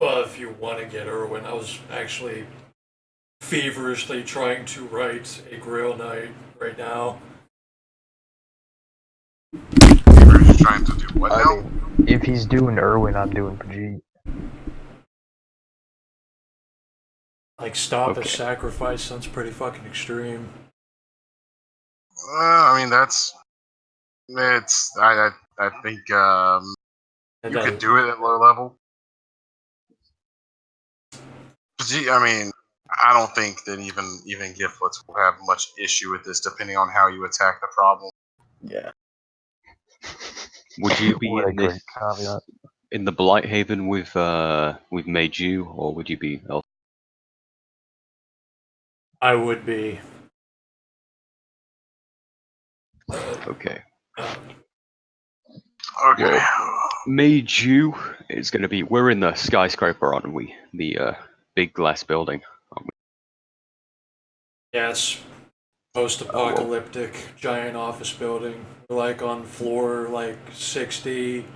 Well, if you want to get Irwin, I was actually feverishly trying to write a Grail Knight right now. Feverishly trying to do what I now? mean, if he's doing Irwin, I'm doing Pajit. Like, stop a Okay. sacrifice sounds pretty fucking extreme. I mean, I think And you could then, do it at low level. I mean, I don't think that even Giflets will have much issue with this, depending on how you attack the problem. Yeah. Would you be What a in this great caveat. in the Blighthaven with Meiju, or would you be else? I would be. Okay. Okay. Well, Meiju is going to be. We're in the skyscraper, aren't we? The big glass building, aren't we? Yes, post-apocalyptic giant office building. We're like on floor like 60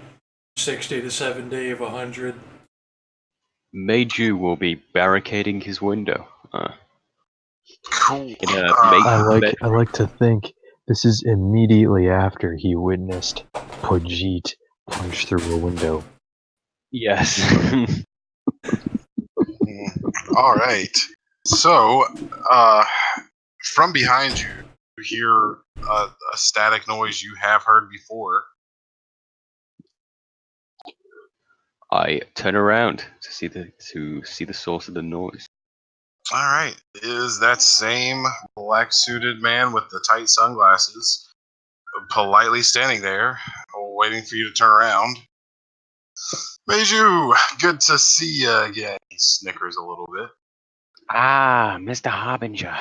to 70 of 100. Meiju will be barricading his window. Cool. In a I like to think this is immediately after he witnessed Pajit punch through a window. Yes. All right. So, from behind you, you hear a static noise you have heard before. I turn around to see the source of the noise. All right, is that same black-suited man with the tight sunglasses politely standing there, waiting for you to turn around? Meiju, good to see you again. He snickers a little bit. Ah, Mr. Harbinger.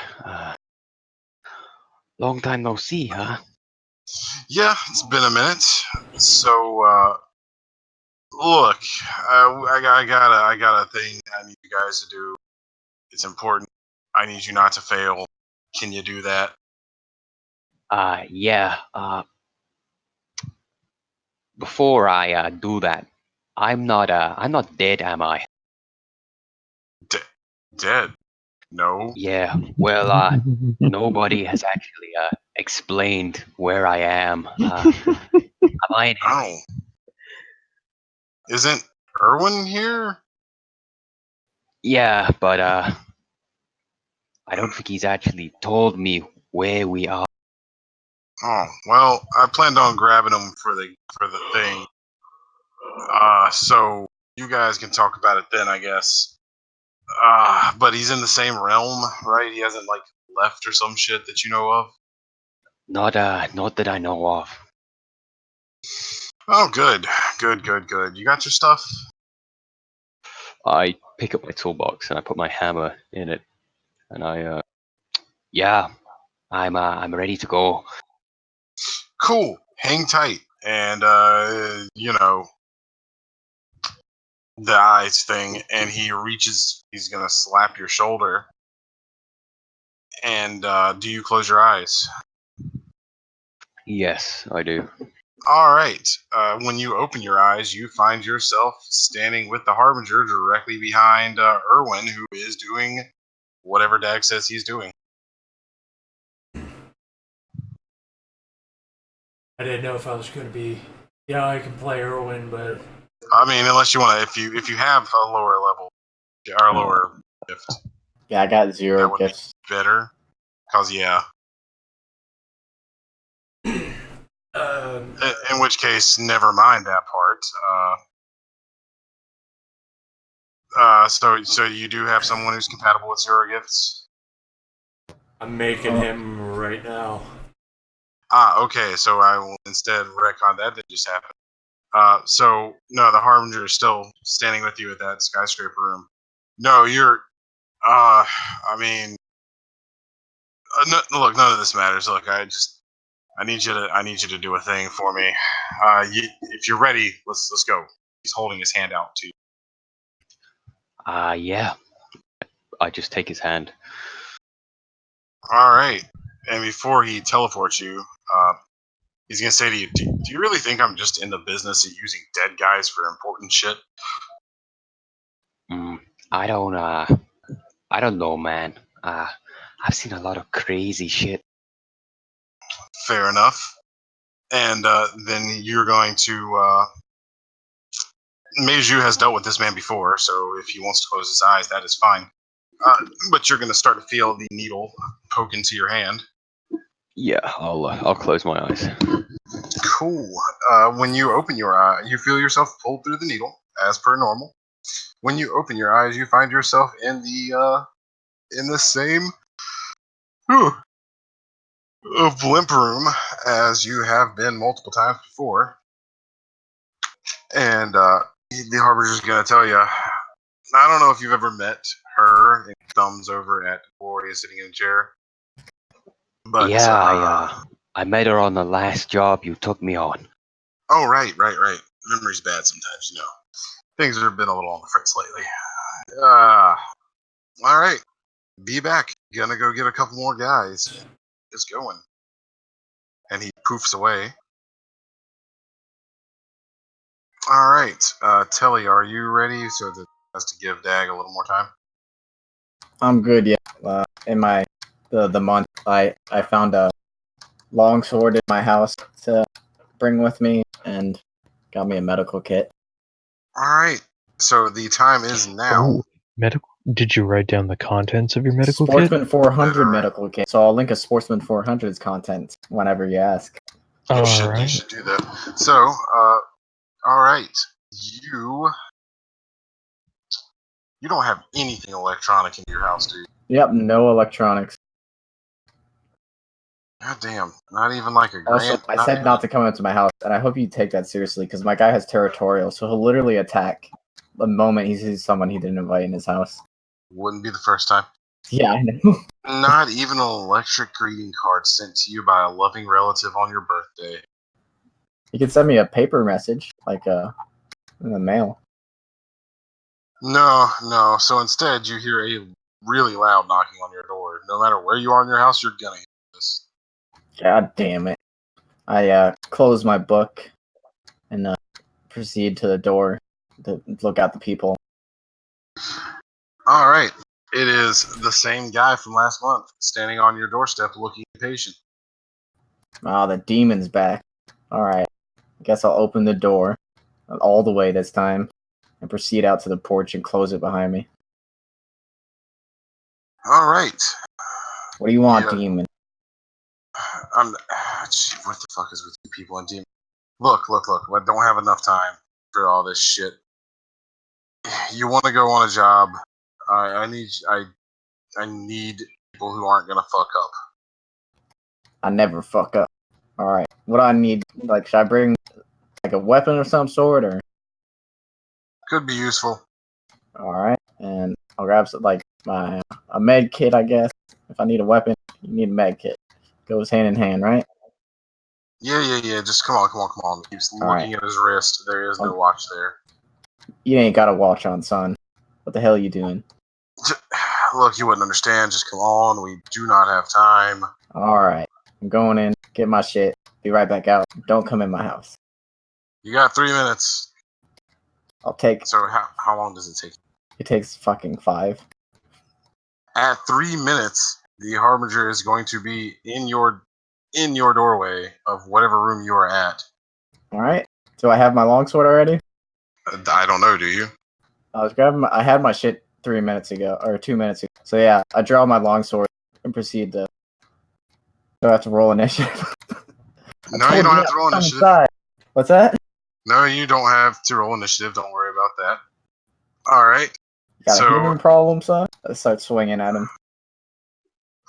Long time no see, huh? Yeah, it's been a minute. So, look, I got a thing I need you guys to do. It's important. I need you not to fail. Can you do that? Yeah. Before I do that, I'm not dead, am I? Dead? No. Yeah. Well, nobody has actually explained where I am. Am I in Oh. Isn't Irwin here? Yeah, but I don't think he's actually told me where we are. Oh, well, I planned on grabbing him for the thing. So you guys can talk about it then, I guess. But he's in the same realm, right? He hasn't like left or some shit that you know of. Not that I know of. Oh, good. You got your stuff? I pick up my toolbox and I put my hammer in it, and Yeah, I'm ready to go. Cool. Hang tight. And you know, the eyes thing, and he reaches, he's gonna slap your shoulder. And do you close your eyes? yes, I do. All right. When you open your eyes, you find yourself standing with the Harbinger directly behind Irwin, who is doing whatever Dag says he's doing. I didn't know if I was going to be. Yeah, I can play Irwin, but I mean, unless you want to, if you have a lower level or lower gift, Yeah, I got that 0 would gifts. be better. Cause yeah. In which case, never mind that part. So you do have someone who's compatible with 0 gifts? I'm making him right now. Okay. So I will instead retcon that just happened. So no, the Harbinger is still standing with you at that skyscraper room. No, you're. I mean, no, look, none of this matters. Look, I need you to do a thing for me. If you're ready, let's go. He's holding his hand out to you. Yeah. I just take his hand. All right. And before he teleports you, he's gonna say to you, do you really think I'm just in the business of using dead guys for important shit? Mm, I don't know, man. I've seen a lot of crazy shit. Fair enough. And then you're going to. Meiju has dealt with this man before, so if he wants to close his eyes, that is fine. But you're going to start to feel the needle poke into your hand. Yeah, I'll close my eyes. Cool. When you open your eye, you feel yourself pulled through the needle, as per normal. When you open your eyes, you find yourself in the same blimp room as you have been multiple times before. And the Harbinger's going to tell you, I don't know if you've ever met her. And thumbs over at Gloria sitting in a chair. But Yeah, I met her on the last job you took me on. oh, right. Memory's bad sometimes, you know. Things have been a little on the fritz lately. All right. Be back. Gonna go get a couple more guys. Just going. And he poofs away. All right. Telly, are you ready? So that has to give Dag a little more time. I'm good, yeah. In my the month, I found a long sword in my house to bring with me, and got me a medical kit. All right. So the time is now. Oh, medical. Did you write down the contents of your medical Sportsman kit? 400 Alright. medical kit. So I'll link a Sportsman 400's content whenever you ask. You All should right. do that. So, all right. You don't have anything electronic in your house, do you? Yep, no electronics. God damn. Not even like a Also, grand. I said not to come into my house, and I hope you take that seriously, because my guy has territorial, so he'll literally attack the moment he sees someone he didn't invite in his house. Wouldn't be the first time. Yeah, I know. Not even an electric greeting card sent to you by a loving relative on your birthday. You can send me a paper message, like in the mail. No. So instead, you hear a really loud knocking on your door. No matter where you are in your house, you're gonna hear this. God damn it. I close my book and proceed to the door to look at the people. All right. It is the same guy from last month, standing on your doorstep looking impatient. Ah, the demon's back. Alright. I guess I'll open the door all the way this time and proceed out to the porch and close it behind me. All right. What do you want, Yeah. demon? Gee, what the fuck is with you people and demon? Look. I don't have enough time for all this shit. You want to go on a job? I need people who aren't gonna fuck up. I never fuck up. Alright. What do I need? Like, should I bring like a weapon of some sort, or? Could be useful. Alright. And I'll grab some, like a med kit, I guess. If I need a weapon, you need a med kit. Goes hand in hand, right? Yeah. Just come on. He keeps All looking at his wrist. There is no watch there. You ain't got a watch on, son. What the hell are you doing? Look, you wouldn't understand. Just come on. We do not have time. Alright. I'm going in, get my shit, be right back out. Don't come in my house. You got 3 minutes. I'll take. So how long does it take? It takes fucking 5. At 3 minutes, the Harbinger is going to be in your doorway of whatever room you are at. Alright. Do I have my longsword already? I don't know, do you? I was grabbing I had my shit 3 minutes ago, or 2 minutes ago. So yeah, I draw my longsword and proceed to. Do I have to roll initiative? No, you don't have to roll initiative. Inside. What's that? No, you don't have to roll initiative. Don't worry about that. All right. Got a human problem, son? I start swinging at him.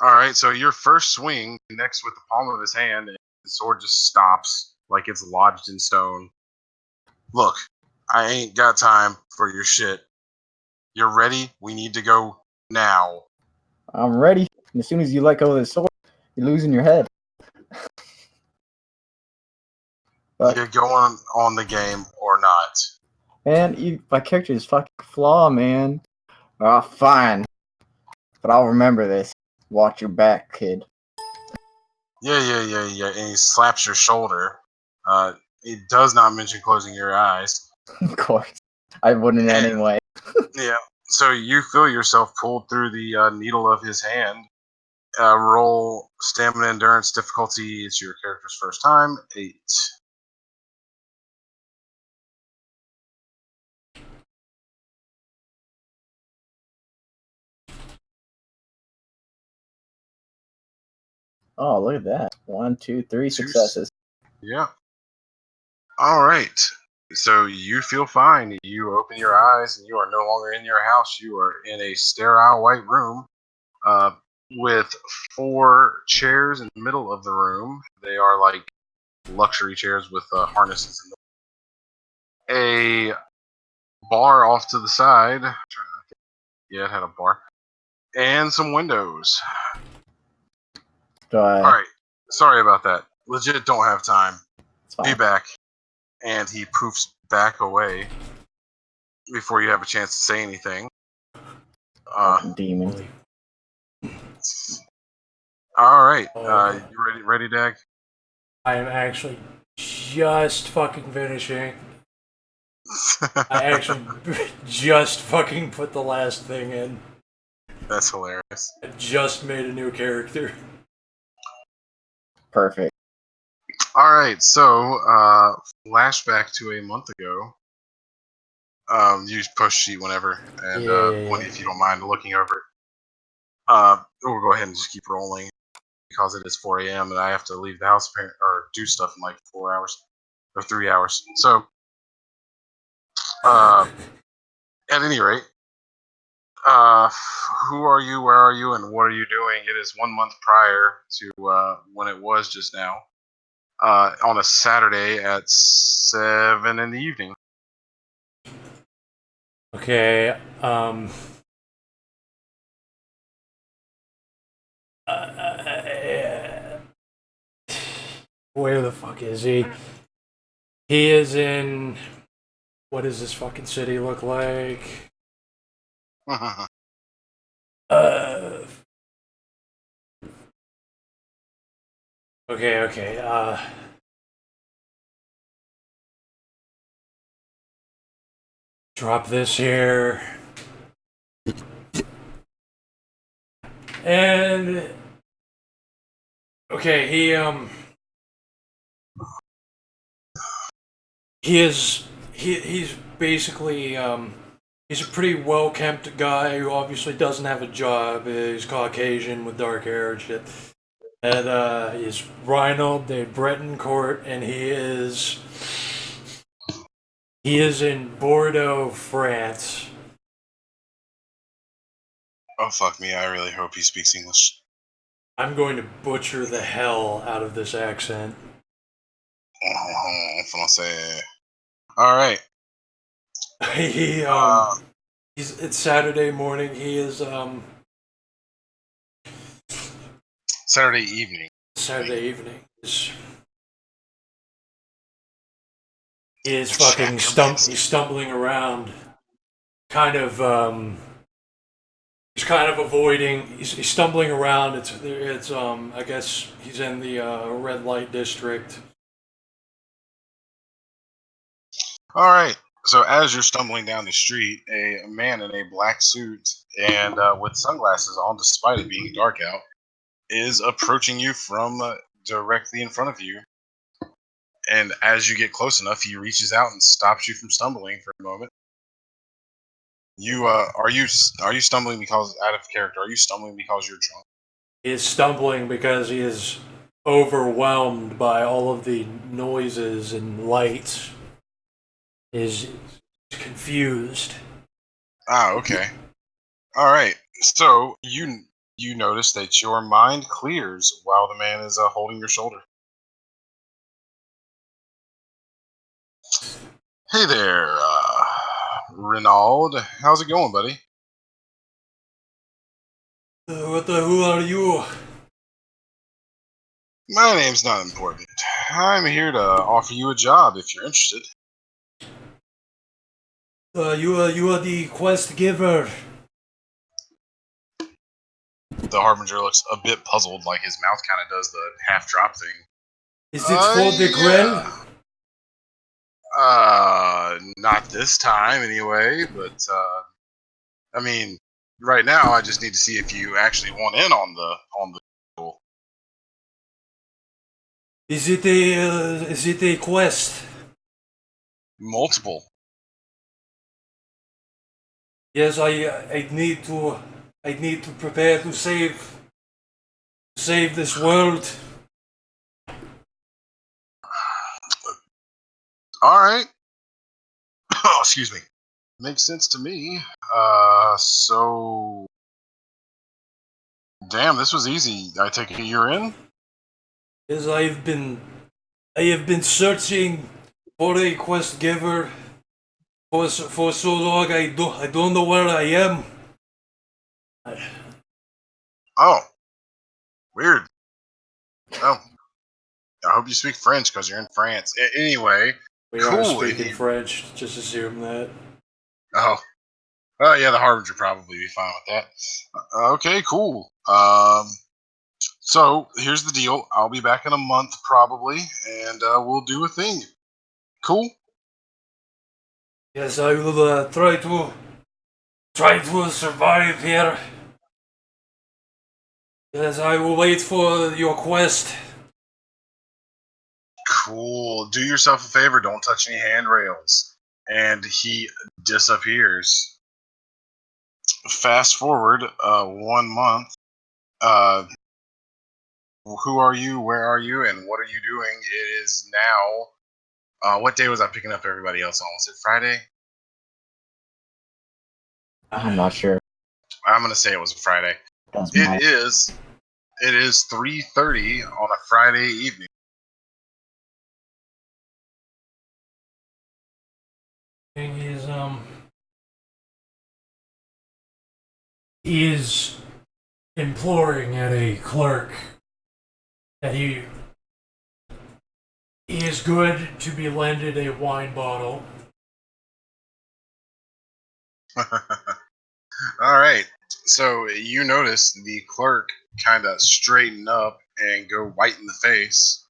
All right. So your first swing connects with the palm of his hand, and the sword just stops like it's lodged in stone. Look, I ain't got time for your shit. You're ready? We need to go now. I'm ready. And as soon as you let go of the sword, you're losing your head. But You're going on the game or not? man, my character is fucking flaw, man. Oh, fine. But I'll remember this. Watch your back, kid. Yeah. And he slaps your shoulder. It does not mention closing your eyes. Of course. I wouldn't anyway. Yeah. So you feel yourself pulled through the needle of his hand. Roll stamina endurance difficulty. It's your character's first time. 8. Oh, look at that. 1, 2, 3 successes. Yeah. All right. So you feel fine. You open your eyes, and you are no longer in your house. You are in a sterile white room with 4 chairs in the middle of the room. They are like luxury chairs with harnesses in them. A bar off to the side. Yeah, it had a bar. And some windows. Do I? All right. Sorry about that. Legit don't have time. It's Be fine. back. And he poofs back away before you have a chance to say anything. Fucking demon. Holy- All right. Okay. You ready, Dag? I am actually just fucking finishing. I actually just fucking put the last thing in. That's hilarious. I just made a new character. Perfect. All right. So, flashback to a month ago. Use push sheet whenever, and Yeah. if you don't mind looking over it. We'll go ahead and just keep rolling because it is 4 a.m. and I have to leave the house or do stuff in like 4 hours or 3 hours. So, at any rate, who are you? Where are you? And what are you doing? It is 1 month prior to when it was just now. On a Saturday at 7 in the evening. Okay, where the fuck is he? He is in. What does this fucking city look like? Uh. Okay. Drop this here. And. Okay, he's basically he's a pretty well kept guy who obviously doesn't have a job. He's Caucasian with dark hair and shit. And he's Reinald de Bretoncourt, and he is in Bordeaux, France. Oh fuck me! I really hope he speaks English. I'm going to butcher the hell out of this accent. Français. All right. he it's Saturday morning. He is Saturday evening. Saturday evening. He is fucking he's stumbling around, kind of he's kind of avoiding. He's stumbling around. It's I guess he's in the red light district. All right. So as you're stumbling down the street, a man in a black suit and with sunglasses on, despite it being dark out, is approaching you from directly in front of you. And as you get close enough, he reaches out and stops you from stumbling for a moment. You are you stumbling because out of character? Are you stumbling because you're drunk? He is stumbling because he is overwhelmed by all of the noises and lights. Is confused. Ah, okay. All right. So you notice that your mind clears while the man is holding your shoulder. Hey there, Renaud. How's it going, buddy? What the hell are you? My name's not important. I'm here to offer you a job if you're interested. You are the quest giver. The Harbinger looks a bit puzzled, like his mouth kind of does the half drop thing. Is it for the grill? Not this time anyway, but I mean, right now I just need to see if you actually want in on the deal. Is it a quest? Multiple. Yes, I need to prepare to save this world. All right. Oh, excuse me. Makes sense to me. So damn, this was easy. I take it you're in? Yes, I have been searching for a quest giver for so long. I don't know where I am. Oh, weird. Oh, I hope you speak French because you're in France. Anyway, We are cool. If speaking you, French. Just assume that. oh, yeah, the Harbinger probably be fine with that. Okay, cool. So here's the deal. I'll be back in a month probably, and we'll do a thing. Cool. Yes, I will try to survive here. Yes, I will wait for your quest. Cool. Do yourself a favor. Don't touch any handrails. And he disappears. Fast forward 1 month. Uh, who are you? Where are you? And what are you doing? It is now. What day was I picking up everybody else on? Was it Friday? I'm not sure. I'm gonna say it was a Friday. Doesn't matter. It is 3:30 on a Friday evening. He is imploring at a clerk that he is good to be lended a wine bottle. All right. So you notice the clerk kind of straighten up and go white in the face.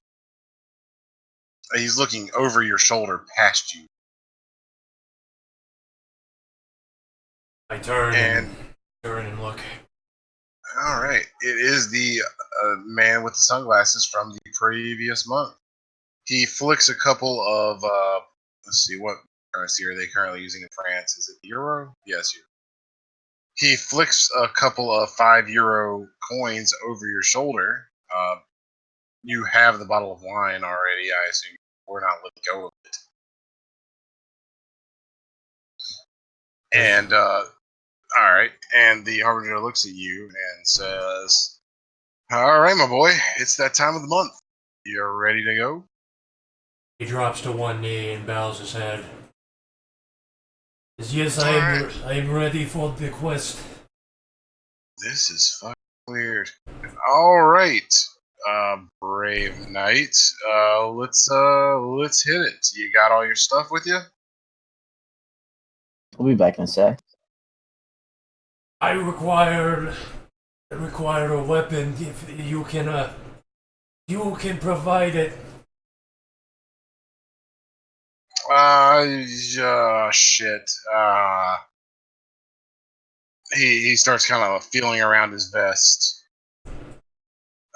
He's looking over your shoulder past you. I turn And and look. all right, it is the man with the sunglasses from the previous month. He flicks a couple of let's see, what currency are they currently using in France? Is it euro? Yes, euro. He flicks a couple of €5 coins over your shoulder. You have the bottle of wine already. I assume we're not letting go of it. And all right, and the harbinger looks at you and says, "All right, my boy, it's that time of the month. You're ready to go." He drops to one knee and bows his head. Yes, Alright. I am ready for the quest. This is fucking weird. All right, brave knight. Let's hit it. You got all your stuff with you? We'll be back in a sec. I require a weapon. If you can provide it. Shit. He starts kind of feeling around his vest.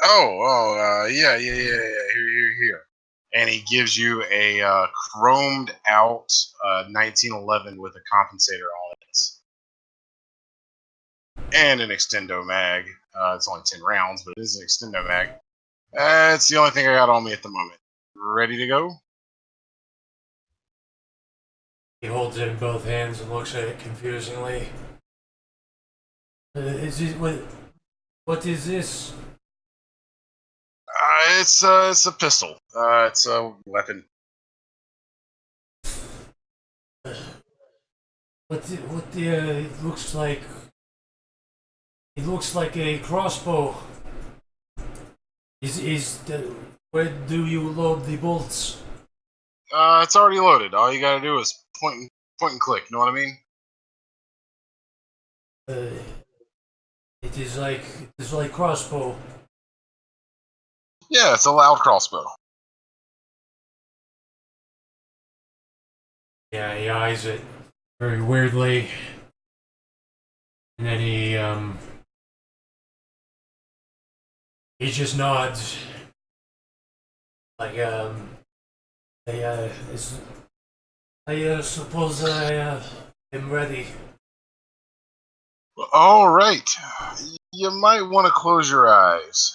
Yeah. Here. And he gives you a chromed out 1911 with a compensator on it, and an extendo mag. It's only 10 rounds, but it is an extendo mag. It's the only thing I got on me at the moment. Ready to go? He holds it in both hands and looks at it confusingly. Is it what is this? It's a pistol. It's a weapon. It looks like. It looks like a crossbow. Where do you load the bolts? It's already loaded. All you gotta do is point and click. You know what I mean? It is like crossbow. Yeah, it's a loud crossbow. Yeah, he eyes it very weirdly. And then he just nods. Like, I suppose I am ready. All right. You might want to close your eyes.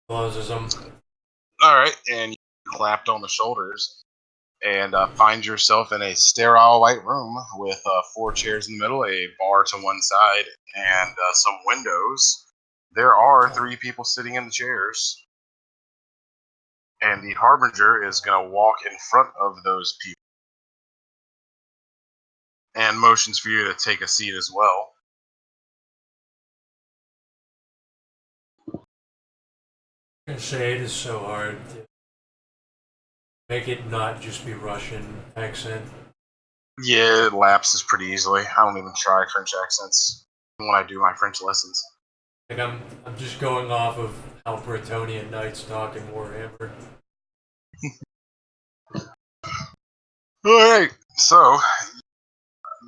Closes them. All right, and you clapped on the shoulders and find yourself in a sterile white room with 4 chairs in the middle, a bar to one side, and some windows. There are 3 people sitting in the chairs, and the Harbinger is going to walk in front of those people and motions for you to take a seat as well. I can say it is so hard to make it not just be Russian accent. Yeah, it lapses pretty easily. I don't even try French accents when I do my French lessons. Like I'm just going off of how Bretonian knights talk in Warhammer. Alright, so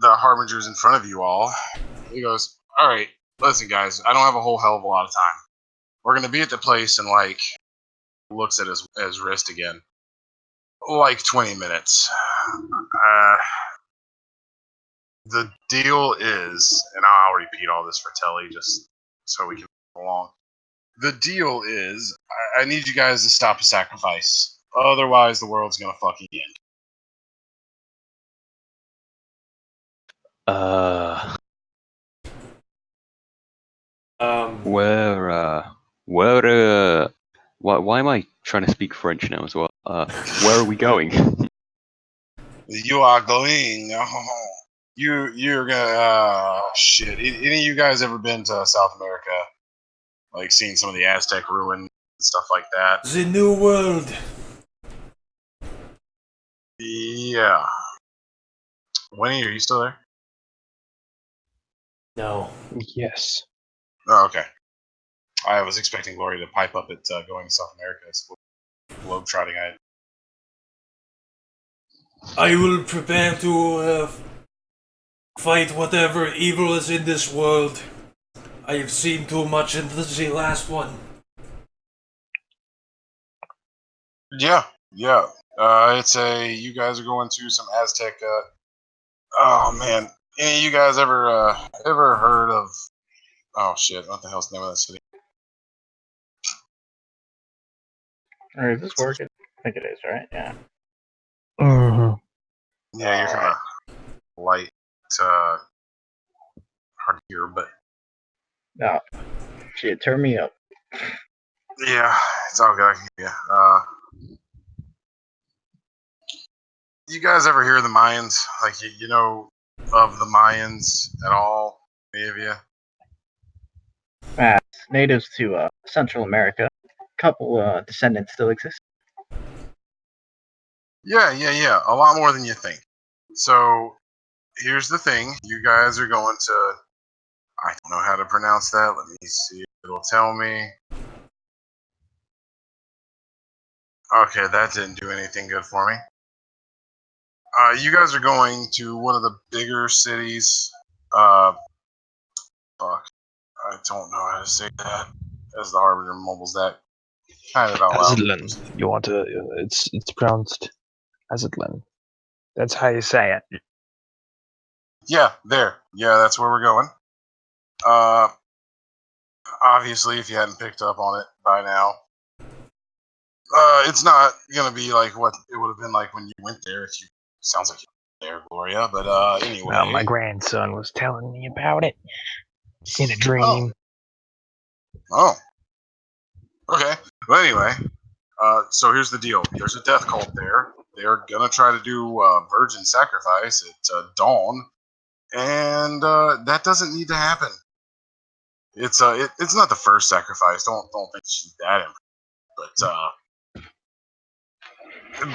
the Harbinger's in front of you all. He goes, alright, listen guys, I don't have a whole hell of a lot of time. We're gonna be at the place and looks at his wrist again. Like 20 minutes. The deal is, and I'll repeat all this for Telly just so we can move along. The deal is, I need you guys to stop a sacrifice. Otherwise, the world's gonna fucking end. Why am I trying to speak French now as well? Where are we going? You are going. You're gonna. Shit. Any of you guys ever been to South America? Like seen some of the Aztec ruins and stuff like that? The New World. Yeah. Winnie, are you still there? No. Yes. Oh, okay. I was expecting Glory to pipe up at going to South America. It's globetrotting. I will prepare to fight whatever evil is in this world. I have seen too much in the last one. Yeah. It's you guys are going to some Aztec. Oh man, any of you guys ever heard of? Oh shit, what the hell's the name of that city? Or is this working? I think it is, right? Yeah. Yeah, you're kind of light, hard to hear, but No. Shit, turn me up. yeah, it's all good. I can hear you. You guys ever hear of the Mayans? Like you know of the Mayans at all? Any of you? As natives to Central America, a couple descendants still exist. Yeah. A lot more than you think. So here's the thing: you guys are going to. I don't know how to pronounce that. Let me see. It'll tell me. Okay, that didn't do anything good for me. You guys are going to one of the bigger cities. Fuck. I don't know how to say that. As the Harbinger mumbles that kind of out loud. Aztlan. You want to? It's pronounced Aztlan. That's how you say it. Yeah, there. Yeah, that's where we're going. Obviously, if you hadn't picked up on it by now, it's not gonna be like what it would have been like when you went there. If you sounds like you were there, Gloria. But anyway. Well, my grandson was telling me about it in a Oh. dream. Oh. Okay. Well, anyway. So here's the deal. There's a death cult there. They're gonna try to do virgin sacrifice at dawn, and that doesn't need to happen. It's not the first sacrifice. Don't think she's that important.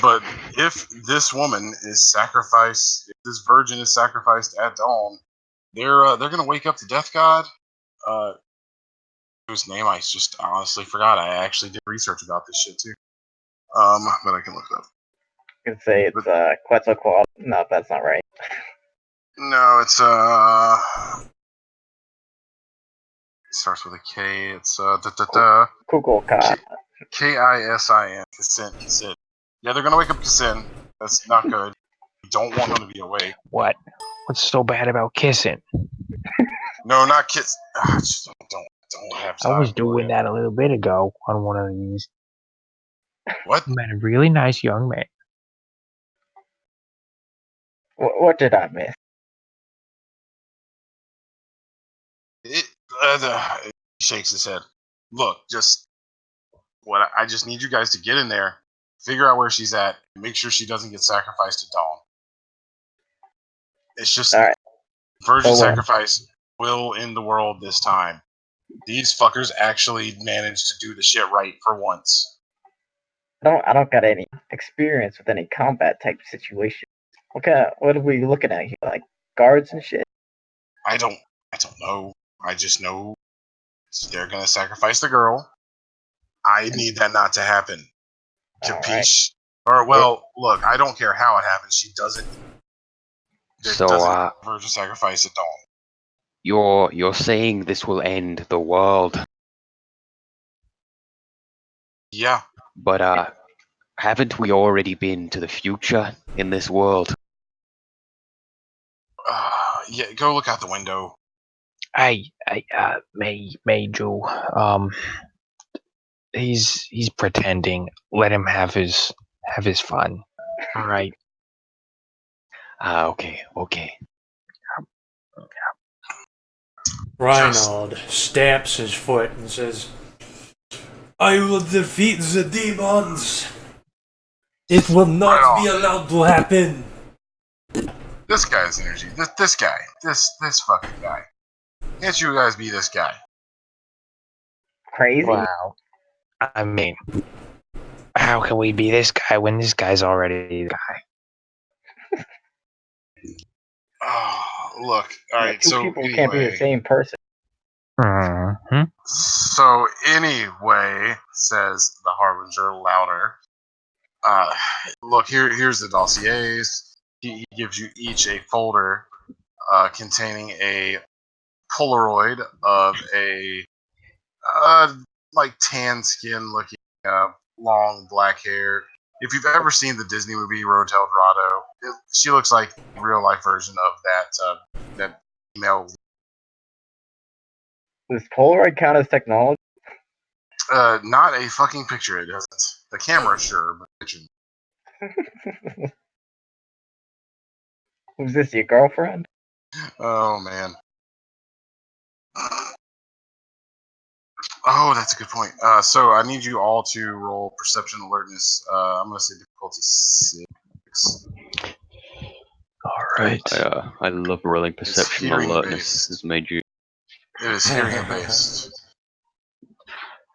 But if this woman is sacrificed, if this virgin is sacrificed at dawn, they're gonna wake up the death god. Whose name I just honestly forgot. I actually did research about this shit too. But I can look it up. I can say it's Quetzalcoatl. No, that's not right. No, it's it starts with a K. It's Kukulkan. Kisin. Kisin. Yeah, they're gonna wake up Kisin. That's not good. You don't want him to be awake. What? What's so bad about kissing? No, not kiss. Just don't have I time. was doing that a little bit ago on one of these. What? Met a really nice young man. What did I miss? It, he shakes his head. Look, just what I just need you guys to get in there, figure out where she's at, and make sure she doesn't get sacrificed to Dawn. It's just All right. virgin So, sacrifice will end the world this time. These fuckers actually managed to do the shit right for once. I don't got any experience with any combat type situation. What are we looking at here? Like guards and shit? I don't know. I just know they're gonna sacrifice the girl. I need that not to happen. Capiche? Or well, look, I don't care how it happens. She doesn't. So, Virgin sacrifice at dawn. you're saying this will end the world, Yeah. but haven't we already been to the future in this world? Yeah. Go look out the window. Major, he's pretending. Let him have his fun. All right. Okay. Reinald stamps his foot and says, I will defeat the demons. It will not be allowed to happen. This guy's energy. This guy. This fucking guy. Can't you guys be this guy? Crazy. Wow. I mean, how can we be this guy when this guy's already the guy? Oh, look. All right. Two So people anyway, can't be the same person. Mm-hmm. So anyway, says the harbinger louder. Look here's the dossiers. He gives you each a folder containing a Polaroid of a like tan skin looking long black hair. If you've ever seen the Disney movie Road to El Dorado, she looks like a real life version of that female. Does Polaroid count as technology? Not a fucking picture. It doesn't. The camera, sure, but the picture. Who's this, your girlfriend? Oh man. Oh, that's a good point. So I need you all to roll perception alertness. I'm gonna say difficulty 6. All right. I love rolling perception and hearing alertness. based. Has made you. It is hearing based.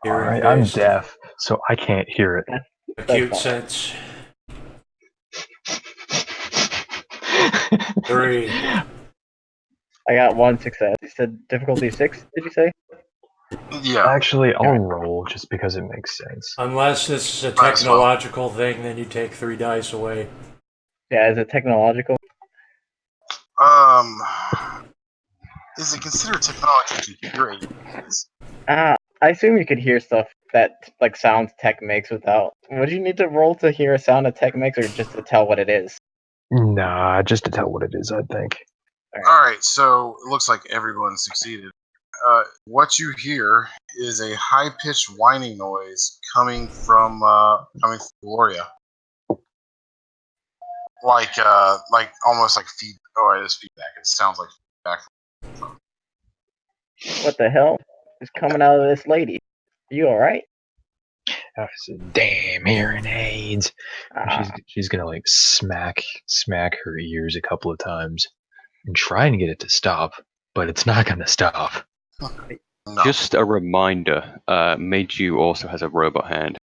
All right. I'm deaf, so I can't hear it. Acute sense. 3. I got one success. You said difficulty 6, did you say? Yeah. Actually, I'll roll just because it makes sense. Unless this is a Might as well. technological thing, then you take 3 dice away. Yeah, is it technological? Is it considered technology to hear aliens? I assume you could hear stuff that like sounds tech makes without. Would you need to roll to hear a sound a tech makes, or just to tell what it is? Nah, just to tell what it is, I think. All right. So it looks like everyone succeeded. What you hear is a high-pitched whining noise coming from Gloria. Like almost like feed. Oh, it is feedback. It sounds like feedback. What the hell is coming out of this lady? You all right? I said, damn hearing aids. She's gonna like smack her ears a couple of times and try and get it to stop, but it's not gonna stop. No. Just a reminder, Meiju also has a robot hand.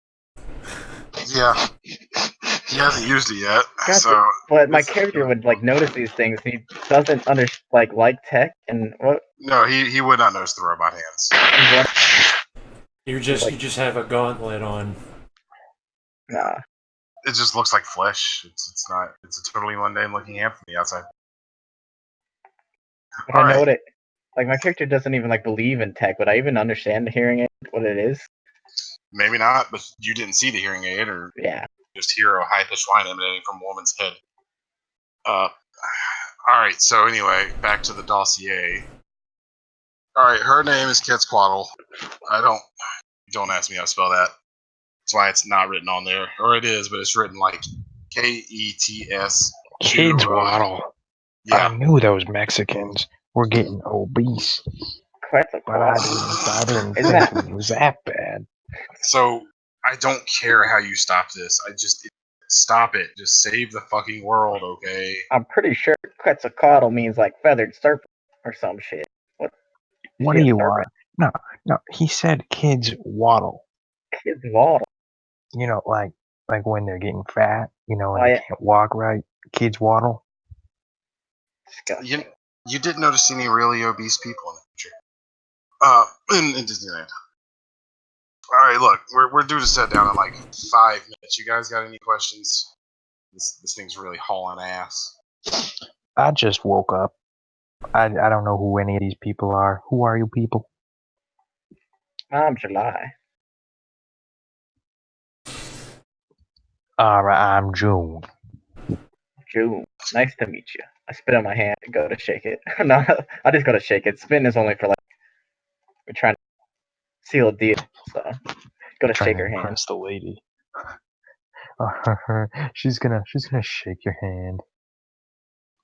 Yeah. He hasn't used it yet. Gotcha. So But my character would like notice these things. He doesn't like tech and what? no, he would not notice the robot hands. You just have a gauntlet on. Nah. It just looks like flesh. It's not. It's a totally mundane looking hand from the outside. But I know what it. Like my character doesn't even like believe in tech. Would I even understand the hearing aid? What it is? Maybe not, but you didn't see the hearing aid, or Yeah. just hear a high-pitched whine emanating from a woman's head. All right. So anyway, back to the dossier. All right, her name is Quetzalcoatl. Don't ask me how to spell that. That's why it's not written on there, or it is, but it's written like Kets. Kids waddle. Yeah. I knew those Mexicans were getting obese, but I didn't Isn't think that- it was that bad. So I don't care how you stop this. Stop it. Just save the fucking world, okay? I'm pretty sure Quetzalcoatl means like feathered serpent or some shit. What Is do he a you serpent? want? No, he said kids waddle. Kids waddle. You know, like when they're getting fat, and Oh, they yeah. can't walk right. Kids waddle. Disgusting. You didn't notice any really obese people in the picture. In Disneyland. All right, look, we're due to set down in like 5 minutes. You guys got any questions? This thing's really hauling ass. I just woke up. I don't know who any of these people are. Who are you people? I'm July. Alright, I'm June. June. Nice to meet you. I spit on my hand and go to shake it. No, I just go to shake it. Spitting is only for like we're trying to seal a deal. So go to Trying shake to her hand. impress the lady. She's gonna shake your hand.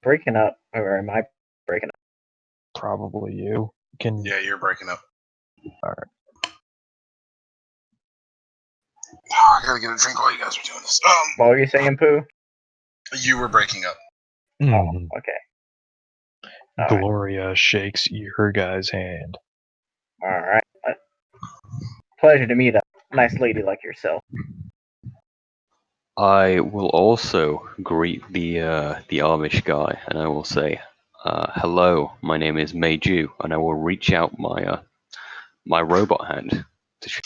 Breaking up, or am I breaking up? Probably you. Yeah, you're breaking up. Alright. Oh, I gotta get a drink while you guys are doing this. What were you saying, Pooh? You were breaking up. Oh, okay. All right. Gloria shakes her guy's hand. All right. Pleasure to meet a nice lady like yourself. I will also greet the Amish guy, and I will say, "Hello, my name is Meiju," and I will reach out my my robot hand to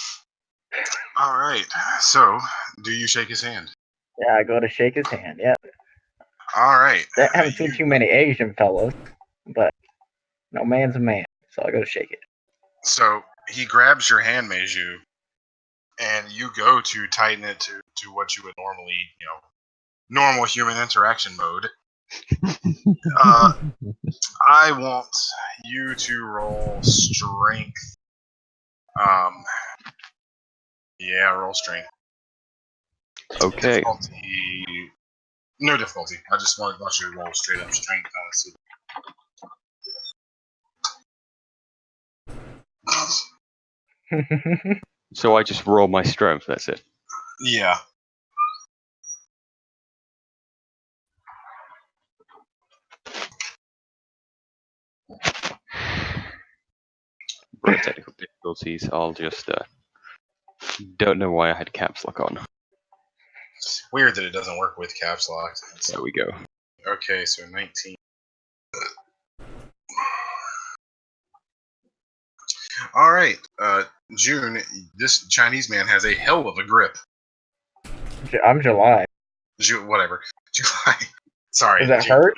All right. So, do you shake his hand? Yeah, I go to shake his hand. Yeah. All right. I haven't seen too many Asian fellows, but no man's a man, so I go to shake it. So he grabs your hand, Meiju, and you go to tighten it to what you would normally, normal human interaction mode. I want you to roll strength. Yeah, roll strength. Okay. Difficulty. No difficulty. I just want you to roll straight up strength. Honestly. So I just roll my strength. That's it. Yeah. For technical difficulties, I'll just don't know why I had caps lock on. Weird that it doesn't work with caps lock. There we go. Okay, so 19. All right, June. This Chinese man has a hell of a grip. I'm July. Whatever. July. Sorry. Does it hurt?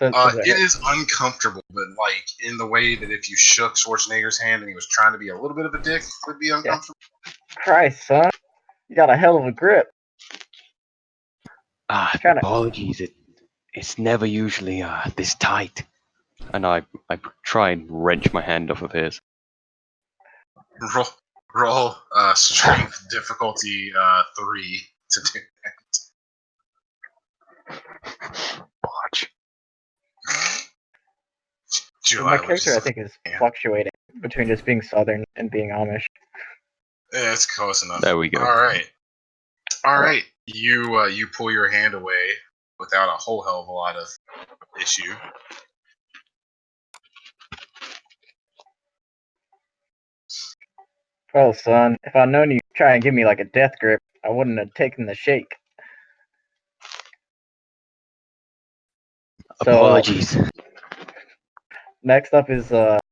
It is uncomfortable, but like in the way that if you shook Schwarzenegger's hand and he was trying to be a little bit of a dick, it would be uncomfortable. Yeah. Christ, son, you got a hell of a grip. Apologies. It's never usually this tight. And I try and wrench my hand off of his. Roll strength difficulty 3 to do that. Watch. My character, I think, is fluctuating between just being Southern and being Amish. Yeah, it's close enough. There we go. All right. You pull your hand away without a whole hell of a lot of issue. Well, son, if I'd known you try and give me like a death grip, I wouldn't have taken the shake. Apologies. Next up is what's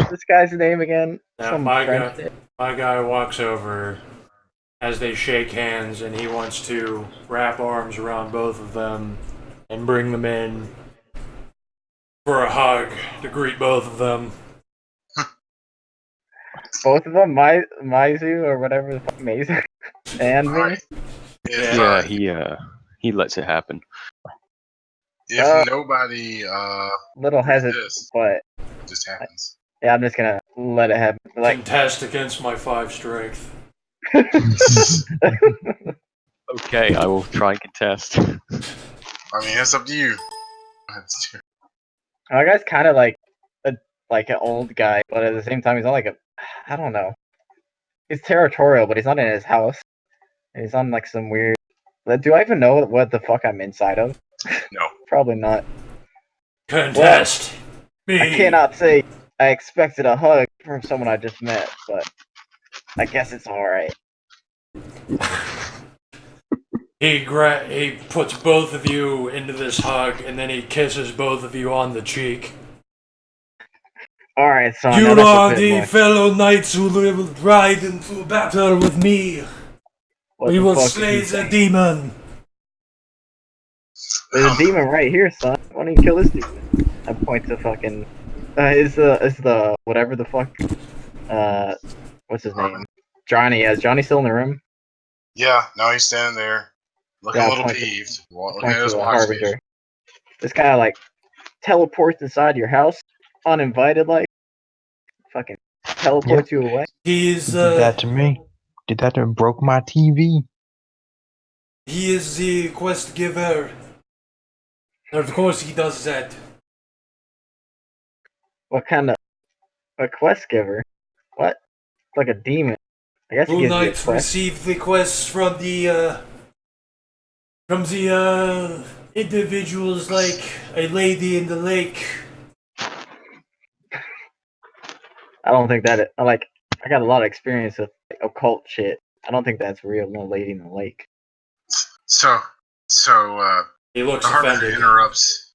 this guy's name again? My guy walks over as they shake hands, and he wants to wrap arms around both of them and bring them in for a hug to greet both of them. Both of them, Maizu or whatever the fuck, Maizu, and me. Alright. If, Yeah, he lets it happen. if nobody Little agrees hesitant, this, but it just happens. yeah, I'm just gonna let it happen. Like, Contest against my 5 strength. Okay, I will try and contest. I mean, it's up to you. our guy's kind of like an old guy, but at the same time, he's not like I don't know. He's territorial, but he's not in his house. And he's on like some weird. Do I even know what the fuck I'm inside of? No. Probably not. Contest me. I cannot say I expected a hug from someone I just met, but I guess it's alright. He puts both of you into this hug, and then he kisses both of you on the cheek. Alright, son. You now that's a are bit the much. fellow knights who will ride into battle with me. What We the will fuck slay is he the saying? demon. There's a demon right here, son. Why don't you kill this demon? I point to fucking. Is the whatever the fuck? What's his name? Johnny. Yeah, is Johnny still in the room? Yeah, now he's standing there, looking Yeah, a I'll little point to- peeved, looking Point at to his the watch face. harbinger. This guy like teleports inside your house, uninvited, like fucking teleports you away. He's Did that to me. Did that to broke my TV. he is the quest giver. Of course he does that. What kind of a quest giver? What? It's like a demon. I guess he Blue gives you a Knights quest. receive the quests from the individuals like a lady in the lake. I don't think that I got a lot of experience with like, occult shit. I don't think that's real. No lady in the lake. So, He looks the harbinger offended. interrupts.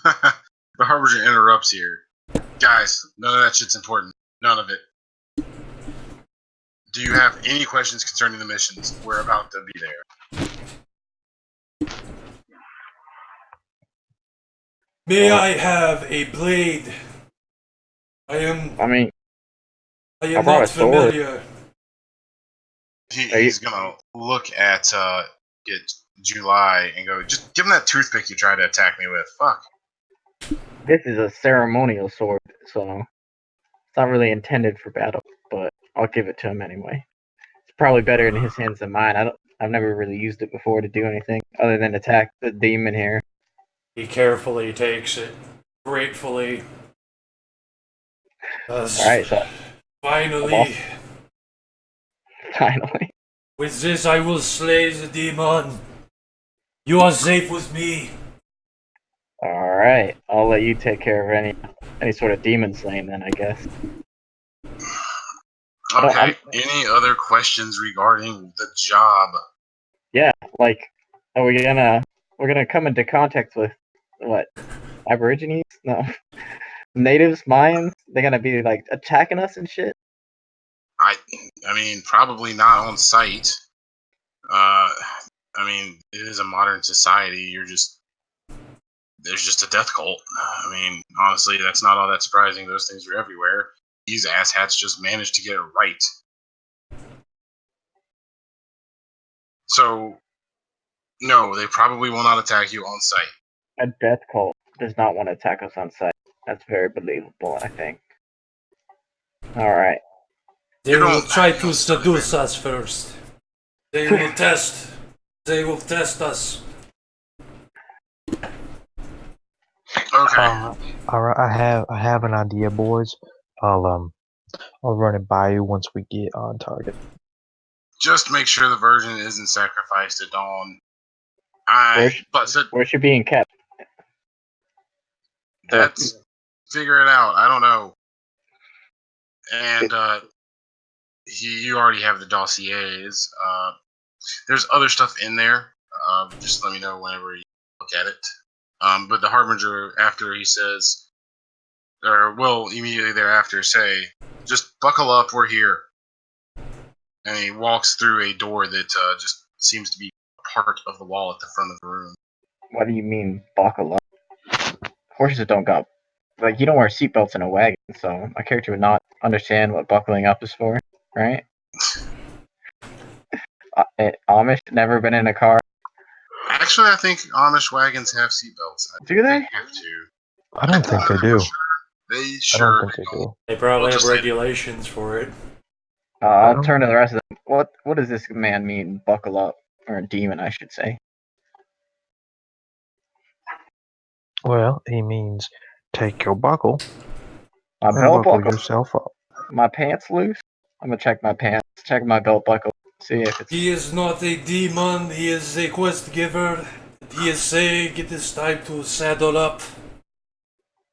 The harbinger interrupts here. Guys, none of that shit's important. None of it. Do you have any questions concerning the missions? We're about to be there. May I have a blade? I I mean, am I brought not a sword. familiar. He's gonna look at get July and go, just give him that toothpick you tried to attack me with. Fuck. This is a ceremonial sword, so it's not really intended for battle. But I'll give it to him anyway. It's probably better in his hands than mine. I've never really used it before to do anything other than attack the demon here. He carefully takes it, gratefully. Alright, so Finally, finally. with this I will slay the demon. You are safe with me. Alright. I'll let you take care of any sort of demon slaying then, I guess. Okay. Any other questions regarding the job? Yeah, like we're gonna come into contact with what? Aborigines? No. Natives, Mayans? They're gonna be like attacking us and shit? I mean, probably not on site. I mean, it is a modern society. There's just a death cult. I mean, honestly, that's not all that surprising. Those things are everywhere. These asshats just managed to get it right. So, no, they probably will not attack you on site. A death cult does not want to attack us on sight. That's very believable, I think. Alright. They will try to seduce us first. They will test. They will test us. Okay. Alright, I have an idea, boys. I'll run it by you once we get on target. Just make sure the virgin isn't sacrificed to Dawn. Where's she being kept? That's figure it out. I don't know. And you already have the dossiers. There's other stuff in there. Just let me know whenever you look at it. But the harbinger, after he says, or will immediately thereafter say, "Just buckle up. We're here." And he walks through a door that just seems to be part of the wall at the front of the room. What do you mean buckle up? Horses don't got like you don't wear seatbelts in a wagon, so my character would not understand what buckling up is for, right? Amish, never been in a car. Actually, I think Amish wagons have seatbelts. Do they? have to. I don't think they do. They I sure don't think they do. They probably We'll have just say- regulations for it. I'll turn to the rest of them. What does this man mean? Buckle up, or a demon, I should say. Well, he means take your buckle My and belt buckle buckle. yourself up. My pants loose. I'm gonna check my pants. Check my belt buckle. See if it's. He is not a demon, he is a quest giver. He is saying it is time to saddle up.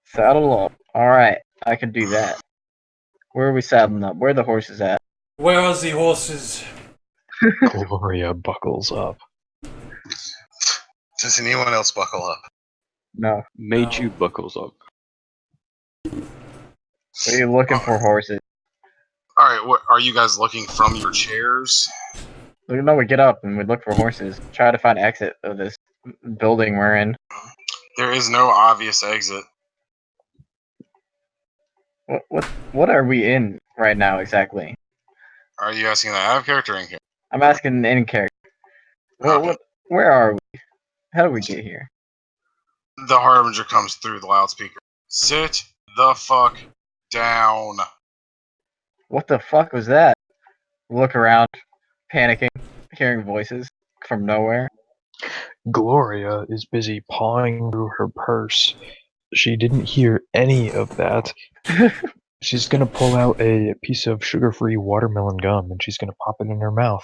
Saddle up. Alright, I can do that. Where are we saddling up? Where are the horses at? Where are the horses? Gloria buckles up. Does anyone else buckle up? No. Meiju buckles up. What are you looking for, horses? All right, what are you guys looking from your chairs? No, we get up and we look for horses. Try to find exit of this building we're in. There is no obvious exit. What are we in right now exactly? Are you asking that out of character or in character? I'm asking in character. Okay. Where are we? How do we get here? The Harbinger comes through the loudspeaker. Sit the fuck down. What the fuck was that? Look around, panicking, hearing voices from nowhere. Gloria is busy pawing through her purse. She didn't hear any of that. She's gonna pull out a piece of sugar-free watermelon gum and she's gonna pop it in her mouth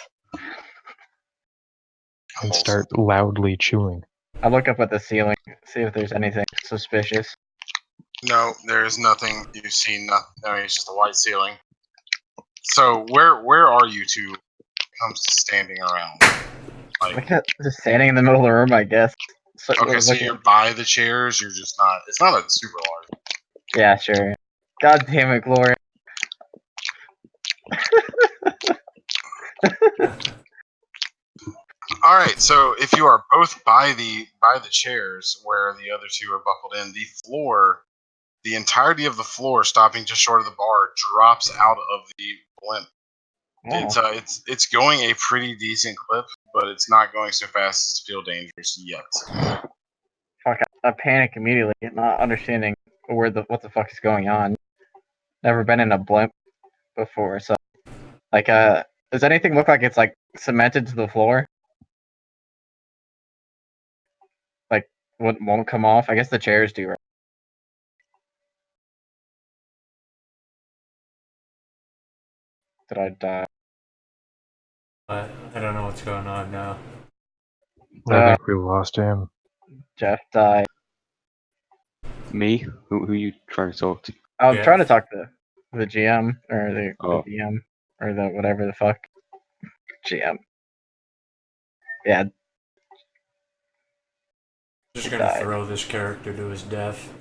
and start loudly chewing. I look up at the ceiling, see if there's anything suspicious. No, there is nothing. You've seen nothing. I mean, it's just a white ceiling. So where are you two when it comes to standing around? Like, Just standing in the middle of the room, I guess. okay, so you're by the chairs. You're just not. It's not a super large. Yeah, sure. God damn it, Gloria. All right, so if you are both by the chairs where the other two are buckled in, the floor, the entirety of the floor, stopping just short of the bar, drops out of the blimp. Oh. It's going a pretty decent clip, but it's not going so fast as to feel dangerous yet. Fuck, I panic immediately, not understanding what the fuck is going on. Never been in a blimp before, so like does anything look like it's like cemented to the floor? Like what won't come off? I guess the chairs do, right? Did I die? I don't know what's going on now. I think we lost him. Jeff died. Me? Who you trying to talk to? I'm Yeah. trying to talk to the GM or the Oh. DM or the whatever the fuck GM. Yeah, Just he gonna died. throw this character to his death.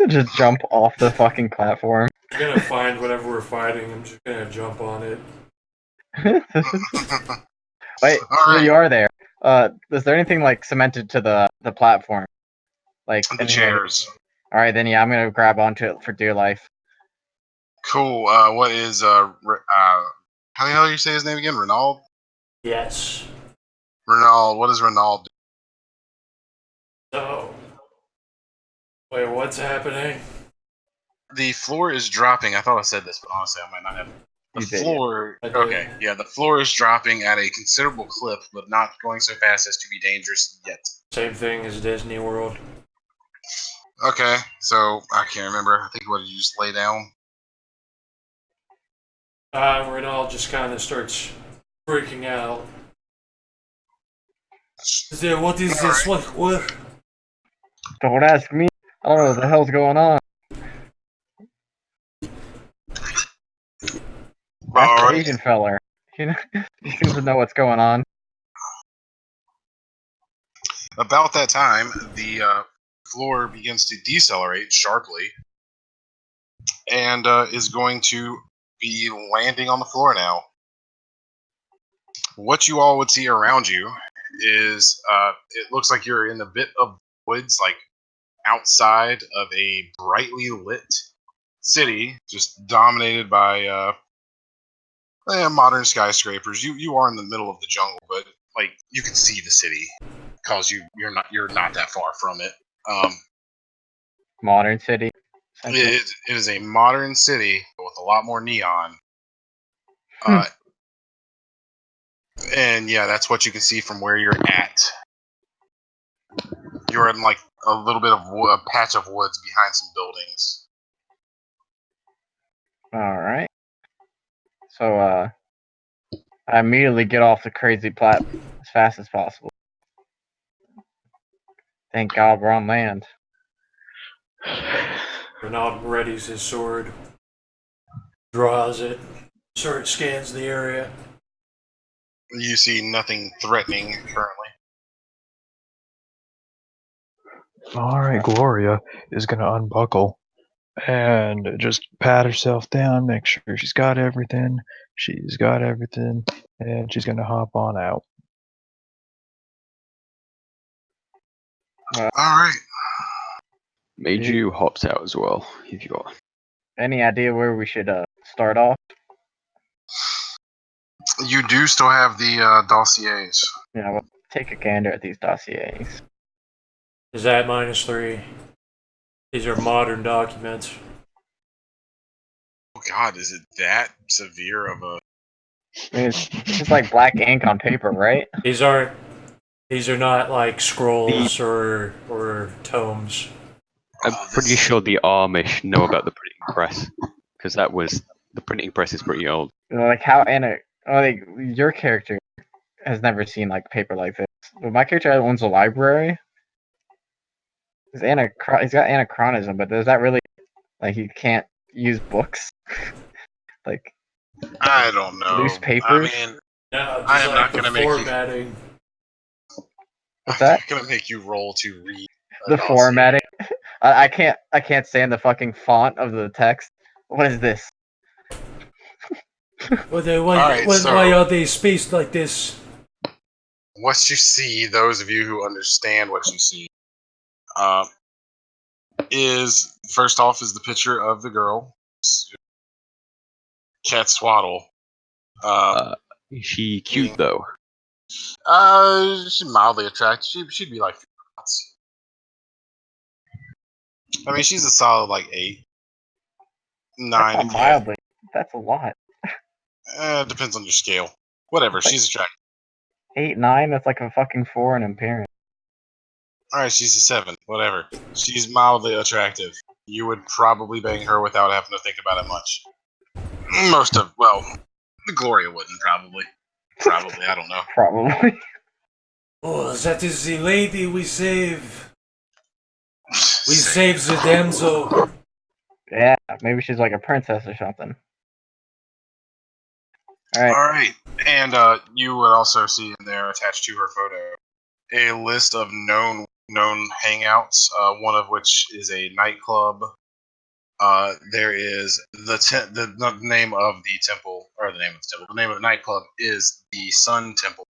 Just jump off the fucking platform. I'm gonna find whatever we're fighting. I'm just gonna jump on it. Wait, All right. you are there. Is there anything like cemented to the platform? Like The chairs. All right, then yeah, I'm gonna grab onto it for dear life. Cool. What is how the hell do you say his name again? Renald? Yes. Renald. What does Renald do? So, wait, what's happening? The floor is dropping. I thought I said this, but honestly, I might not have. The You did, floor. I did. Okay, yeah, the floor is dropping at a considerable clip, but not going so fast as to be dangerous yet. Same thing as Disney World. Okay, so I can't remember. I think what did you just lay down? Renal just kind of starts freaking out. What is this? What? Don't ask me. I don't know what the hell's going on. That's the Alright. Asian feller. He seems to know what's going on. About that time, the floor begins to decelerate sharply, and is going to be landing on the floor now. What you all would see around you is it looks like you're in a bit of woods, like outside of a brightly lit city, just dominated by modern skyscrapers. You are in the middle of the jungle, but like you can see the city because you're not that far from it. Modern city. It is a modern city with a lot more neon. And yeah, that's what you can see from where you're at. You're in like a little bit of a patch of woods behind some buildings. All right. So I immediately get off the crazy plat as fast as possible. Thank God we're on land. Renaud readies his sword, draws it, scans the area. You see nothing threatening currently. All right, Gloria is gonna unbuckle and just pat herself down, make sure she's got everything. She's got everything, and she's gonna hop on out. All right. Meiju hops out as well, if you are. Any idea where we should start off? You do still have the dossiers. Yeah, we'll take a gander at these dossiers. Is that -3? These are modern documents. Oh God, is it that severe of a? I mean, it's just like black ink on paper, right? These are not like scrolls or tomes. I'm pretty sure the Amish know about the printing press, because the printing press is pretty old. Like how like your character has never seen like paper like this, but my character owns a library. He's got anachronism, but does that really like he can't use books? Like I don't know. loose papers? I mean, No, just I am like not the gonna make you. formatting. What's I'm that? not gonna make you roll to read The dossier. formatting. I can't stand the fucking font of the text. What is this? Why are they spaced like this? What you see, those of you who understand what you see, is first off is the picture of the girl, Cat Swaddle. Is she cute though? She's mildly attractive. She'd be like, I mean, she's a solid like 8, 9. That's not mildly. That's a lot. Depends on your scale. Whatever, That's like she's attractive. 8, 9. That's like a fucking 4 in appearance. All right, she's a 7. Whatever. She's mildly attractive. You would probably bang her without having to think about it much. The Gloria wouldn't probably. Probably, I don't know. Probably. Oh, that is the lady we save. We save the damsel. Yeah, maybe she's like a princess or something. All right, and you would also see in there attached to her photo a list of known hangouts. One of which is a nightclub. There is the name of the temple, or the name of the temple. The name of the nightclub is the Sun Temple,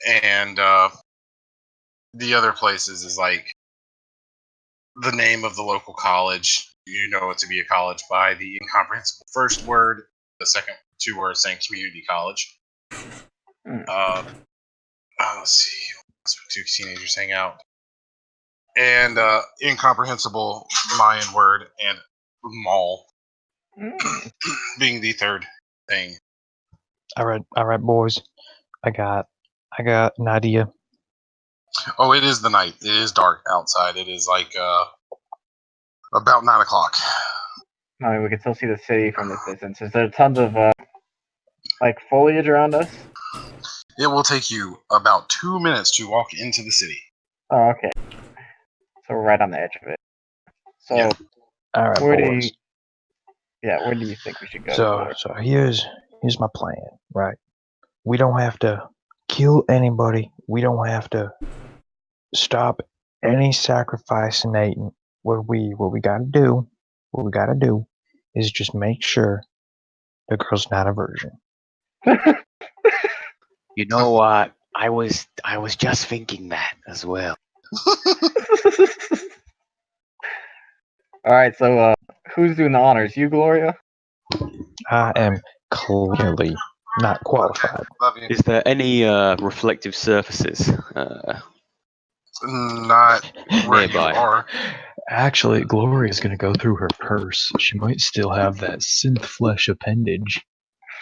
and the other places is like the name of the local college. You know it to be a college by the incomprehensible first word, the second 2 words saying community college. Let's see. That's where 2 teenagers hang out. And incomprehensible Mayan word and mall being the third thing. All right, boys. I got an idea. Oh, it is the night. It is dark outside. It is like about 9 o'clock. I mean, we can still see the city from this distance. Is there tons of like foliage around us? It will take you about 2 minutes to walk into the city. Oh, okay. So we're right on the edge of it. So, Yeah. All right, where boys. where do you think we should go? So here's my plan. Right, we don't have to kill anybody. We don't have to stop any sacrificing. What we gotta do is just make sure the girl's not a virgin. You know what? I was just thinking that as well. All right, so who's doing the honors? You, Gloria? I am clearly not qualified. Love you. Is there any reflective surfaces? Not where Nearby. you are. Actually, Gloria's gonna go through her purse. She might still have that synth flesh appendage.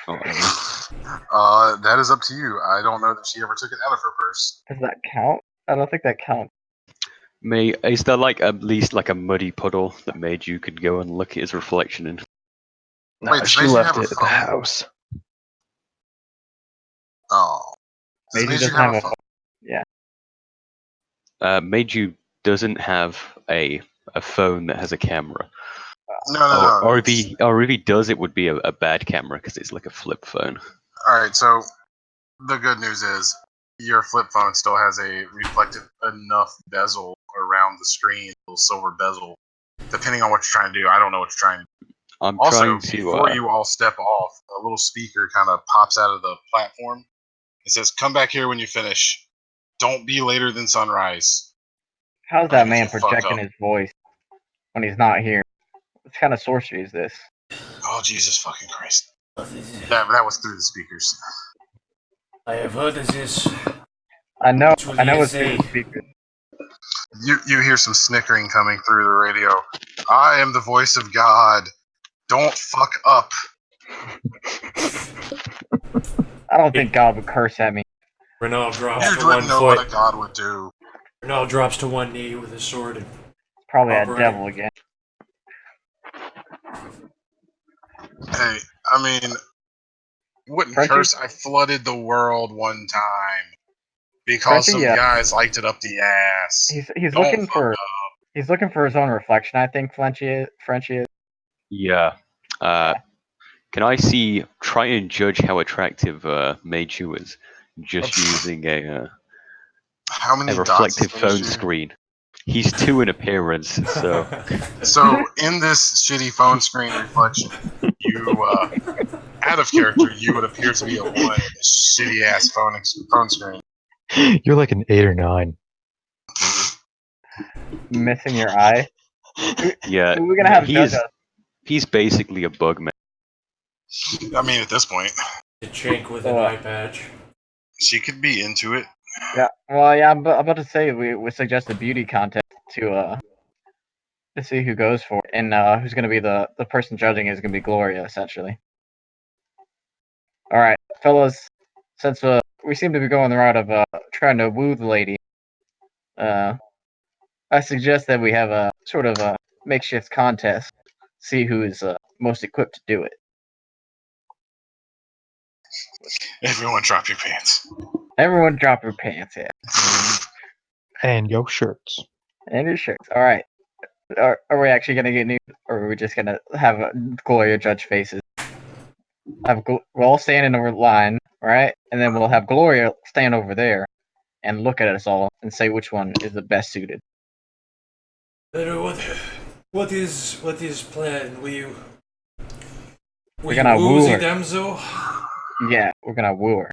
That is up to you. I don't know that she ever took it out of her purse. Does that count? I don't think that counts. Is there like at least like a muddy puddle that made you could go and look at his reflection in? No, Wait, does she Meiji left have a it at the phone? house. Oh. Does Maybe Meiji doesn't have have a a phone? Meiju doesn't have a phone that has a camera. No. Or if he does, it would be a bad camera because it's like a flip phone. Alright, so the good news is your flip phone still has a reflective enough bezel around the screen, a little silver bezel. Depending on what you're trying to do, I don't know what you're trying to do. I'm Also, trying to. before you all step off, a little speaker kind of pops out of the platform. It says, "Come back here when you finish. Don't be later than sunrise." How's I that mean, if man you fuck projecting up. his voice when he's not here? What kind of sorcery is this? Oh, Jesus fucking Christ. That was through the speakers. I have heard of this. I know Truly it's is through a- the speaker. You hear some snickering coming through the radio. I am the voice of God. Don't fuck up. I don't think God would curse at me. Renault drops You to one wouldn't know what foot. a god would do. Renault drops to one knee with his sword. And It's probably that Upright. devil again. Hey, I mean, wouldn't Frenchie? curse. I flooded the world one time because Frenchie, some yeah. guys liked it up the ass. He's Don't looking fuck for up. he's looking for his own reflection. I think Frenchie is. Yeah. Can I try and judge how attractive Meiju is just using How many a dots reflective is phone Meiju? screen? He's 2 in appearance, so So in this shitty phone screen reflection, you out of character, you would appear to be a 1 in this shitty ass phone screen. You're like an 8 or 9. Missing your eye. yeah, We're gonna have judge us. he's basically a bug man. I mean, at this point, a chink with an eye patch. she could be into it. Yeah. Well, yeah. I'm about to say we suggest a beauty contest to see who goes for it, and who's gonna be the person judging is gonna be Gloria essentially. All right, fellas. Since we seem to be going the route of trying to woo the lady, I suggest that we have a sort of a makeshift contest. See who is most equipped to do it. Everyone, drop your pants. Everyone, drop your pants, yeah, And your shirts. and your shirts. All right. Are we actually gonna get new, or are we just gonna have Gloria judge faces? We'll all stand in a line, right? And then we'll have Gloria stand over there and look at us all and say which one is the best suited. What is plan? Will We're gonna you woo woo the her. damsel? Yeah, we're gonna woo her.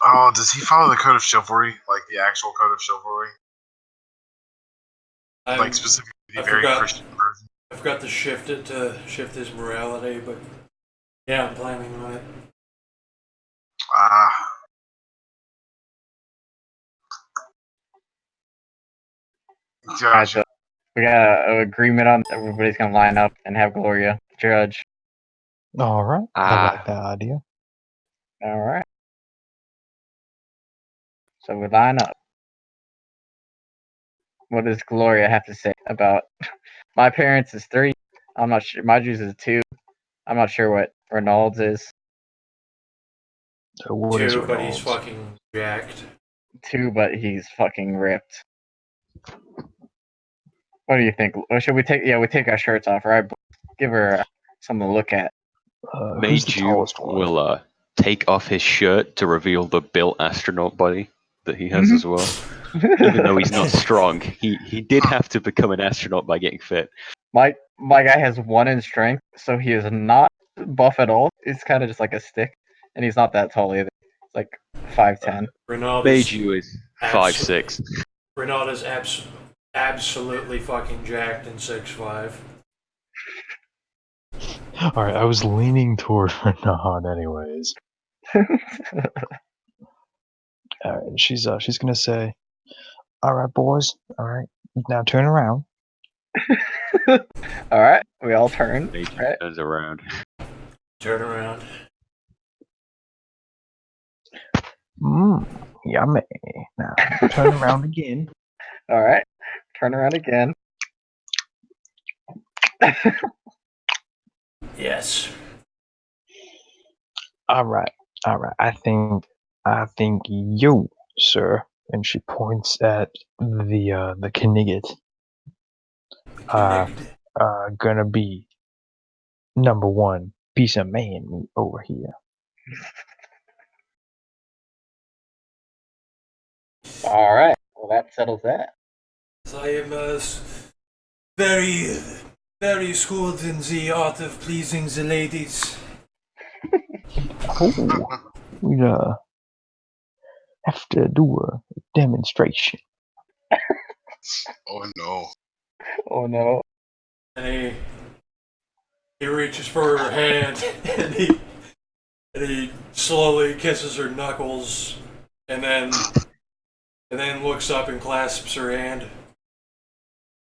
Oh, does he follow the code of chivalry, like the actual code of chivalry, like specifically the I very forgot. Christian version? I forgot to shift it to shift his morality, but yeah, I'm planning on it. Alright, Gotcha. so we got an agreement on everybody's gonna line up and have Gloria judge. Alright, I like that idea. All right. So we line up. What does Gloria have to say about my parents is 3? I'm not sure. My juice is 2. I'm not sure what Reynolds is. So what is 2, but he's Reynolds? fucking jacked. 2, but he's fucking ripped. What do you think? Or should we take? Yeah, we take our shirts off, right? Give her something to look at. Who's the Meiju tallest one? will take off his shirt to reveal the built astronaut body that he has as well. Even though he's not strong, he did have to become an astronaut by getting fit. My guy has 1 in strength, so he is not buff at all. He's kind of just like a stick, and he's not that tall either. It's like 5'10". Beiju is 5'6". Renata's absolutely fucking jacked and 6'5". All right, I was leaning toward Renan anyways. All right, she's gonna say, "All right, boys. All right, now turn around." All right, we all turn. Beiju Right. turns around. Turn around. Yummy. Now turn around again. All right, turn around again. Yes. All right. I think you, sir, and she points at the Knigget, gonna be number one piece of man meat over here. All right, well that settles that. I am very, very schooled in the art of pleasing the ladies. Oh, we have to do a demonstration. Oh no. Oh no. And he reaches for her hand and he slowly kisses her knuckles and then looks up and clasps her hand.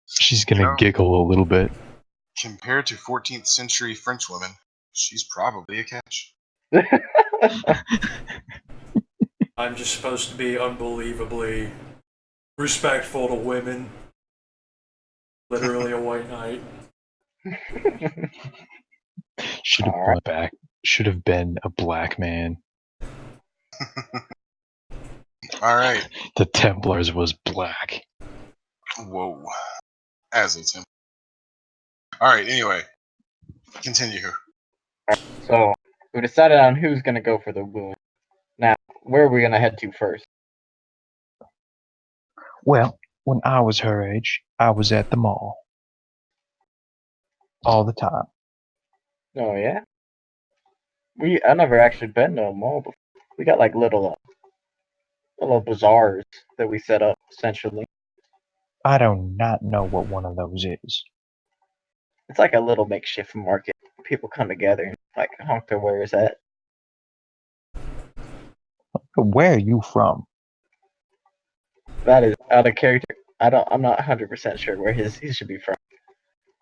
She's gonna No. giggle a little bit. Compared to 14th century French women, she's probably a catch. I'm just supposed to be unbelievably respectful to women. Literally a white knight. Should have brought back. Should have been a black man. All right. The Templars was black. Whoa. As a temple. All right. Anyway, continue. So we decided on who's gonna go for the wound. Now, where are we gonna head to first? Well, when I was her age, I was at the mall all the time. Oh yeah. I never actually been to a mall before. We got like little bazaars that we set up essentially. I do not know what one of those is. It's like a little makeshift market. People come together and like honk their wares at. Where are you from? That is out of character. I'm not 100% sure where he should be from.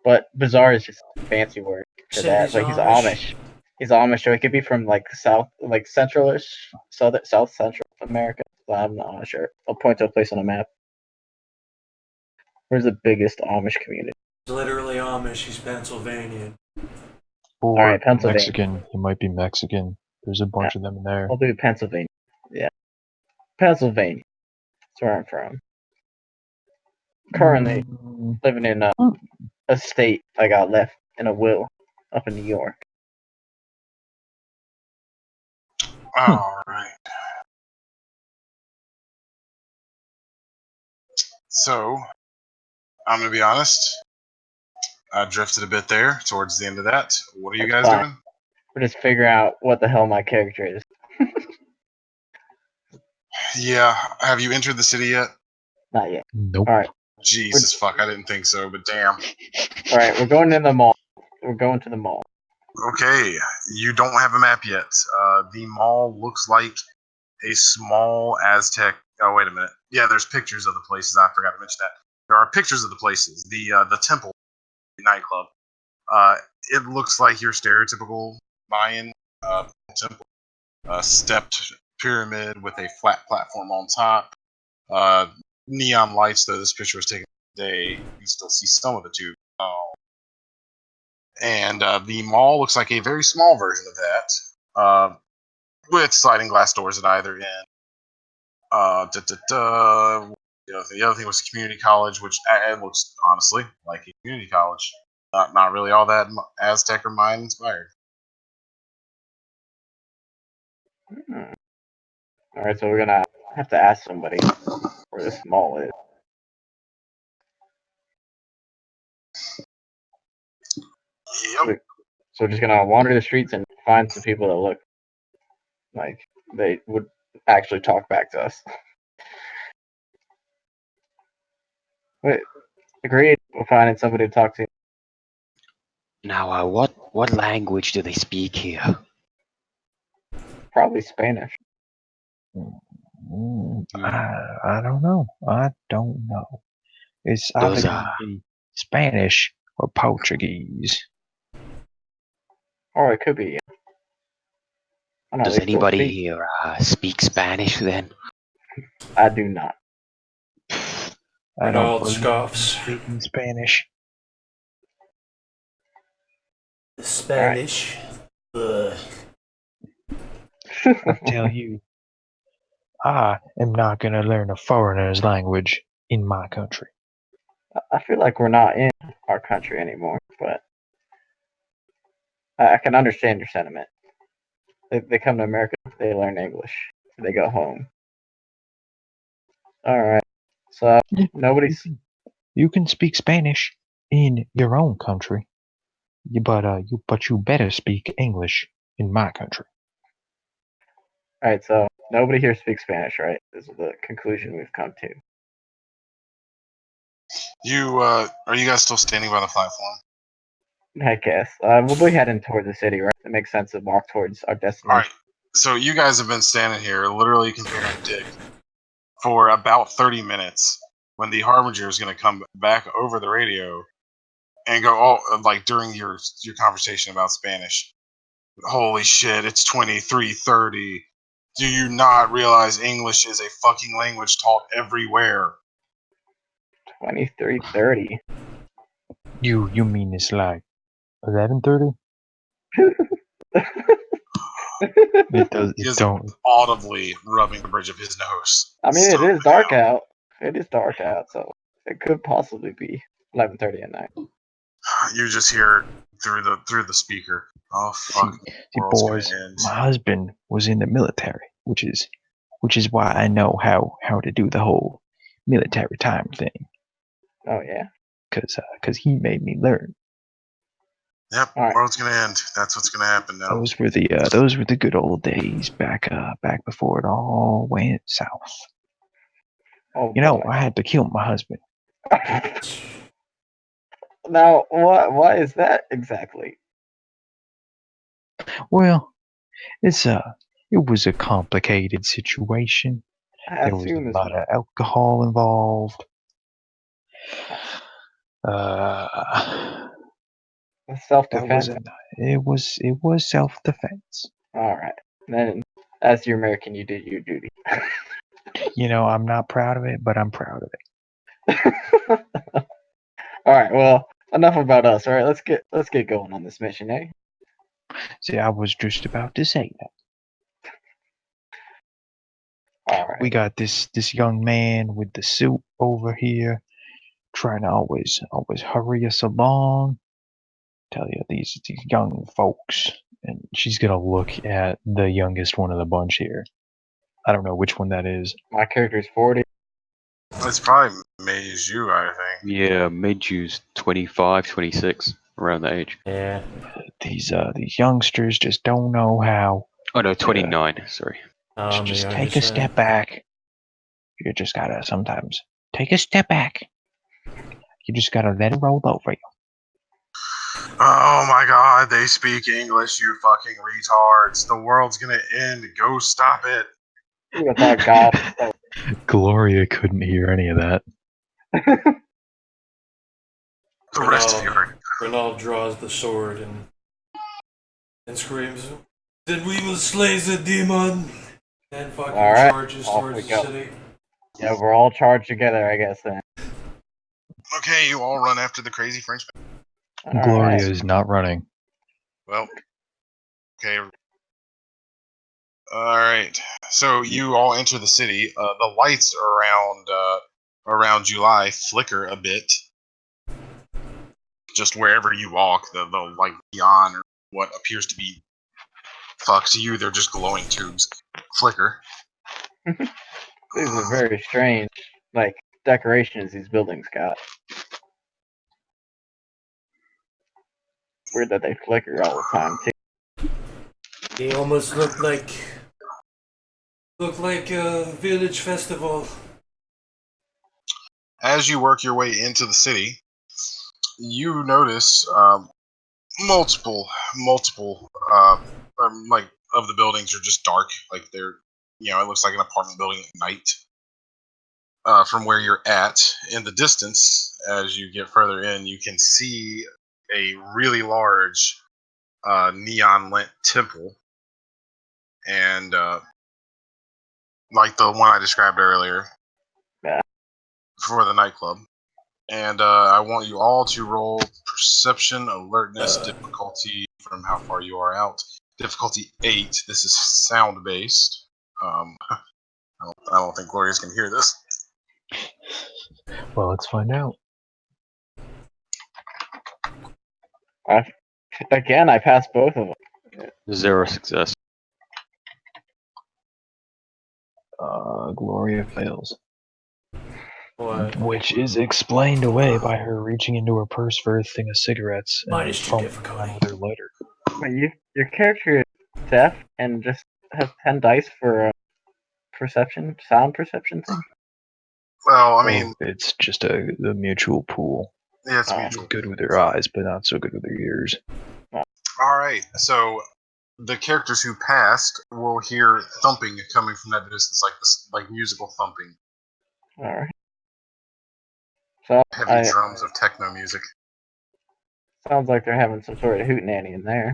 But bazaar is just a fancy word for Said that. he's Like he's Amish. Amish. He's Amish, so he could be from like south, like centralish, South Central America. I'm not sure. I'll point to a place on a map. Where's the biggest Amish community? He's literally Amish. He's Pennsylvanian. Or Alright, Pennsylvania. Mexican. He might be Mexican. There's a bunch of them in there. I'll do Pennsylvania. Yeah. Pennsylvania. That's where I'm from. Currently living in a state I got left in a will up in New York. All right. So, I'm gonna be honest. I drifted a bit there towards the end of that. What are you That's guys fine. doing? We're just figuring out what the hell my character is. Yeah. Have you entered the city yet? Not yet. Nope. Alright. Jesus fuck, I didn't think so, but damn. Alright, we're going in the mall. We're going to the mall. Okay, you don't have a map yet. The mall looks like a small Aztec. Oh, wait a minute. Yeah, there's pictures of the places. I forgot to mention that. There are pictures of the places. The temple nightclub. It looks like your stereotypical Mayan temple. Stepped pyramid with a flat platform on top. Neon lights, though this picture was taken today. You can still see some of the tube. And the mall looks like a very small version of that, with sliding glass doors at either end. The other thing was community college, which it looks honestly like a community college. Not really all that Aztec or Mayan inspired. Alright, so we're gonna have to ask somebody where this mall is. Yep. So we're just gonna wander the streets and find some people that look like they would actually talk back to us. Wait, agreed. We're finding somebody to talk to. Now, what language do they speak here? Probably Spanish. I don't know. I don't know. It's either Does gonna be Spanish or Portuguese. Or it could be. I know, does they still anybody speak. here speak Spanish then? I do not. I don't Renaud believe in scoffs. speaking Spanish. Spanish. Ugh. I tell you, I am not gonna learn a foreigner's language in my country. I feel like we're not in our country anymore, but I can understand your sentiment. They come to America, they learn English, they go home. All right, so nobody's. You can speak Spanish in your own country, but you better speak English in my country. All right, so nobody here speaks Spanish, right? This is the conclusion we've come to. You are you guys still standing by the platform? I guess we'll be heading toward the city, right? It makes sense to walk towards our All destination. right. So you guys have been standing here, literally comparing dick, for about 30 minutes. When the harbinger is going to come back over the radio and go, oh, like during your conversation about Spanish. Holy shit! It's 23:30. Do you not realize English is a fucking language taught everywhere? 23:30. You mean it's like 11:30? It does. He It is don't. audibly rubbing the bridge of his nose. I mean, it So is dark out. It is dark out, so it could possibly be 11:30 at night. you just hear through the speaker. Oh fuck! See, The world's boys, gonna end. my husband was in the military, which is why I know how to do the whole military time thing. Oh yeah. Cause he made me learn. Yep, All right. world's gonna end. That's what's gonna happen now. Those were the good old days back before it all went south. Oh You know, boy. I had to kill my husband. Now, what is that exactly? Well, it was a complicated situation. I There was a assume lot of alcohol involved. it's That self-defense. it was self-defense. All right. Then, as your American, you did your duty. You know, I'm not proud of it, but I'm proud of it. All right. Well, enough about us. All right. Let's get going on this mission, eh? See, I was just about to say that. All right. We got this young man with the suit over here trying to always hurry us along. Tell you these young folks, and she's gonna look at the youngest one of the bunch here. I don't know which one that is. My character's 40. It's probably Meiju, I think. Yeah, mid-Jews, 25, 26, around that age. Yeah. These youngsters just don't know how. Oh no, 29. Sorry. Just take a step back. You just gotta sometimes take a step back. You just gotta let it roll over you. Oh my god, they speak English, you fucking retards. The world's gonna end. Go stop it. Who thought God? Gloria couldn't hear any of that. The rest of you heard. Renaud draws the sword and screams, "Then we will slay the demon!" And fucking All right, charges off towards we the go. city. Yeah, we're all charged together, I guess. Then. Okay, you all run after the crazy Frenchman. All Gloria right. is not running. Well, okay. Alright. So you all enter the city. The lights around July flicker a bit. Just wherever you walk, the like neon or what appears to be to you, they're just glowing tubes. Flicker. These are very strange, like decorations these buildings got. Weird that they flicker all the time too. They almost look like Look like a village festival. As you work your way into the city, you notice multiple, like of the buildings are just dark. Like they're, it looks like an apartment building at night. From where you're at, in the distance, as you get further in, you can see a really large neon lit temple, and like the one I described earlier Yeah. for the nightclub. And I want you all to roll perception, alertness, difficulty from how far you are out. Difficulty 8. This is sound based. I don't think Gloria's can hear this. Well, let's find out. Again, I passed both of them. 0 success. Gloria fails. What? Which is explained away by her reaching into her purse for a thing of cigarettes and Minus 2 fumbling difficulty. around with her lighter. But your character is deaf and just has 10 dice for a sound perception thing? Well, I mean, It's just a mutual pool. yeah, it's Oh. mutual. Good with her eyes, but not so good with her ears. All right, so the characters who passed will hear thumping coming from that distance, like musical thumping, Alright. So, heavy drums of techno music. sounds like they're having some sort of hootenanny in there.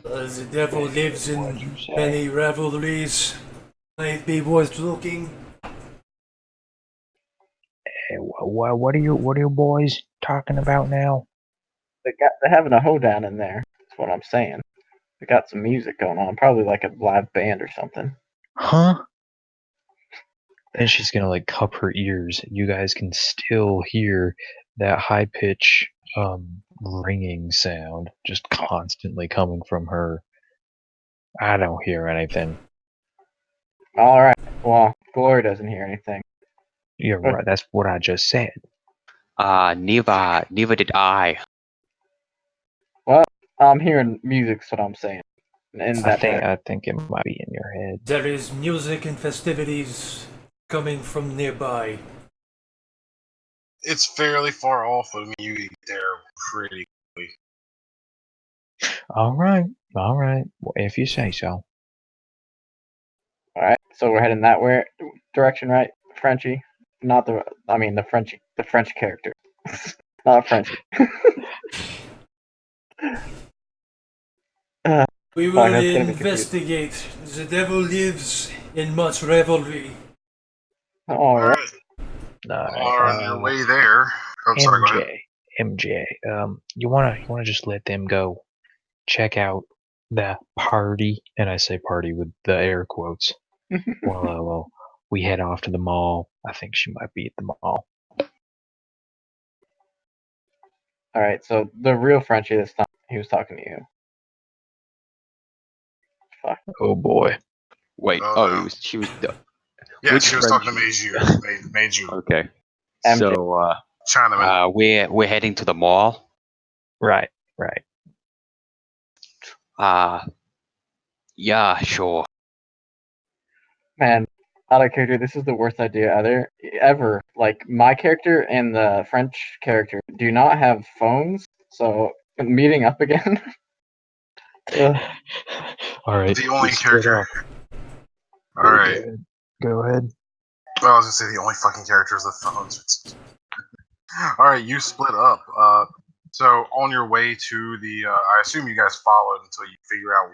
The devil lives in many revelries. Might be worth looking. Hey, what are you boys talking about now? They're having a hoedown in there. That's what I'm saying. They got some music going on, probably like a live band or something. Huh? And she's gonna like cup her ears. You guys can still hear that high pitch ringing sound just constantly coming from her. I don't hear anything. Alright, well, Glory doesn't hear anything. You're right. That's what I just said. Neither did I. Well, I'm hearing music's what I'm saying. In that I think it might be in your head. There is music and festivities coming from nearby. It's fairly far off of you. You get there pretty quickly. All right. Well, if you say so. Alright, so we're heading that direction, right? Frenchie? Not the French character. Not Frenchie. We Fine, will that's gonna be investigate. The devil lives in much revelry. Alright. On your way there. Oh, sorry, go ahead. MJ, you wanna just let them go check out the party, and I say party with the air quotes. Well, we head off to the mall. I think she might be at the mall. Alright, so the real Frenchie this time, he was talking to you. Fuck. Oh boy. Wait, No. she was. Yeah, Which she was talking to Frenchie? Meiju. Okay. MJ. So, Chinaman. We're heading to the mall. Right. Yeah, sure. Man, out of character, this is the worst idea ever. Like, my character and the French character do not have phones, so meeting up again. All right. The only we split character. up. All right. Go ahead. Well, I was gonna say the only fucking character is the phones. All right, you split up. So on your way to the, I assume you guys followed until you figure out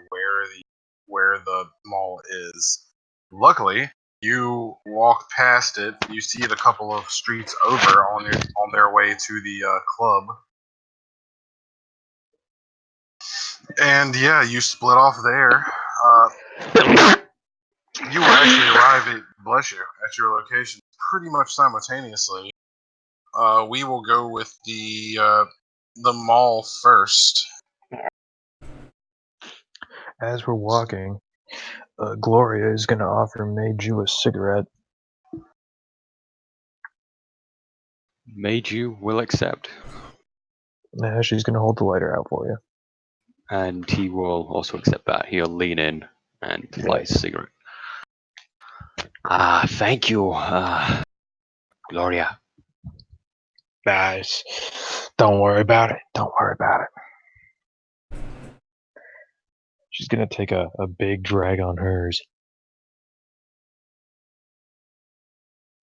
where the mall is. Luckily, you walk past it. You see it a couple of streets over on their way to the club. And yeah, you split off there. You will actually arrive at your location pretty much simultaneously. We will go with the mall first. As we're walking, Gloria is gonna offer Meiju a cigarette. Meiju will accept. She's gonna hold the lighter out for you. And he will also accept that. He'll lean in and light his cigarette. Thank you, Gloria. Guys, don't worry about it. Don't worry about it. She's gonna take a big drag on hers.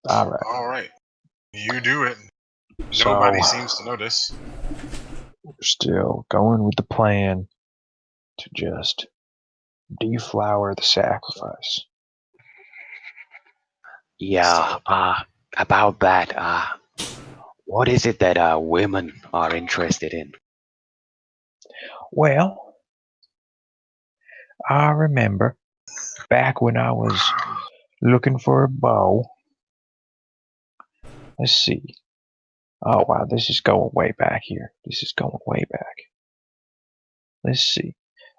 All right. All right. You do it. So Nobody seems to notice. we're still going with the plan to just deflower the sacrifice. Yeah, about that, what is it that women are interested in? Well, I remember back when I was looking for a bow. Let's see. Oh wow, this is going way back here. This is going way back. Let's see.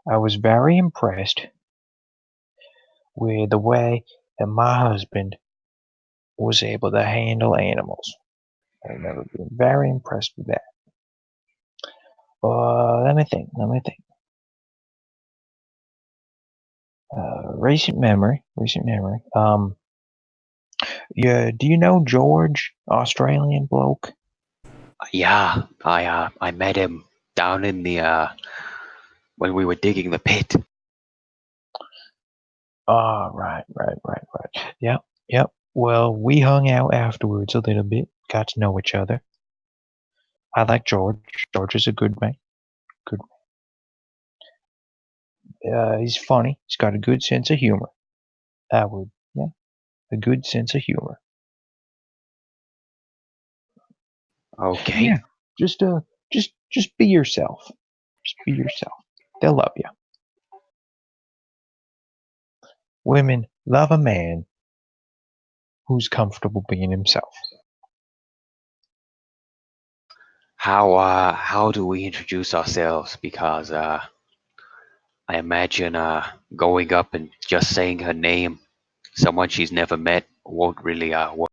I was very impressed with the way that my husband was able to handle animals. I remember being very impressed with that. Let me think. Recent memory. Yeah. Do you know George, Australian bloke? Yeah, I met him down in the when we were digging the pit. Right. Yep. Well, we hung out afterwards a little bit, got to know each other. I like George. George is a good man. Good. He's funny. He's got a good sense of humor. Yeah, a good sense of humor. Okay. Yeah, just just be yourself. Just be yourself. They'll love you. Women love a man who's comfortable being himself. How do we introduce ourselves? Because I imagine going up and just saying her name, someone she's never met, won't really work.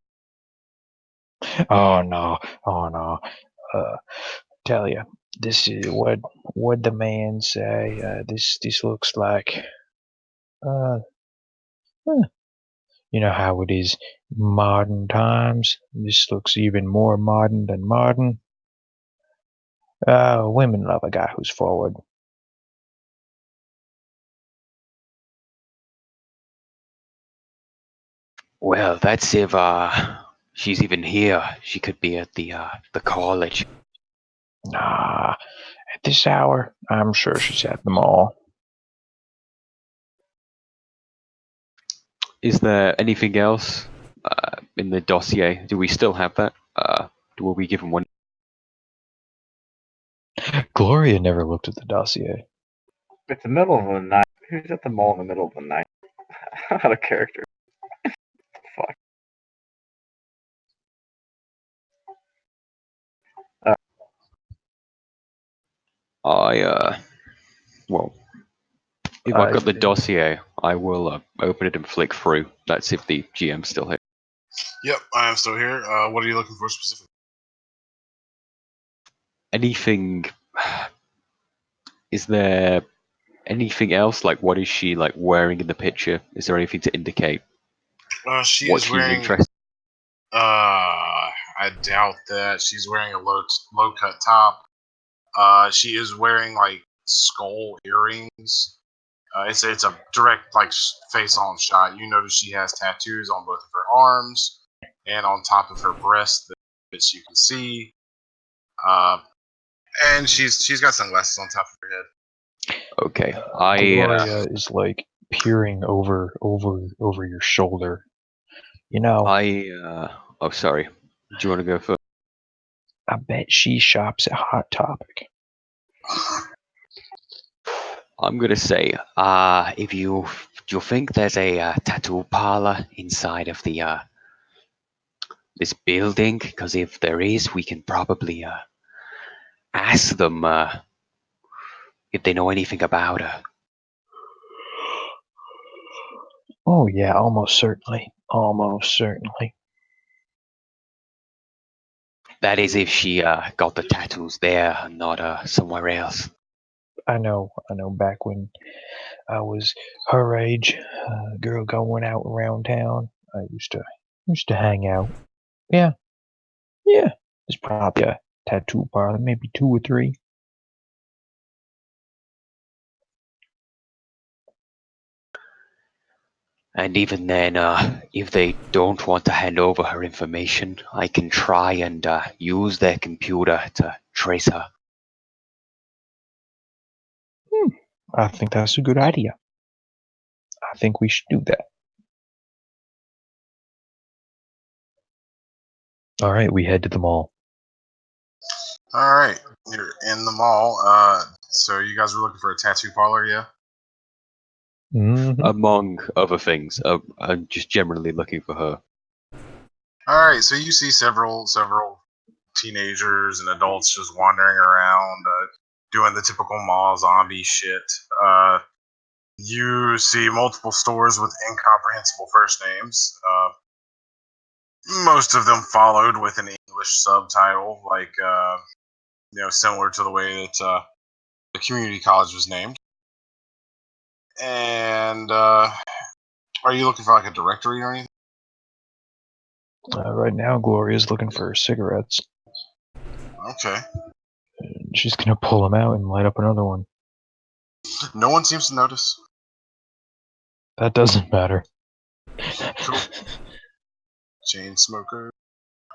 Oh no, oh no. Tell you, this is what the man say. This looks like uh, you know how it is modern times. This looks even more modern than modern. Women love a guy who's forward. Well, that's if she's even here. She could be at the college. Nah, at this hour, I'm sure she's at the mall. Is there anything else in the dossier? Do we still have that? Will we give him one? Gloria never looked at the dossier. It's the middle of the night. Who's at the mall in the middle of the night? Out of character. Fuck. Well, if I've got the dossier, I will open it and flick through. That's if the GM's still here. Yep, I am still here. What are you looking for specifically? Anything? Is there anything else? Like, what is she like wearing in the picture? Is there anything to indicate She what is she's wearing. interested? I doubt that she's wearing a low cut top. She is wearing like skull earrings. It's a direct like face on shot. You notice she has tattoos on both of her arms and on top of her breast that you can see. And she's got sunglasses on top of her head. Okay, Gloria is like peering over your shoulder. You know, oh, sorry. Do you want to go first? I bet she shops at Hot Topic. I'm gonna say, If you think there's a tattoo parlor inside of the this building, because if there is, we can probably ask them if they know anything about her. Oh yeah, almost certainly. Almost certainly. That is if she got the tattoos there and not somewhere else. I know. Back when I was her age, girl going out around town, I used to hang out. Yeah, yeah. There's probably a tattoo parlor, maybe 2 or 3. And even then, if they don't want to hand over her information, I can try and use their computer to trace her. I think that's a good idea. I think we should do that. All right, we head to the mall. All right, you're in the mall. So you guys were looking for a tattoo parlor, yeah? Mm-hmm. Among other things, I'm just generally looking for her. All right, so you see several teenagers and adults just wandering around, doing the typical mall zombie shit. You see multiple stores with incomprehensible first names. Most of them followed with an English subtitle, like similar to the way that the community college was named. And are you looking for like a directory or anything? Right now, Gloria's looking for cigarettes. Okay. She's gonna pull them out and light up another one. No one seems to notice. That doesn't matter. Cool. Chain smoker.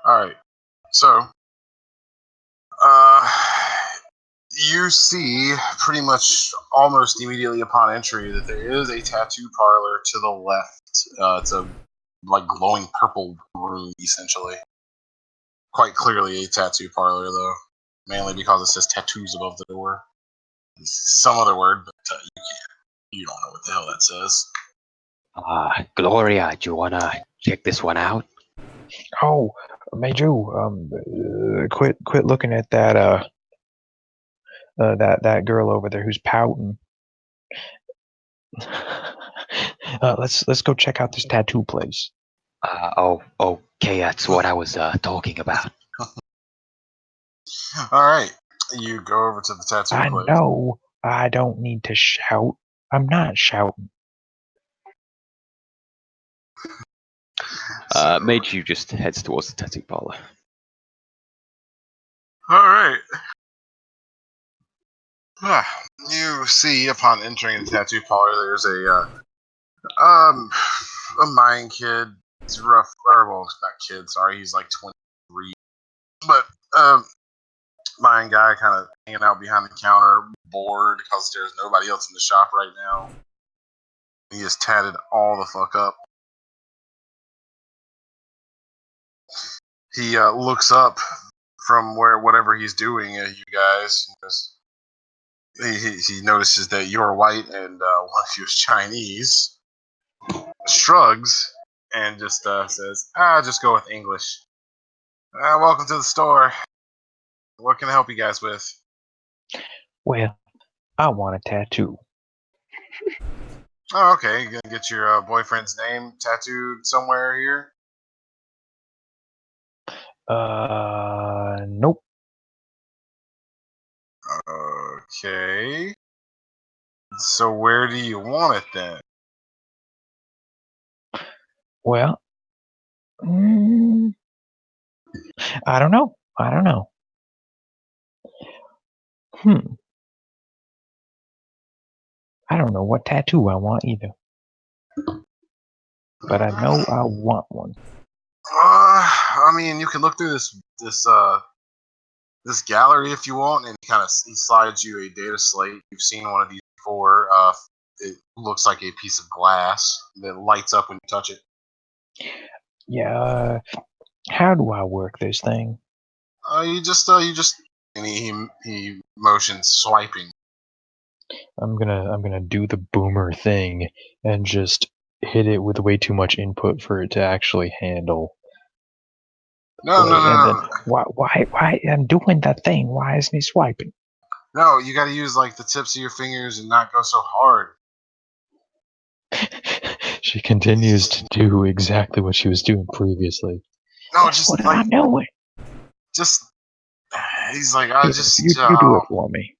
All right. So, you see pretty much almost immediately upon entry that there is a tattoo parlor to the left. It's a like glowing purple room, essentially. Quite clearly a tattoo parlor, though, mainly because it says tattoos above the door. Some other word, but you don't know what the hell that says. Gloria, do you wanna check this one out? Oh, Meiju, quit looking at that that girl over there who's pouting. Let's go check out this tattoo place. Okay, that's what I was talking about. All right, you go over to the tattoo I place. know I don't need to shout. I'm not shouting. Meiju just heads towards the tattoo parlor. All right. You see, upon entering the tattoo parlor, there's a Mayan kid. He's rough, or well, not kid. Sorry, he's like 23. But Mayan guy, kind of hanging out behind the counter, bored because there's nobody else in the shop right now. He is tatted all the fuck up. He looks up from whatever he's doing at you guys. He notices that you're white and one of you is Chinese. Shrugs and just says, just go with English. Welcome to the store. What can I help you guys with? Well, I want a tattoo. Oh, okay. You gonna get your boyfriend's name tattooed somewhere here? Nope. Okay. So where do you want it then? Well, I don't know. I don't know what tattoo I want either. But I know I want one. I mean, you can look through this gallery if you want, and he slides you a data slate. You've seen one of these before. It looks like a piece of glass that lights up when you touch it. Yeah. How do I work this thing? You just and he motions swiping. I'm gonna do the boomer thing and just hit it with way too much input for it to actually handle. No. Why I'm doing that thing? Why isn't he swiping? No, you got to use like the tips of your fingers and not go so hard. She continues to do exactly what she was doing previously. No, That's what I'm doing. He's like, You do it for me.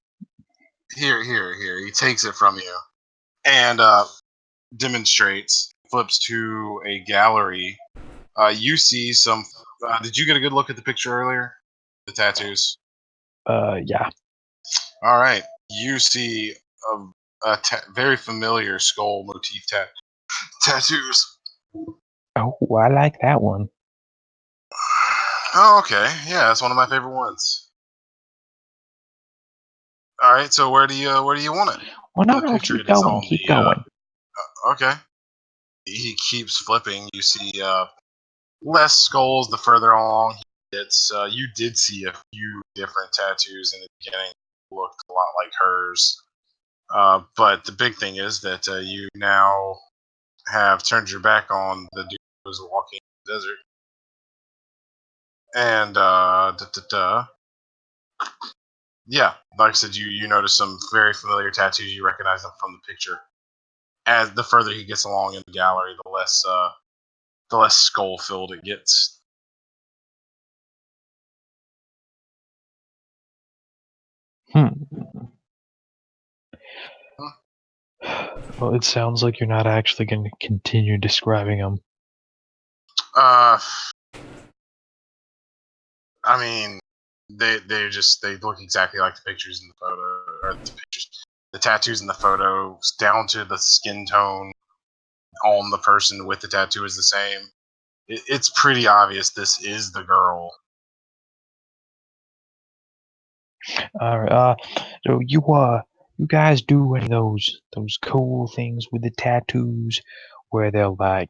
Here. He takes it from you and demonstrates. Flips to a gallery. You see some. Did you get a good look at the picture earlier? The tattoos. Yeah. All right. You see a very familiar skull motif tattoos. Oh, I like that one. Oh, okay. Yeah, that's one of my favorite ones. All right. So where do you want it? Well, no, The no, picture keep it is going, on keep the. going. Okay. He keeps flipping. You see less skulls the further along he gets. You did see a few different tattoos in the beginning that looked a lot like hers. But the big thing is that you now have turned your back on the dude who was walking in the desert. And yeah, like I said, you notice some very familiar tattoos. You recognize them from the picture. As the further he gets along in the gallery, the less skull filled it gets. Hmm. Well, it sounds like you're not actually going to continue describing them. I mean, they look exactly like the pictures in the photo, or the tattoos in the photo, down to the skin tone on the person with the tattoo is the same. It's pretty obvious this is the girl. All right. So you guys do any of those cool things with the tattoos, where they'll like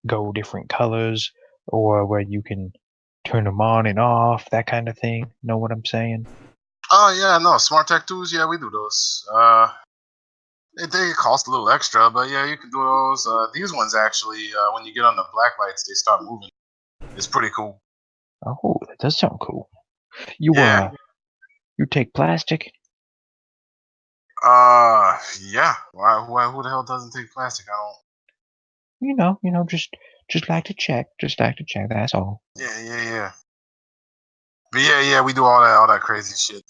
go different colors, or where you can turn them on and off, that kind of thing. Know what I'm saying? Oh yeah, no, smart tattoos. Yeah, we do those. They cost a little extra, but yeah, you can do those. These ones actually, when you get on the black lights, they start moving. It's pretty cool. Oh, that does sound cool. You Yeah. you take plastic? Yeah. Why? Who the hell doesn't take plastic? I don't. Just like to check. Just like to check. That's all. Yeah. But yeah, we do all that crazy shit.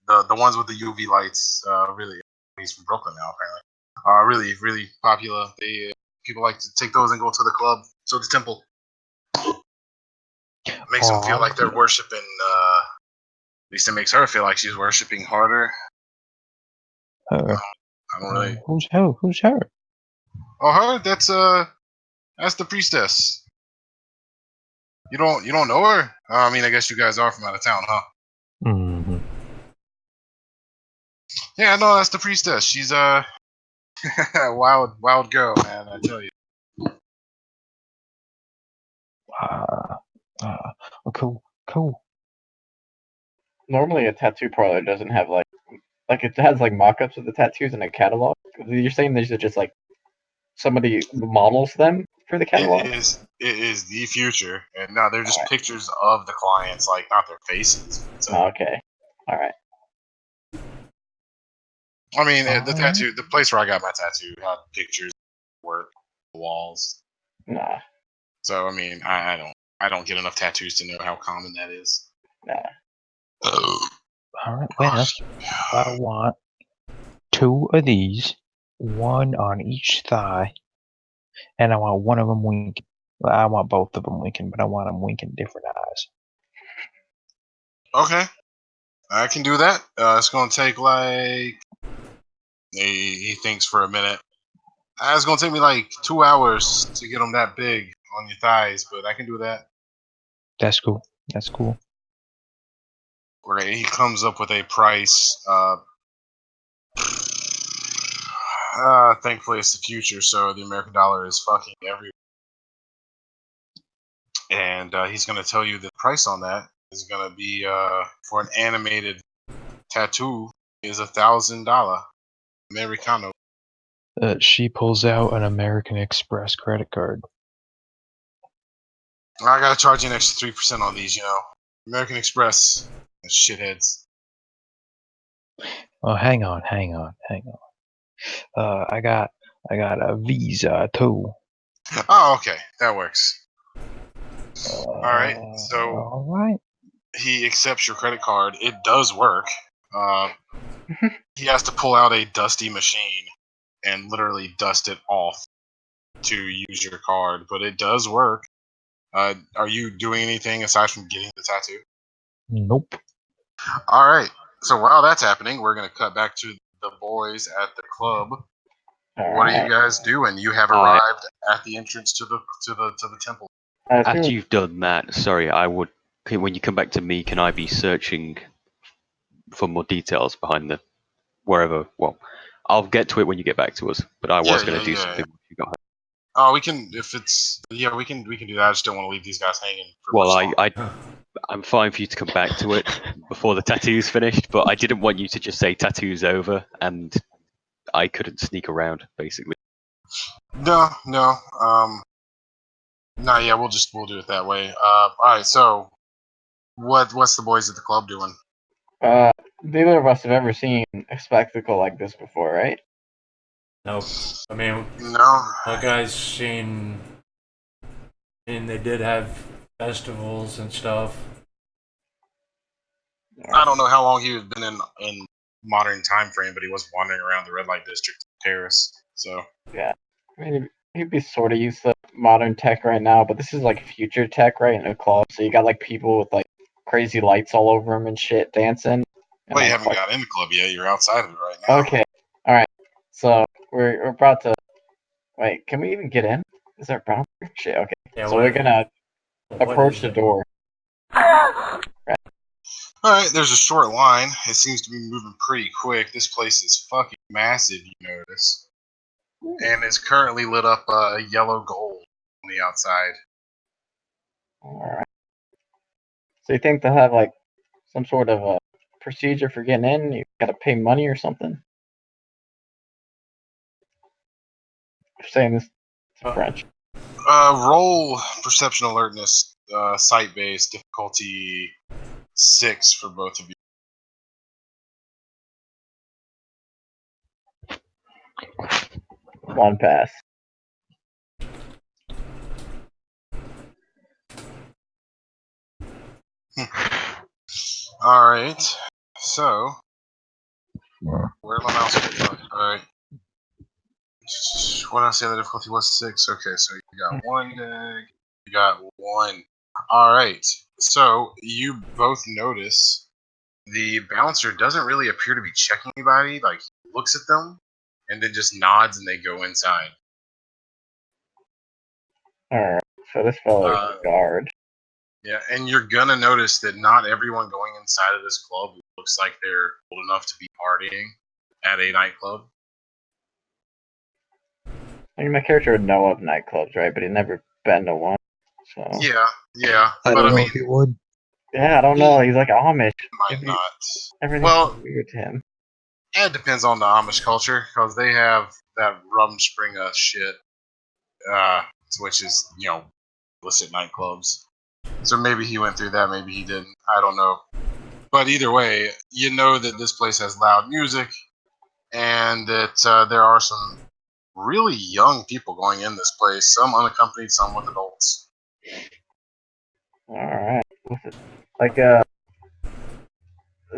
The ones with the UV lights, really, he's from Brooklyn now apparently, are really popular. They people like to take those and go to the club, to the temple. Makes them feel like they're worshiping. At least it makes her feel like she's worshiping harder. Her. I don't really. Who's her? Who's her? Oh, her? That's the priestess. You don't know her? I mean, I guess you guys are from out of town, huh? Mm-hmm. Yeah, no, that's the priestess. She's wild girl, man. I tell you. Cool. Normally, a tattoo parlor doesn't have like it has like mock-ups of the tattoos in a catalog. You're saying these are just like somebody models them for the catalog? It is the future, and now they're just pictures of the clients, like not their faces. So, Okay. All right. I mean, the place where I got my tattoo had pictures work the walls. Nah. So I mean, I don't get enough tattoos to know how common that is. Nah. All right. Well, I want 2 of these, 1 on each thigh, and I want one of them winking. Well, I want both of them winking, but I want them winking different eyes. Okay, I can do that. It's gonna take like he thinks for a minute. It's gonna take me like 2 hours to get them that big on your thighs, but I can do that. That's cool. That's cool. Right, he comes up with a price. Thankfully, it's the future, so the American dollar is fucking everywhere. And he's going to tell you the price on that is going to be for an animated tattoo is $1,000 Americano. She pulls out an American Express credit card. I gotta charge you an extra 3% on these, American Express, shitheads. Oh, hang on. I got a Visa too. Oh, okay, that works. All right, so all right. he accepts your credit card. It does work. he has to pull out a dusty machine and literally dust it off to use your card, but it does work. Are you doing anything aside from getting the tattoo? Nope. All right. So while that's happening, we're gonna cut back to the boys at the club. What are you guys doing? You have arrived at the entrance to the temple. After you've done that, sorry, when you come back to me, can I be searching for more details behind the wherever? Well, I'll get to it when you get back to us. But I was going to do something. Once you got home. Oh, we can if it's we can do that. I just don't want to leave these guys hanging. Well, I'm fine for you to come back to it before the tattoo's finished, but I didn't want you to just say tattoo's over and I couldn't sneak around, basically. No. No, yeah, we'll do it that way. All right, so what's the boys at the club doing? Neither of us have ever seen a spectacle like this before, right? Nope. I mean, no. My guy's seen, and they did have festivals and stuff. I don't know how long he had been in modern time frame, but he was wandering around the red light district of Paris. So yeah, I mean, he'd be sort of used to modern tech right now, but this is like future tech, right, in a club. So you got like people with like crazy lights all over them and shit dancing. Well, you haven't got in the club yet. You're outside of it right now. Okay, all right. So we're about to. Wait, can we even get in? Is there a bouncer? Shit. Okay. Yeah, so we're gonna approach the door. Right. All right. There's a short line. It seems to be moving pretty quick. This place is fucking massive. You notice, and it's currently lit up yellow gold on the outside. All right. So you think they'll have like some sort of a procedure for getting in? You gotta pay money or something? I'm saying this in French. Roll perception alertness, site based difficulty 6 for both of you. One pass. All right. So, where my mouse? All right. What did I say? The difficulty was 6. Okay, so you got one dig. You got one. All right. So you both notice the bouncer doesn't really appear to be checking anybody. Like, he looks at them and then just nods, and they go inside. All right. So this fellow is a guard. Yeah, and you're gonna notice that not everyone going inside of this club looks like they're old enough to be partying at a nightclub. I mean, my character would know of nightclubs, right? But he'd never been to one. So yeah. I don't know if he would. Yeah, I don't know. He's like Amish. Might not. Everything's weird to him. It depends on the Amish culture because they have that Rumspringa shit, which is illicit nightclubs. So maybe he went through that, maybe he didn't. I don't know. But either way, you know that this place has loud music, and that there are some really young people going in this place. Some unaccompanied, some with adults. All right. Like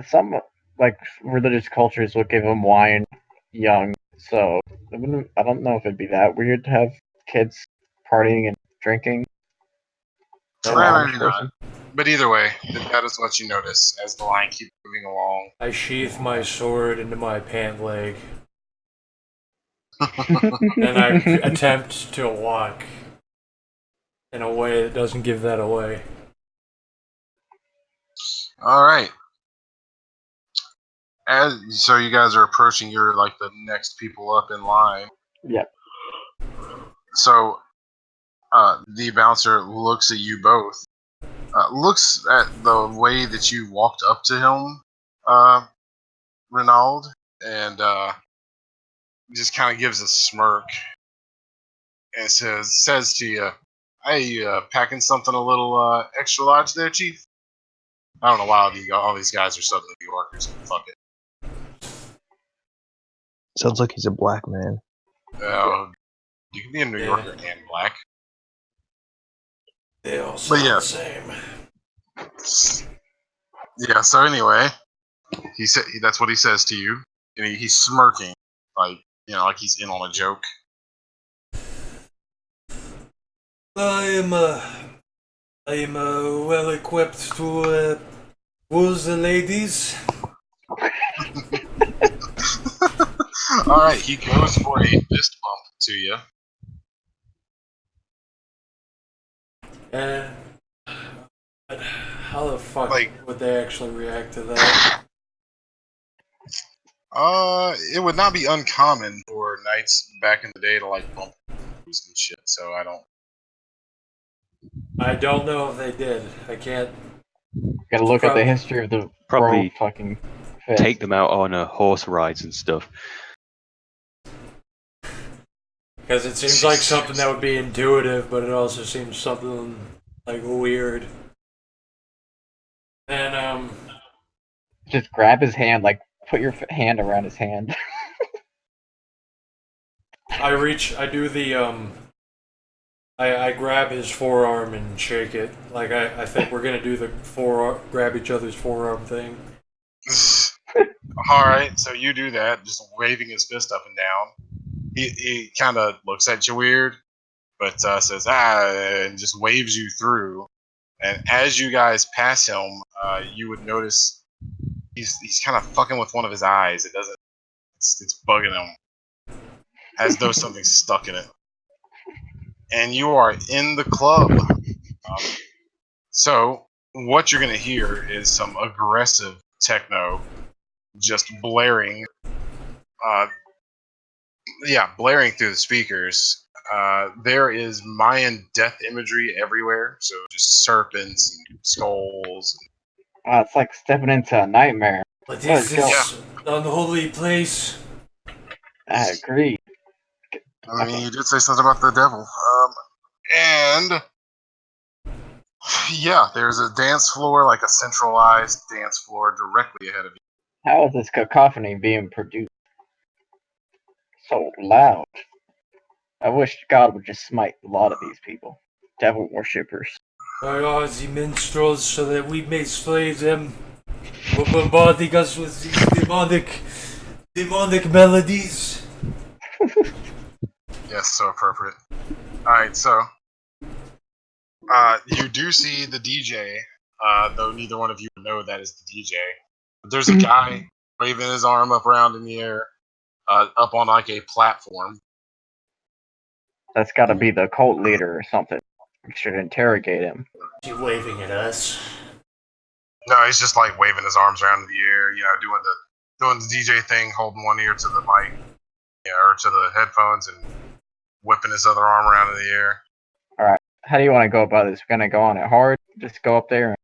some like religious cultures will give them wine young, so I don't know if it'd be that weird to have kids partying and drinking. Maybe not. But either way, that is what you notice as the line keeps moving along. I sheath my sword into my pant leg. And I attempt to walk in a way that doesn't give that away. All right. So you guys are approaching. You're like the next people up in line. Yep. So the bouncer looks at you both. Looks at the way that you walked up to him, Renaud, and just kind of gives a smirk and says to you, "Hey, packing something a little extra large there, Chief?" I don't know why all these guys are Southern New Yorkers. Fuck it. Sounds like he's a black man. You can be a New Yorker and black. They all sound the same. Yeah, so anyway, He said that's what he says to you, and he's smirking, like like he's in on a joke. I am well equipped to woo the ladies. All right, he goes for a fist bump to you. And how the fuck Like- would they actually react to that? It would not be uncommon for knights back in the day to like bump and shit. So I don't know if they did. I can't. Gotta look at the history of the Probably bro fucking fist. take them out on horse rides and stuff. Because it seems like something that would be intuitive, but it also seems something like weird. And Just grab his hand, like put your hand around his hand. I do the I grab his forearm and shake it. Like I think we're gonna do the grab each other's forearm thing. all right, so you do that, just waving his fist up and down. He kind of looks at you weird, but says and just waves you through. And as you guys pass him, you would notice he's kind of fucking with one of his eyes. It's bugging him, as though something's stuck in it. And you are in the club. So what you're gonna hear is some aggressive techno, just blaring. Blaring through the speakers. There is Mayan death imagery everywhere, so just serpents and skulls. It's like stepping into a nightmare. What Oh, is this unholy place? I agree. I mean, you did say something about the devil. And yeah, there's a dance floor, like a centralized dance floor directly ahead of you. How is this cacophony being produced? So loud. I wish God would just smite a lot of these people. Devil worshippers. I are the minstrels so that we may slay them. We're bombarding us with these demonic melodies. Yes, so appropriate. Alright, so you do see the DJ, though neither one of you know that is the DJ. But there's a guy waving his arm up around in the air, up on like a platform. That's gotta be the cult leader or something. We should interrogate him. Is he waving at us? No, he's just like waving his arms around in the air, doing the DJ thing, holding one ear to the mic, or to the headphones, and whipping his other arm around in the air. Alright, how do you want to go about this? We're gonna go on it hard? Just go up there and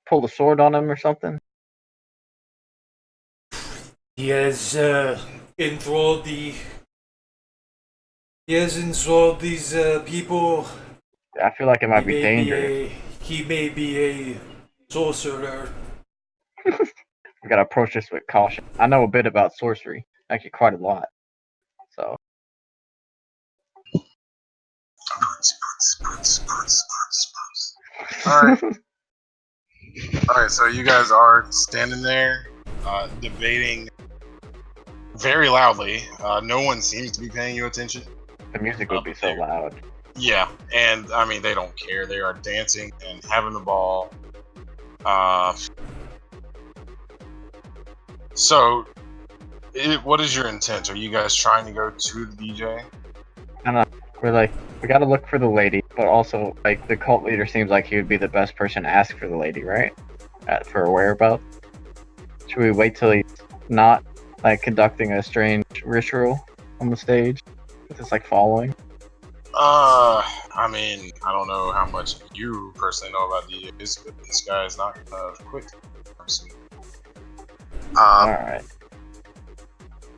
pull the sword on him or something? He has enthralled the. He has enthralled these people. I feel like it might be dangerous. He may be a sorcerer. We gotta approach this with caution. I know a bit about sorcery. Actually, quite a lot. So, Alright. Alright, so you guys are standing there, debating very loudly. No one seems to be paying you attention. the music would be so loud. Yeah, and I mean, they don't care. They are dancing and having the ball. So, what is your intent? Are you guys trying to go to the DJ? We're like, we gotta look for the lady, but also, like, the cult leader seems like he would be the best person to ask for the lady, right? For a whereabouts. Should we wait till he's not, like, conducting a strange ritual on the stage? Just, like, following? I mean, I don't know how much you personally know about DJs, but this guy is not quick. Alright.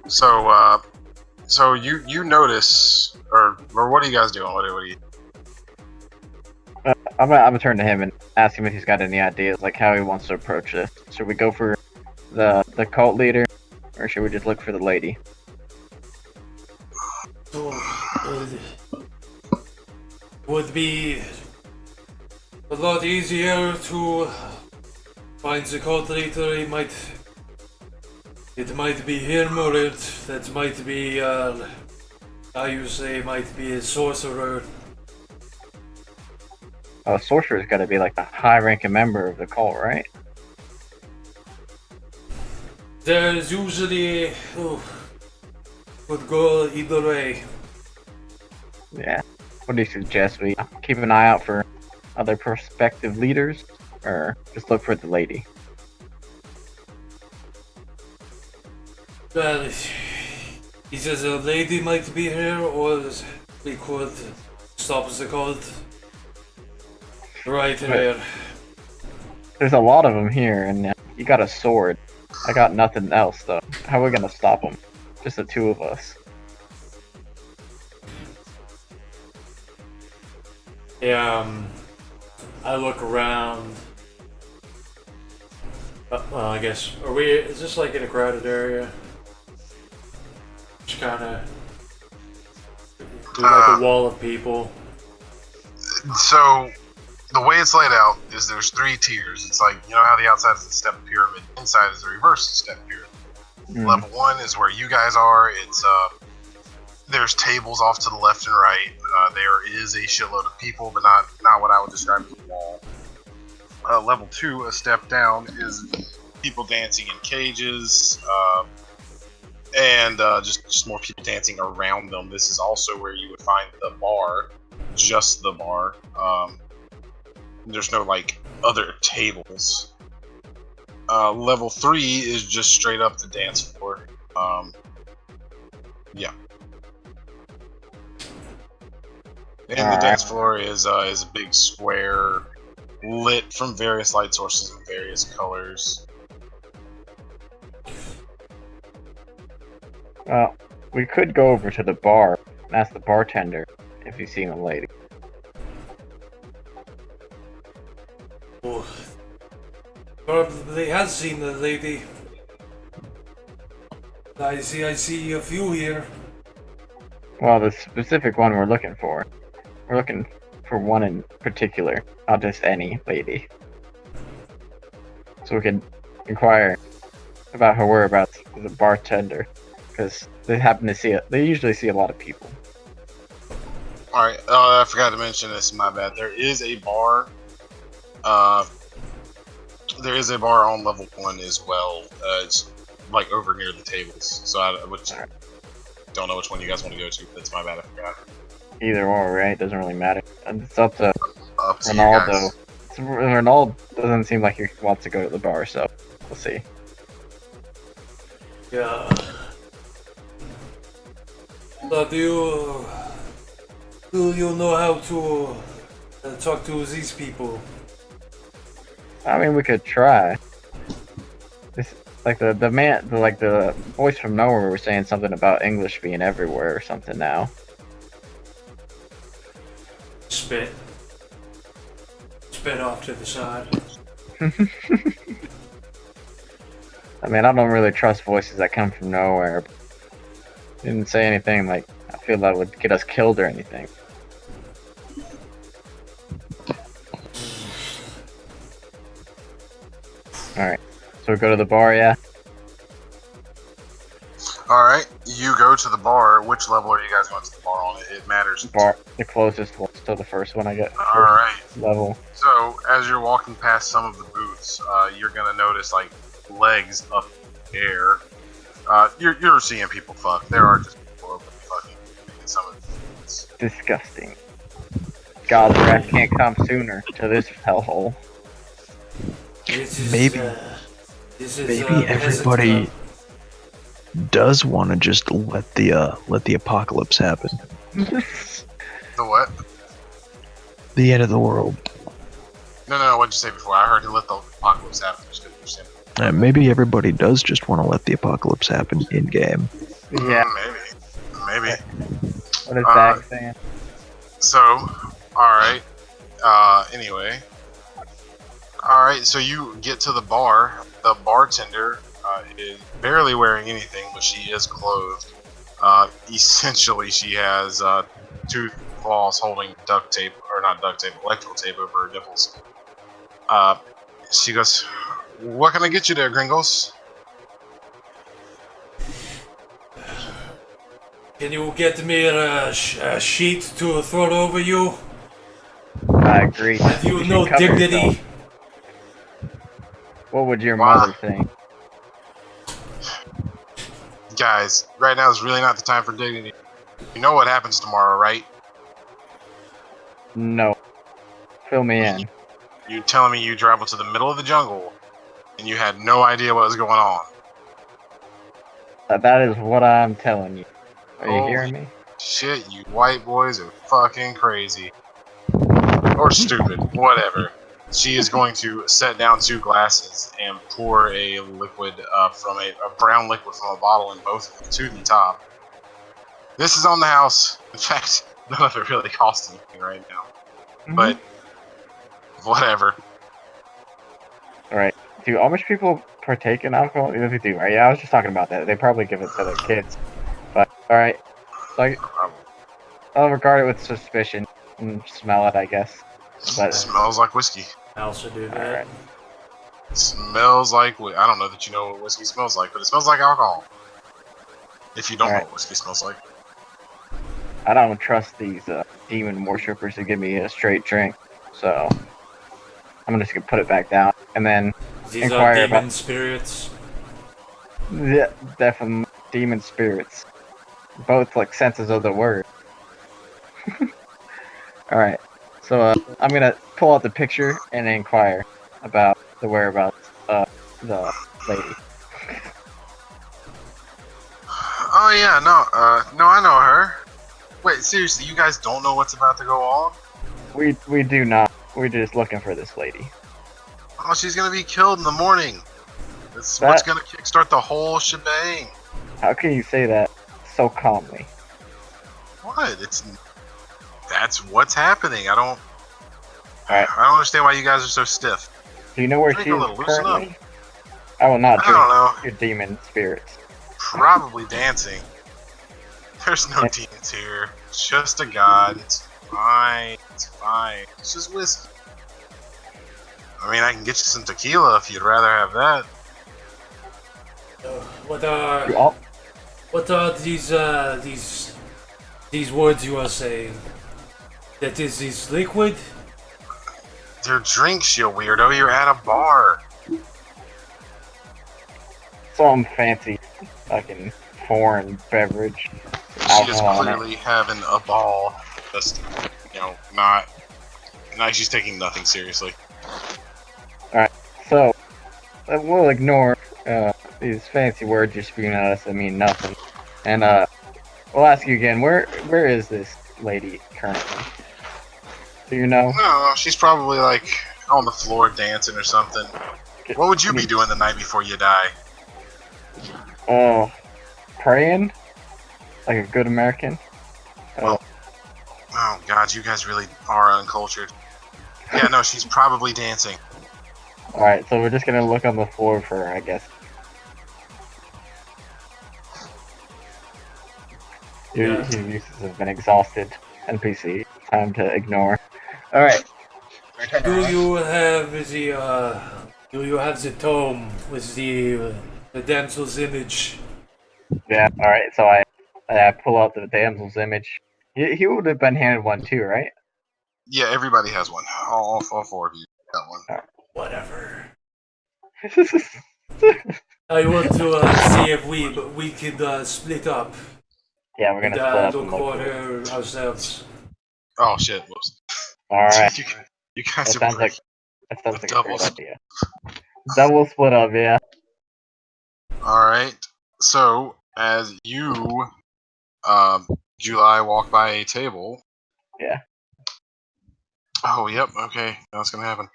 So you notice, or what are you guys doing? What are you? I'm gonna turn to him and ask him if he's got any ideas, like how he wants to approach this. Should we go for the cult leader, or should we just look for the lady? Would be a lot easier to find the cult later. It might be him, or that might be how you say, might be a sorcerer. A sorcerer's got to be like the high-ranking member of the cult, right? There's usually could go either way. Yeah. What do you suggest? We keep an eye out for other prospective leaders, or just look for the lady? Well, he says a lady might be here, or we could stop the cult right here. There's a lot of them here, and you got a sword. I got nothing else, though. How are we gonna stop them? Just the two of us. Yeah, I look around. Well, I guess, is this like in a crowded area? Just kinda, like a wall of people. So the way it's laid out is there's 3 tiers. It's like, you know how the outside is a step pyramid, inside is a reverse step pyramid. Level 1 is where you guys are. It's there's tables off to the left and right. There is a shitload of people, but not what I would describe as a wall. Level 2, a step down, is people dancing in cages, and just more people dancing around them. This is also where you would find the bar, just the bar. There's no like other tables. Level 3 is just straight up the dance floor. Yeah. And the dance floor is a big square, lit from various light sources in various colors. Well, we could go over to the bar and ask the bartender if he's seen a lady. Oh, probably has seen the lady. I see a few here. Well, the specific one we're looking for. We're looking for one in particular, not just any lady. So we can inquire about her whereabouts with the bartender, because they happen to see it. They usually see a lot of people. All right, I forgot to mention this. My bad. There is a bar. There is a bar on level 1 as well. It's like over near the tables. So don't know which one you guys want to go to. That's my bad. I forgot. Either or, right? Doesn't really matter. And it's up to Up to Ronaldo. you guys. Ronaldo doesn't seem like he wants to go to the bar, so we'll see. Yeah. But do you know how to talk to these people? I mean, we could try. This, like the voice from nowhere was saying something about English being everywhere or something now. Spit off to the side. I mean, I don't really trust voices that come from nowhere. Didn't say anything like I feel that would get us killed or anything. Alright, so we go to the bar, yeah? All right, you go to the bar. Which level are you guys going to the bar on? It matters. The closest one, so the first one I get. All right. Level. So as you're walking past some of the booths, you're gonna notice like legs up in the air. You're seeing people fuck. There are just people openly fucking in some of the booths. Disgusting. God's wrath can't come sooner to this hellhole. Maybe everybody does want to just let the apocalypse happen. The what? The end of the world. No. What'd you say before? I heard you let the apocalypse happen. Just didn't understand. Maybe everybody does just want to let the apocalypse happen in game. Yeah. Maybe. What is that saying? So, alright. Anyway. Alright, so you get to the bar. The bartender is barely wearing anything, but she is clothed. Essentially, she has 2 claws holding duct tape, or not duct tape, electrical tape over her nipples. She goes, What can I get you there, gringos? Can you get me a sheet to throw over you? I agree. Have you should no cover dignity? yourself. What would your Wow. mother think? Guys, right now is really not the time for dignity. You know what happens tomorrow, right? No. Fill me in. You telling me you traveled to the middle of the jungle and you had no idea what was going on? That is what I'm telling you. Are you Holy hearing me? shit, you white boys are fucking crazy. Or stupid, whatever. She is going to set down 2 glasses and pour a liquid from a brown liquid from a bottle in both of them to the top. This is on the house. In fact, none of it really costs anything right now. But whatever. Alright. Do Amish people partake in alcohol? Yes, they do, right? Yeah, I was just talking about that. They probably give it to their kids. But, alright. Like, I'll regard it with suspicion and smell it, I guess. But, Smells like whiskey. I also do that. alright. Smells like I don't know that you know what whiskey smells like, but it smells like alcohol. If you don't know Alright. what whiskey smells like. I don't trust these demon worshippers to give me a straight drink. So, I'm just gonna put it back down. And then, These inquire are demon about- spirits. yeah, definitely demon spirits. Both like senses of the word. Alright. So I'm gonna pull out the picture and inquire about the whereabouts of the lady. Oh yeah, no, I know her. Wait, seriously, you guys don't know what's about to go on? We do not. We're just looking for this lady. Oh, she's gonna be killed in the morning. That's That- what's gonna kickstart the whole shebang. How can you say that so calmly? What? That's what's happening. Alright. I don't understand why you guys are so stiff. Do you know where Drink she a is little, loosen up. currently? I will not I drink don't know. your demon spirits. Probably dancing. There's no Yeah. demons here. It's just a god. It's fine. It's fine. It's just whiskey. I mean, I can get you some tequila if you'd rather have that. What are You all- these words you are saying? That is this liquid? They're drinks, you weirdo. You're at a bar. Some fancy fucking foreign beverage. She is Alcohol in it. clearly having a ball. Just, not. She's taking nothing seriously. So, we'll ignore these fancy words you're spewing at us that mean nothing. And we'll ask you again, where is this lady currently? Do you know? No, she's probably like on the floor dancing or something. What would you be doing the night before you die? Praying? Like a good American? Oh god, you guys really are uncultured. Yeah, no, she's probably dancing. Alright, so we're just gonna look on the floor for her, I guess. Your uses have been exhausted. NPC. Time to ignore. Alright. Do you have the tome with the damsel's image? Yeah, alright, so I pull out the damsel's image. He would have been handed one too, right? Yeah, everybody has one. All 4 of you got one. Whatever. I want to see if we could split up Yeah, we're and gonna split up look and for look. her ourselves. Oh shit, whoops. Alright, You guys that are sounds pretty. like a great Doubles. idea. Double split up, yeah. Alright, so as you, July, walk by a table. Yeah. Oh, yep, okay, that's gonna happen.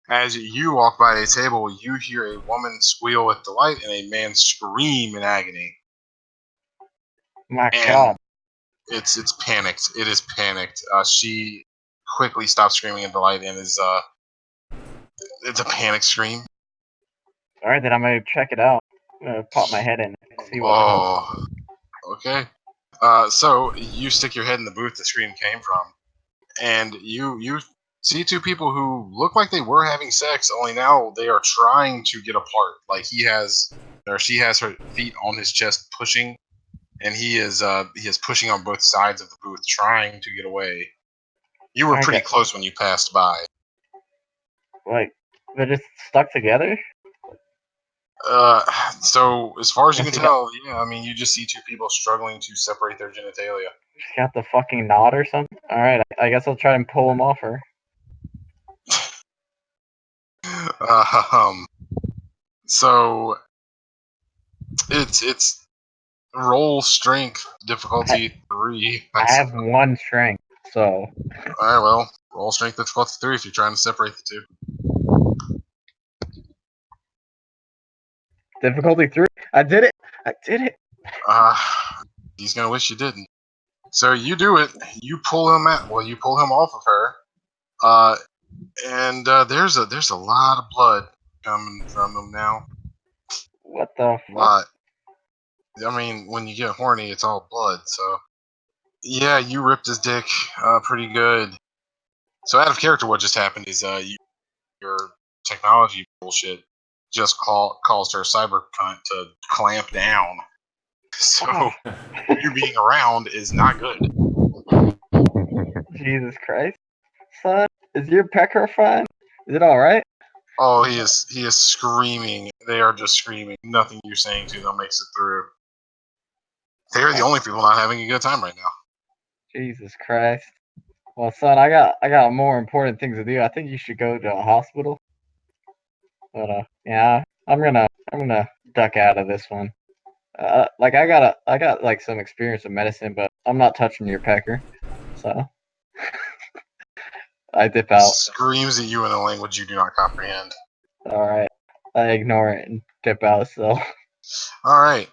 As you walk by a table, you hear a woman squeal with delight and a man scream in agony. My And god. it's panicked. It is panicked. She quickly stops screaming in delight and is it's a panic scream. Alright, then I'm gonna check it out. I'm gonna pop my head in and see what Oh, okay. So you stick your head in the booth the scream came from, and you see two people who look like they were having sex, only now they are trying to get apart. Like she has her feet on his chest pushing, and he is pushing on both sides of the booth, trying to get away. You were pretty Okay. close when you passed by. Like, they're just stuck together? So as far as you can Yes, tell, yeah, I mean, you just see two people struggling to separate their genitalia. She's got the fucking knot or something? Alright, I guess I'll try and pull him off her. So it's roll strength difficulty 3. I have 1 strength, so. All right, well, roll strength difficulty 3 if you're trying to separate the two. Difficulty 3? I did it! I did it! He's gonna wish you didn't. So you do it. You pull him out. Well, you pull him off of her. And there's a lot of blood coming from him now. What the fuck? Lot. I mean, when you get horny, it's all blood. So yeah, you ripped his dick pretty good. So out of character, what just happened is your technology bullshit just caused her cyber cunt to clamp down. So you being around is not good. Jesus Christ. Son, is your pecker fine? Is it alright? Oh, he is screaming. They are just screaming. Nothing you're saying to them makes it through. They're the only people not having a good time right now. Jesus Christ. Well, son, I got more important things to do. I think you should go to a hospital. But yeah, I'm gonna duck out of this one. Like I got like some experience with medicine, but I'm not touching your pecker. So I dip out. Screams at you in a language you do not comprehend. All right, I ignore it and dip out. So All right.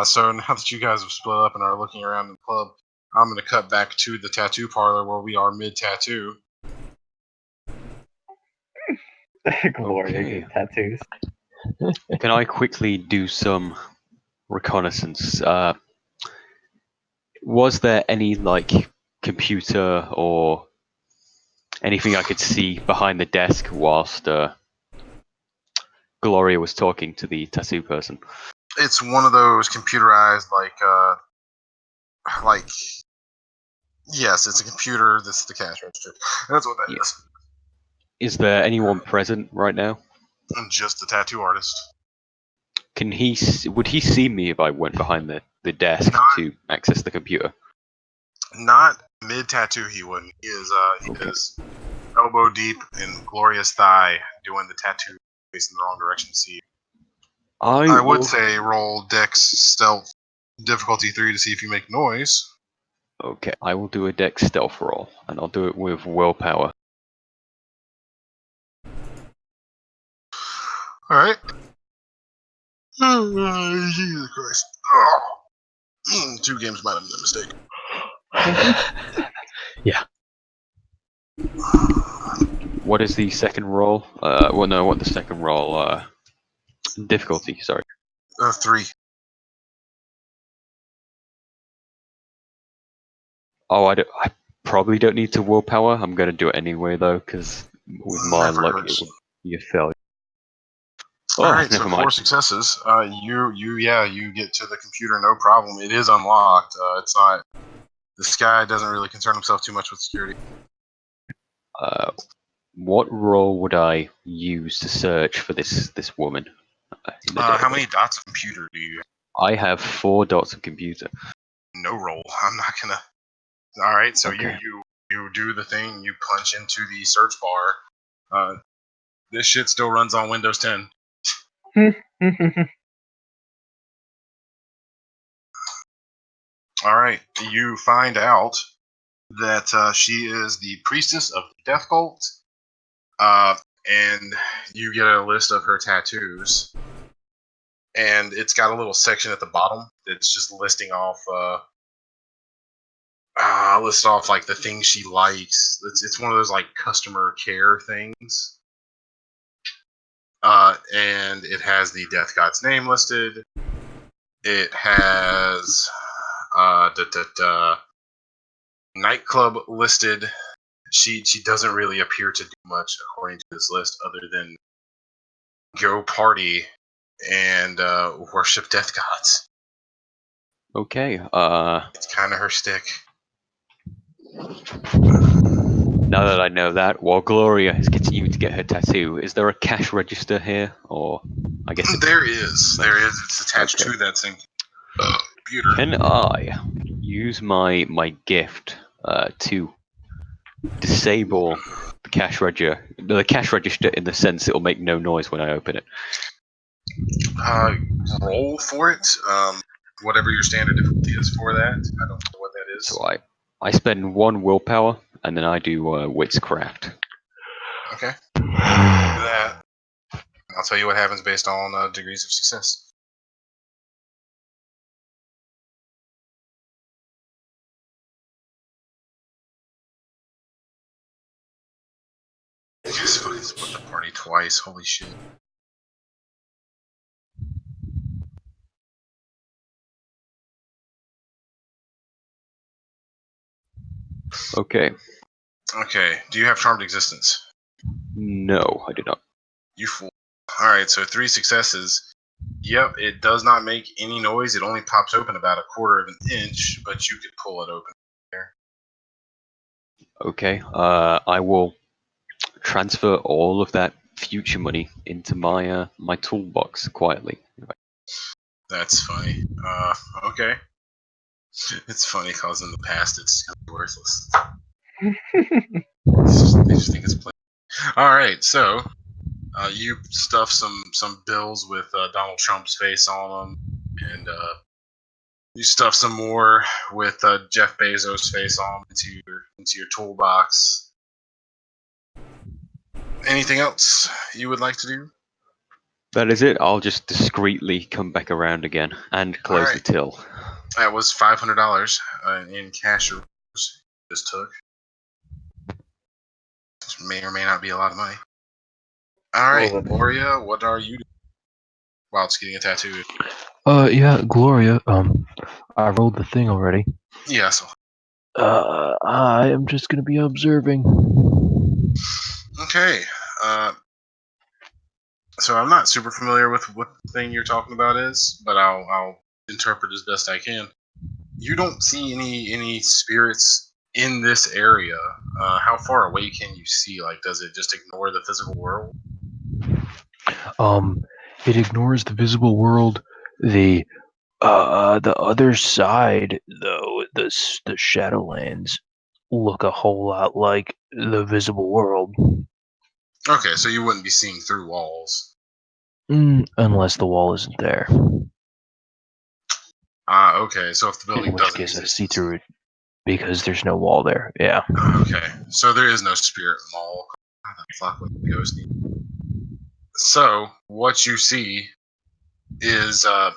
So now that you guys have split up and are looking around the club, I'm going to cut back to the tattoo parlor where we are mid-tattoo. Gloria Okay. get tattoos. Can I quickly do some reconnaissance? Was there any like computer or anything I could see behind the desk whilst Gloria was talking to the tattoo person? It's one of those computerized, like, yes, it's a computer. This is the cash register. That's what that Yeah. is. Is there anyone present right now? I'm just the tattoo artist. Can would he see me if I went behind the desk to access the computer? Not mid-tattoo, he wouldn't. He is elbow deep in Gloria's thigh doing the tattoo facing the wrong direction to see you. I would say roll Dex Stealth difficulty 3 to see if you make noise. Okay, I will do a Dex stealth roll, and I'll do it with willpower. Alright. Jesus Christ. 2 games might have been a mistake. Yeah. What is the second roll? What the second roll? Difficulty, sorry. 3. Oh, I probably don't need to willpower. I'm going to do it anyway, though, because with my Never luck, hurts. it would be a failure. Oh, Alright, never so mind. 4 successes. You get to the computer, no problem. It is unlocked. It's not. This guy doesn't really concern himself too much with security. What role would I use to search for this woman? In the How database? many dots of computer do you have? I have 4 dots of computer. No roll. I'm not gonna. Alright, so Okay. you do the thing, you punch into the search bar. This shit still runs on Windows 10. Alright, you find out that she is the priestess of the Death Cult, and you get a list of her tattoos, and it's got a little section at the bottom that's just listing off like the things she likes. It's one of those like customer care things, and it has the Death God's name listed. It has nightclub listed. she doesn't really appear to do much according to this list, other than go party and worship death gods. Okay. It's kind of her stick. Now that I know that, while Gloria is continuing to get her tattoo, is there a cash register here, or I guess There is. It's attached Okay. to that same computer. Can I use my gift to disable the cash register in the sense it'll make no noise when I open it? Roll for it. Whatever your standard difficulty is for that. I don't know what that is. So I spend 1 willpower and then I do witchcraft. Okay. Do that. I'll tell you what happens based on degrees of success. I guess fucking split the party twice. Holy shit. Okay. Okay. Do you have charmed existence? No, I do not. You fool. Alright, so 3 successes. Yep, it does not make any noise. It only pops open about 1/4 of an inch, but you could pull it open there. Okay. I will transfer all of that future money into my my toolbox quietly. That's funny. Okay. It's funny because in the past it's worthless. They just think it's plain. Alright, so you stuff some bills with Donald Trump's face on them, and you stuff some more with Jeff Bezos' face on them into your toolbox. Anything else you would like to do? That is it. I'll just discreetly come back around again and close the Alright. till. That was $500 in cash you just took. This may or may not be a lot of money. Alright, Well, Gloria, what are you doing while it's getting a tattoo? Yeah, Gloria, I rolled the thing already. Yeah, so. I am just gonna be observing. Okay. So I'm not super familiar with what the thing you're talking about is, but I'll interpret as best I can. You don't see any spirits in this area. How far away can you see? Like, does it just ignore the physical world? It ignores the visible world. The other side, though, the Shadowlands look a whole lot like the visible world. Okay, so you wouldn't be seeing through walls. Unless the wall isn't there. Okay, so if the building In which doesn't case I exist, see through it because there's no wall there. Yeah. Okay, so there is no spirit mall. How the fuck would the ghost need? So what you see is a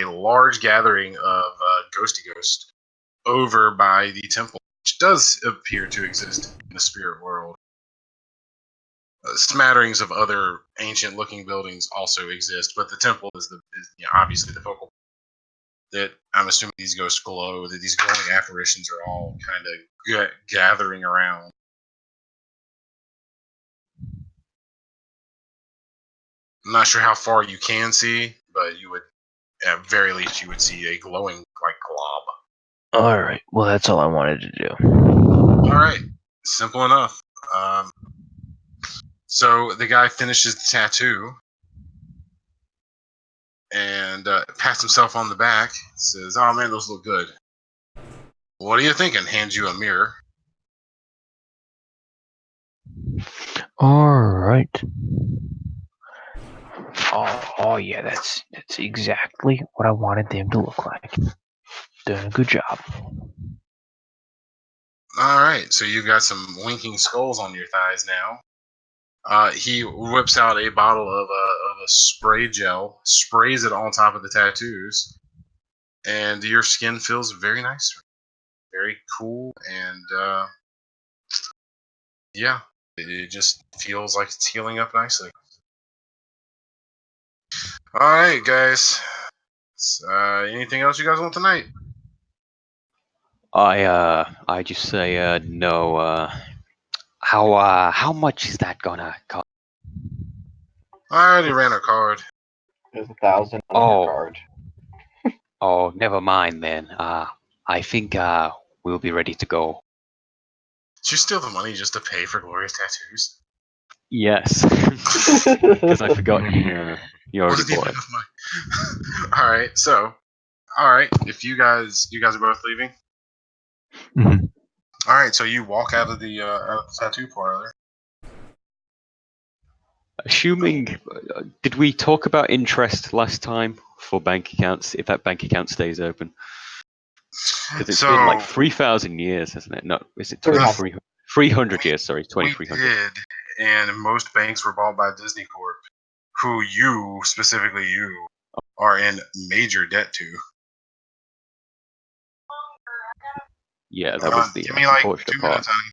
large gathering of ghosty ghosts over by the temple, which does appear to exist in the spirit world. Smatterings of other ancient-looking buildings also exist, but the temple is obviously the focal. That I'm assuming these ghosts glow. That these glowing apparitions are all kind of gathering around. I'm not sure how far you can see, but you would, at very least, you would see a glowing like glob. All right. Well, that's all I wanted to do. All right, simple enough. So the guy finishes the tattoo and pats himself on the back. Says, "Oh man, those look good. What are you thinking?" Hands you a mirror. All right. Oh yeah, that's exactly what I wanted them to look like. Doing a good job. All right, so you've got some winking skulls on your thighs now. He whips out a bottle of a spray gel, sprays it on top of the tattoos, and your skin feels very nice, very cool, and yeah, it just feels like it's healing up nicely. All right, guys. Anything else you guys want tonight? I just say no. How much is that gonna cost? I already ran a card. There's 1,000 on Oh. her card. Oh, never mind then. I think we'll be ready to go. Did you steal the money just to pay for Gloria's tattoos? Yes, because I forgot you already Wasn't even bought it. enough money. All right, so if you guys are both leaving. Mhm. All right, so you walk out of the tattoo parlor. Assuming, did we talk about interest last time for bank accounts? If that bank account stays open, because it's been like So 3,000 years, hasn't it? No, is it 300. 300 years? Sorry, we 2,300. did, and most banks were bought by Disney Corp, who you specifically are in major debt to. Yeah, that was the Give me like unfortunate 2 part. minutes, honey.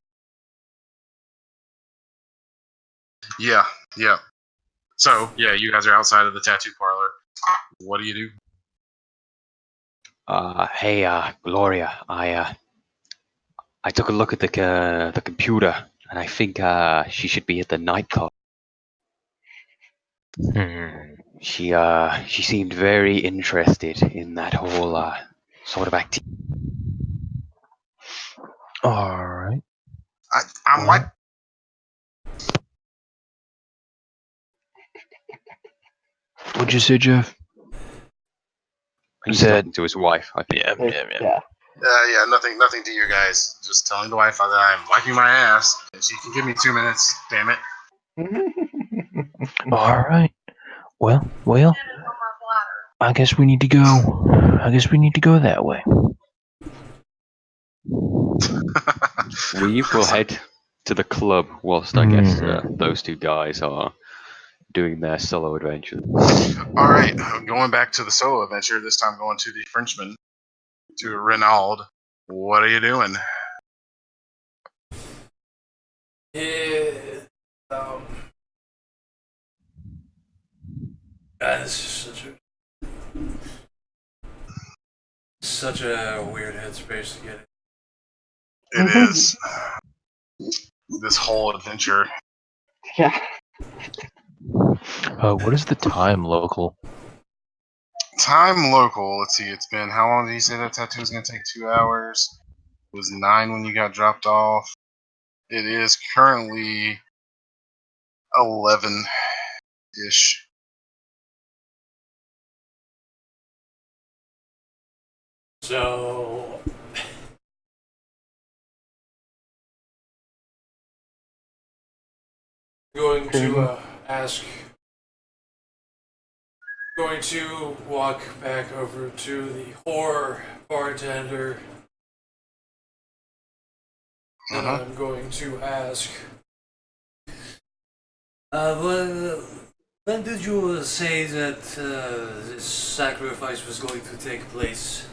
Yeah. So yeah, you guys are outside of the tattoo parlor. What do you do? Hey, Gloria, I took a look at the computer, and I think she should be at the nightclub. Hmm. She seemed very interested in that whole sort of activity. All right. I'm like, What'd you say, Jeff? He's Said- talking to his wife, I think. Yeah. yeah, nothing to you guys. Just telling the wife that I'm wiping my ass, and she can give me 2 minutes. Damn it. All right. Well. I guess we need to go. I guess we need to go that way. We will head to the club whilst I guess Mhm. those two guys are doing their solo adventure. All right, going back to the solo adventure. This time going to the Frenchman, to Renaud. What are you doing? Yeah. This is such a weird headspace to get in. It is this whole adventure. Yeah. What is the time local? Time local. Let's see. It's been how long did you say that tattoo was going to take? 2 hours. It was 9 when you got dropped off. It is currently 11 ish. So going to going to walk back over to the whore bartender, and I'm going to ask, when did you say that this sacrifice was going to take place?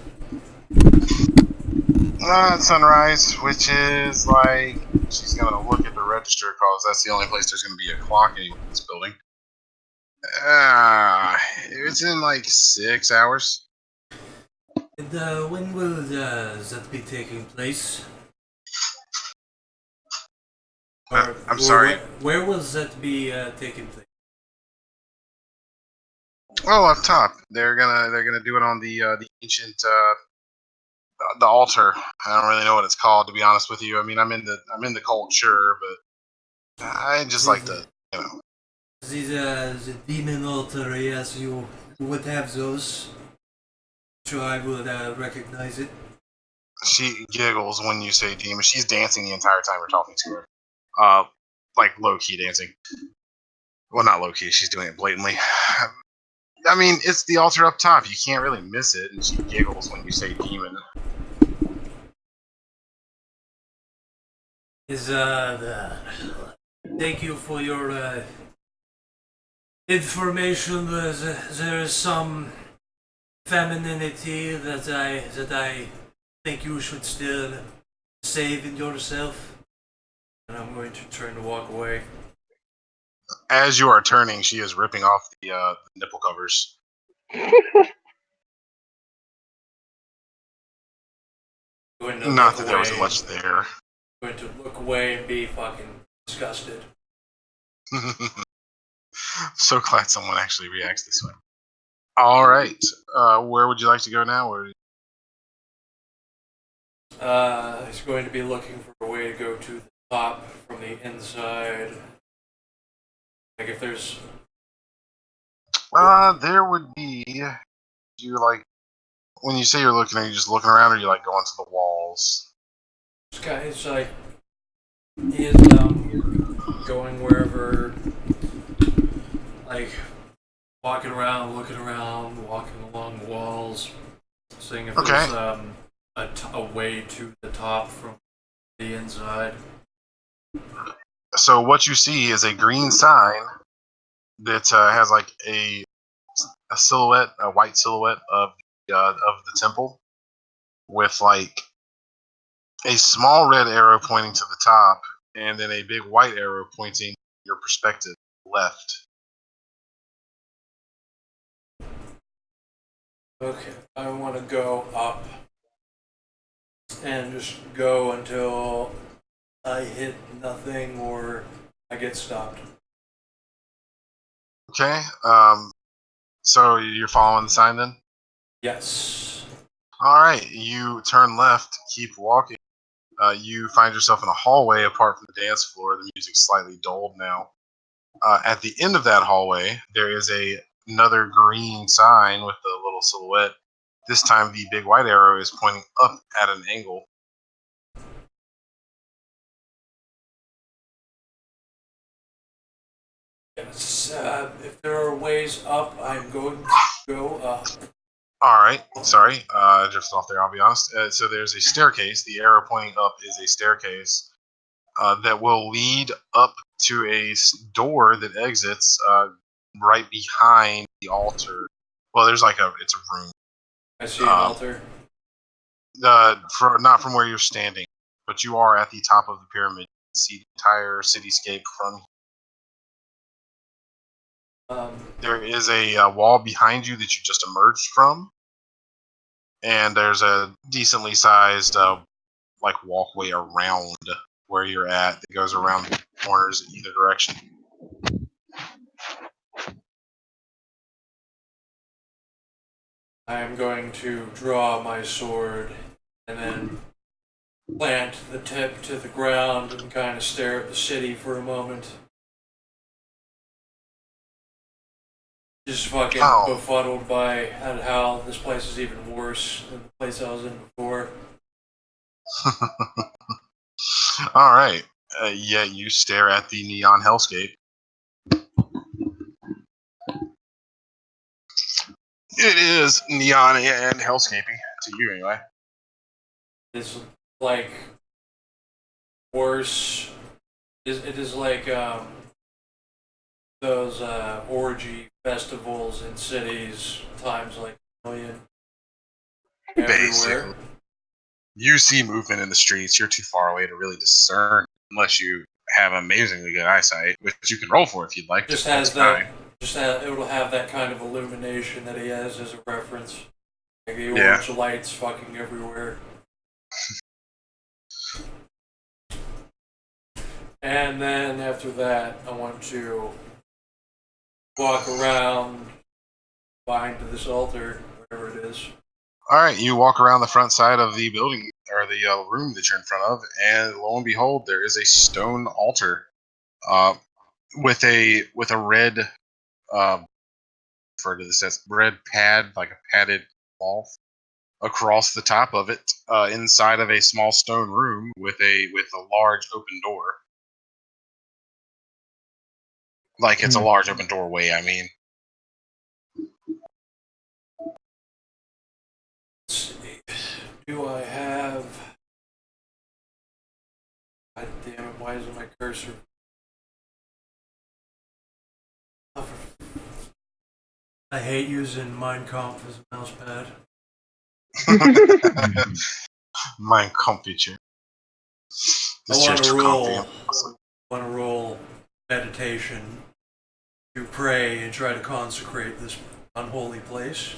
At sunrise, which is like she's gonna look at the register because that's the only place there's gonna be a clock anyway in this building. It's in like 6 hours. And when will that be taking place? I'm sorry. Where will that be taking place? Oh, up top. They're gonna do it on the ancient the altar. I don't really know what it's called, to be honest with you. I mean, I'm in the cult, sure, but I just like to, you know. The demon altar, yes, you would have those. Sure, I would recognize it. She giggles when you say demon. She's dancing the entire time you're talking to her. Like low key dancing. Well, not low key. She's doing it blatantly. I mean, it's the altar up top. You can't really miss it. And she giggles when you say demon. Thank you for your information. There is some femininity that I think you should still save in yourself. And I'm going to turn to walk away. As you are turning, she is ripping off the nipple covers. Going to Not look that there was away. much there. Going to look away and be fucking disgusted. So glad someone actually reacts this way. All right. Where would you like to go now? He's going to be looking for a way to go to the top from the inside. Like if there's... There would be... You like... When you say you're looking, are you just looking around, or you like going to the walls? It's like... He is, going wherever... Like, walking around, looking around, walking along the walls, seeing if there's, a way to the top from the inside. So what you see is a green sign that has like a silhouette, a white silhouette of the temple, with like a small red arrow pointing to the top, and then a big white arrow pointing your perspective left. Okay, I want to go up and just go until I hit nothing or I get stopped. Okay. So you're following the sign then? Yes. All right. You turn left, keep walking. You find yourself in a hallway apart from the dance floor. The music's slightly dulled now. At the end of that hallway, there is another green sign with a little silhouette. This time, the big white arrow is pointing up at an angle. Yes. If there are ways up, I'm going to go up. All right. Sorry. Drifted off there, I'll be honest. So there's a staircase. The arrow pointing up is a staircase that will lead up to a door that exits right behind the altar. Well, there's it's a room. I see an altar. Not from where you're standing, but you are at the top of the pyramid. You can see the entire cityscape from here. There is a wall behind you that you just emerged from, and there's a decently sized walkway around where you're at that goes around the corners in either direction. I am going to draw my sword and then plant the tip to the ground and kind of stare at the city for a moment. Just fucking befuddled by how this place is even worse than the place I was in before. All right. Yeah, you stare at the neon hellscape. It is neon and hellscapey to you, anyway. It's like worse. It is like those orgy festivals in cities times like a million. Basically. Everywhere. You see movement in the streets. You're too far away to really discern unless you have amazingly good eyesight, which you can roll for if you'd like. Just has that. It'll have that kind of illumination that he has as a reference. Like the orange lights fucking everywhere. And then after that, I want to walk around behind this altar, whatever it is. All right, you walk around the front side of the building or the room that you're in front of, and lo and behold, there is a stone altar with a red refer to this as red pad, like a padded cloth across the top of it, inside of a small stone room with a large open door. Like it's a large open doorway, I mean. Let's see. Do I have... God damn it, why isn't my cursor... I hate using Mein Kampf as a mouse pad. Mein Computer. I want to roll meditation to pray and try to consecrate this unholy place.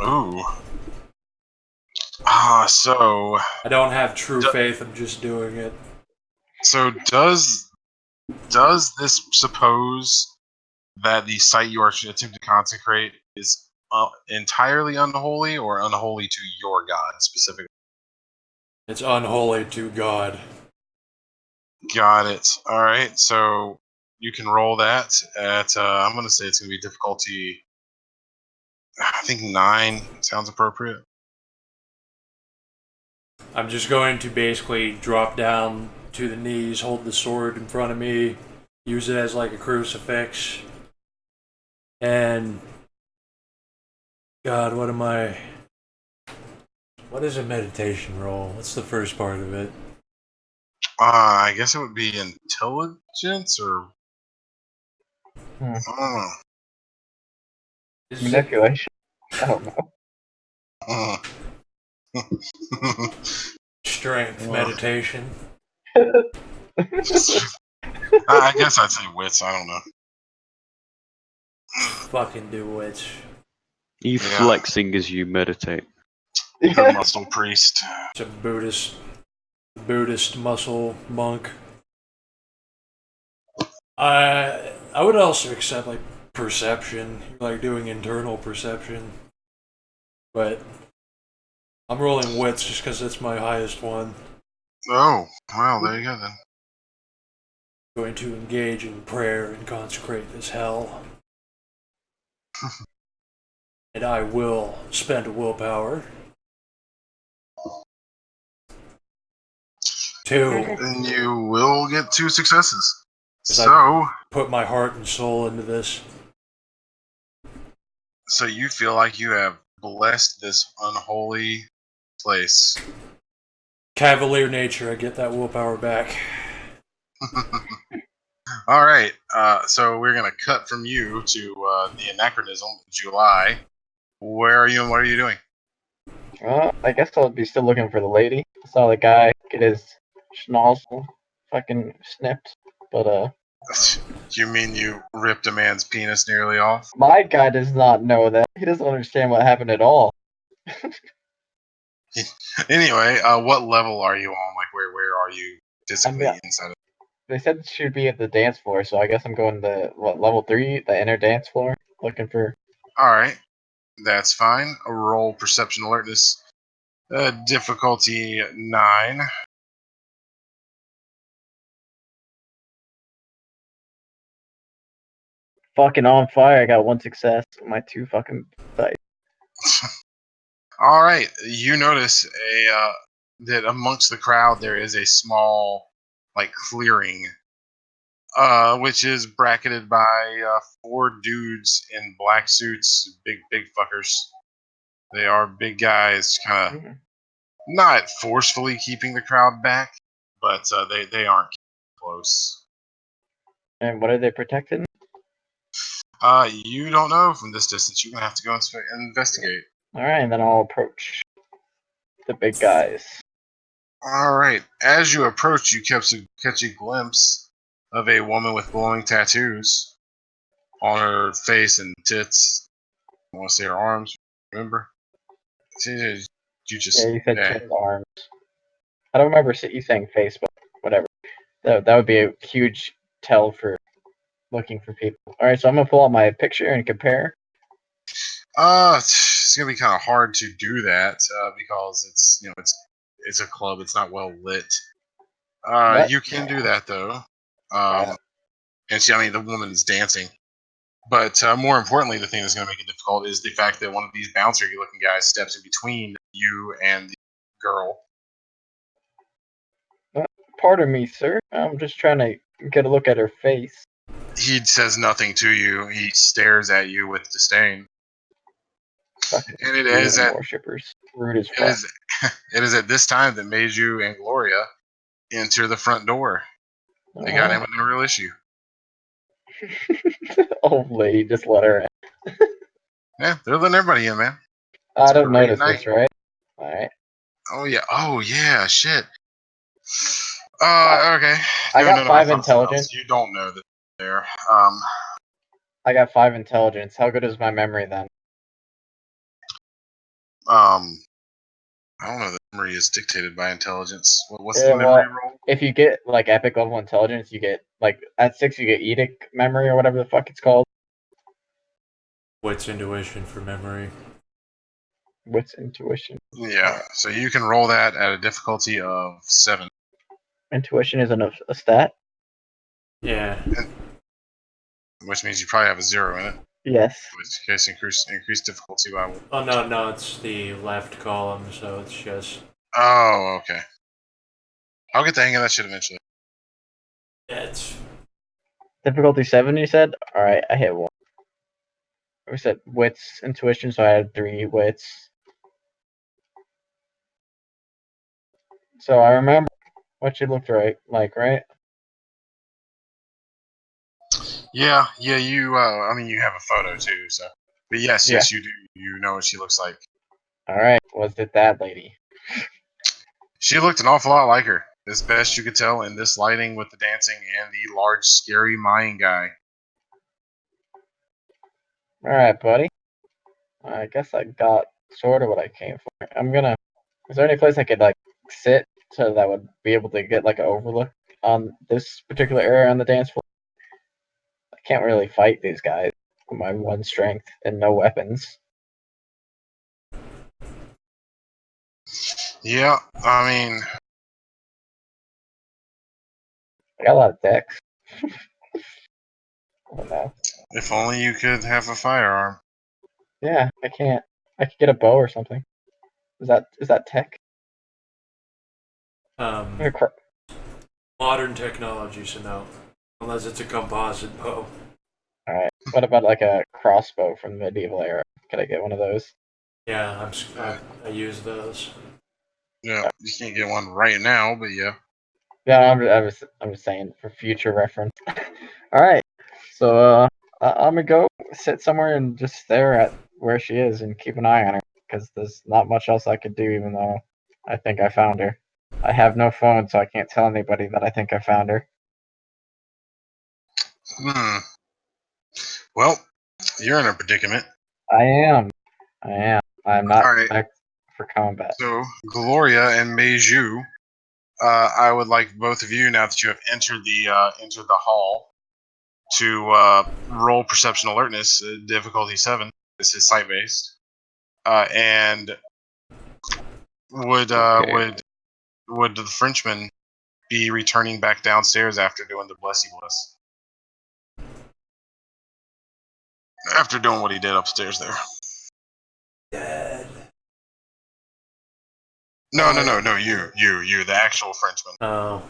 Ooh. So I don't have true faith. I'm just doing it. So does this suppose that the site you are attempting to consecrate is entirely unholy or unholy to your god specifically? It's unholy to God. Got it. All right. So you can roll that at. I'm going to say it's going to be difficulty. I think 9 sounds appropriate. I'm just going to basically drop down to the knees, hold the sword in front of me, use it as like a crucifix, and God, what am I? What is a meditation roll? What's the first part of it? I guess it would be intelligence or Hmm. I don't know. Is it Manipulation. I don't know. strength meditation? I guess I'd say wits. I don't know. Fucking do it. You Yeah. flexing as you meditate. Good muscle priest. It's a Buddhist muscle monk. I would also accept like perception, like doing internal perception, but I'm rolling wits just because it's my highest one. Oh, well, there you go then. Going to engage in prayer and consecrate this hell. And I will spend willpower to And you will get 2 successes. Is that- So, put my heart and soul into this. so you feel like you have blessed this unholy place. Cavalier nature, I get that willpower back. All right. So we're gonna cut from you to the anachronism, July. Where are you and what are you doing? Well, I guess I'll be still looking for the lady. I saw the guy get his schnozzle fucking snipped, but You mean you ripped a man's penis nearly off? my guy does not know that. He doesn't understand what happened at all. Anyway, what level are you on? Like, where are you physically inside of? They said it should be at the dance floor, so I guess I'm going to level 3, the inner dance floor, looking for. All right, that's fine. A roll perception alertness. Difficulty 9. Fucking on fire. I got 1 success. My 2 fucking dice. All right, you notice that amongst the crowd there is a small like clearing, which is bracketed by 4 dudes in black suits, big fuckers. They are big guys, kind of not forcefully keeping the crowd back, but they aren't close. And what are they protecting? You don't know from this distance. You're gonna have to go and investigate. Alright, then I'll approach the big guys. All right. As you approach, you catch a glimpse of a woman with glowing tattoos on her face and tits. I want to say her arms. Remember? You just Yeah, you said tits, arms. I don't remember you saying face, but whatever. That would be a huge tell for looking for people. Alright, so I'm gonna pull out my picture and compare. It's gonna be kind of hard to do that because it's a club. It's not well lit. You can do that though. And the woman is dancing. But more importantly, the thing that's going to make it difficult is the fact that one of these bouncer-looking guys steps in between you and the girl. Pardon me, sir. I'm just trying to get a look at her face. He says nothing to you. He stares at you with disdain. Fucking And it is at worshippers. Rude as fuck. it is at this time that Meiju and Gloria enter the front door. They got in with no real issue. Old lady, just let her in. Yeah, they're letting everybody in, man. I don't notice this, right? Alright. Oh yeah, shit. Okay. I got 5 intelligence. You don't know that they're I got 5 intelligence. How good is my memory then? I I don't know. The memory is dictated by intelligence. What's Yeah, the memory roll? if you get like epic level intelligence, you get like at 6 you get edict memory or whatever the fuck it's called. Wits intuition for memory. What's intuition? Yeah. So you can roll that at a difficulty of 7. Intuition isn't a stat. Yeah. Which means you probably have a 0 in it. Yes. In which case, increase difficulty by 1. Oh no, it's the left column, so it's just. Oh, okay. I'll get the hang of that shit eventually. Yeah, it's. Difficulty 7, you said? Alright, I hit 1. We said wits, intuition, so I had 3 wits. So I remember what you looked like, right? Yeah. You. I mean, you have a photo too. So, but yes, Yeah. you do. You know what she looks like. Alright, was it that lady? She looked an awful lot like her, as best you could tell in this lighting with the dancing and the large, scary Mayan guy. Alright, buddy. I guess I got sort of what I came for. Is there any place I could like sit so that I would be able to get like an overlook on this particular area on the dance floor? I can't really fight these guys with my 1 strength and no weapons. Yeah, I mean, I got a lot of decks. Oh no. if only you could have a firearm. Yeah, I can't. I could get a bow or something. Is that tech? Modern technology, so no. Unless it's a composite bow. Alright. What about like a crossbow from the medieval era? Could I get one of those? Yeah, I use those. Yeah, you can't get one right now, but yeah. Yeah, I'm just saying for future reference. Alright. So I'm gonna go sit somewhere and just stare at where she is and keep an eye on her because there's not much else I could do even though I think I found her. I have no phone, so I can't tell anybody that I think I found her. Well, you're in a predicament. I am. I'm not All right. back for combat. So, Gloria and Meiju, I would like both of you, now that you have entered the hall, to roll perception alertness, difficulty 7. This is site based, and would the Frenchman be returning back downstairs after doing the blessy bless? After doing what he did upstairs there. Dead. No, you, the actual Frenchman. Oh.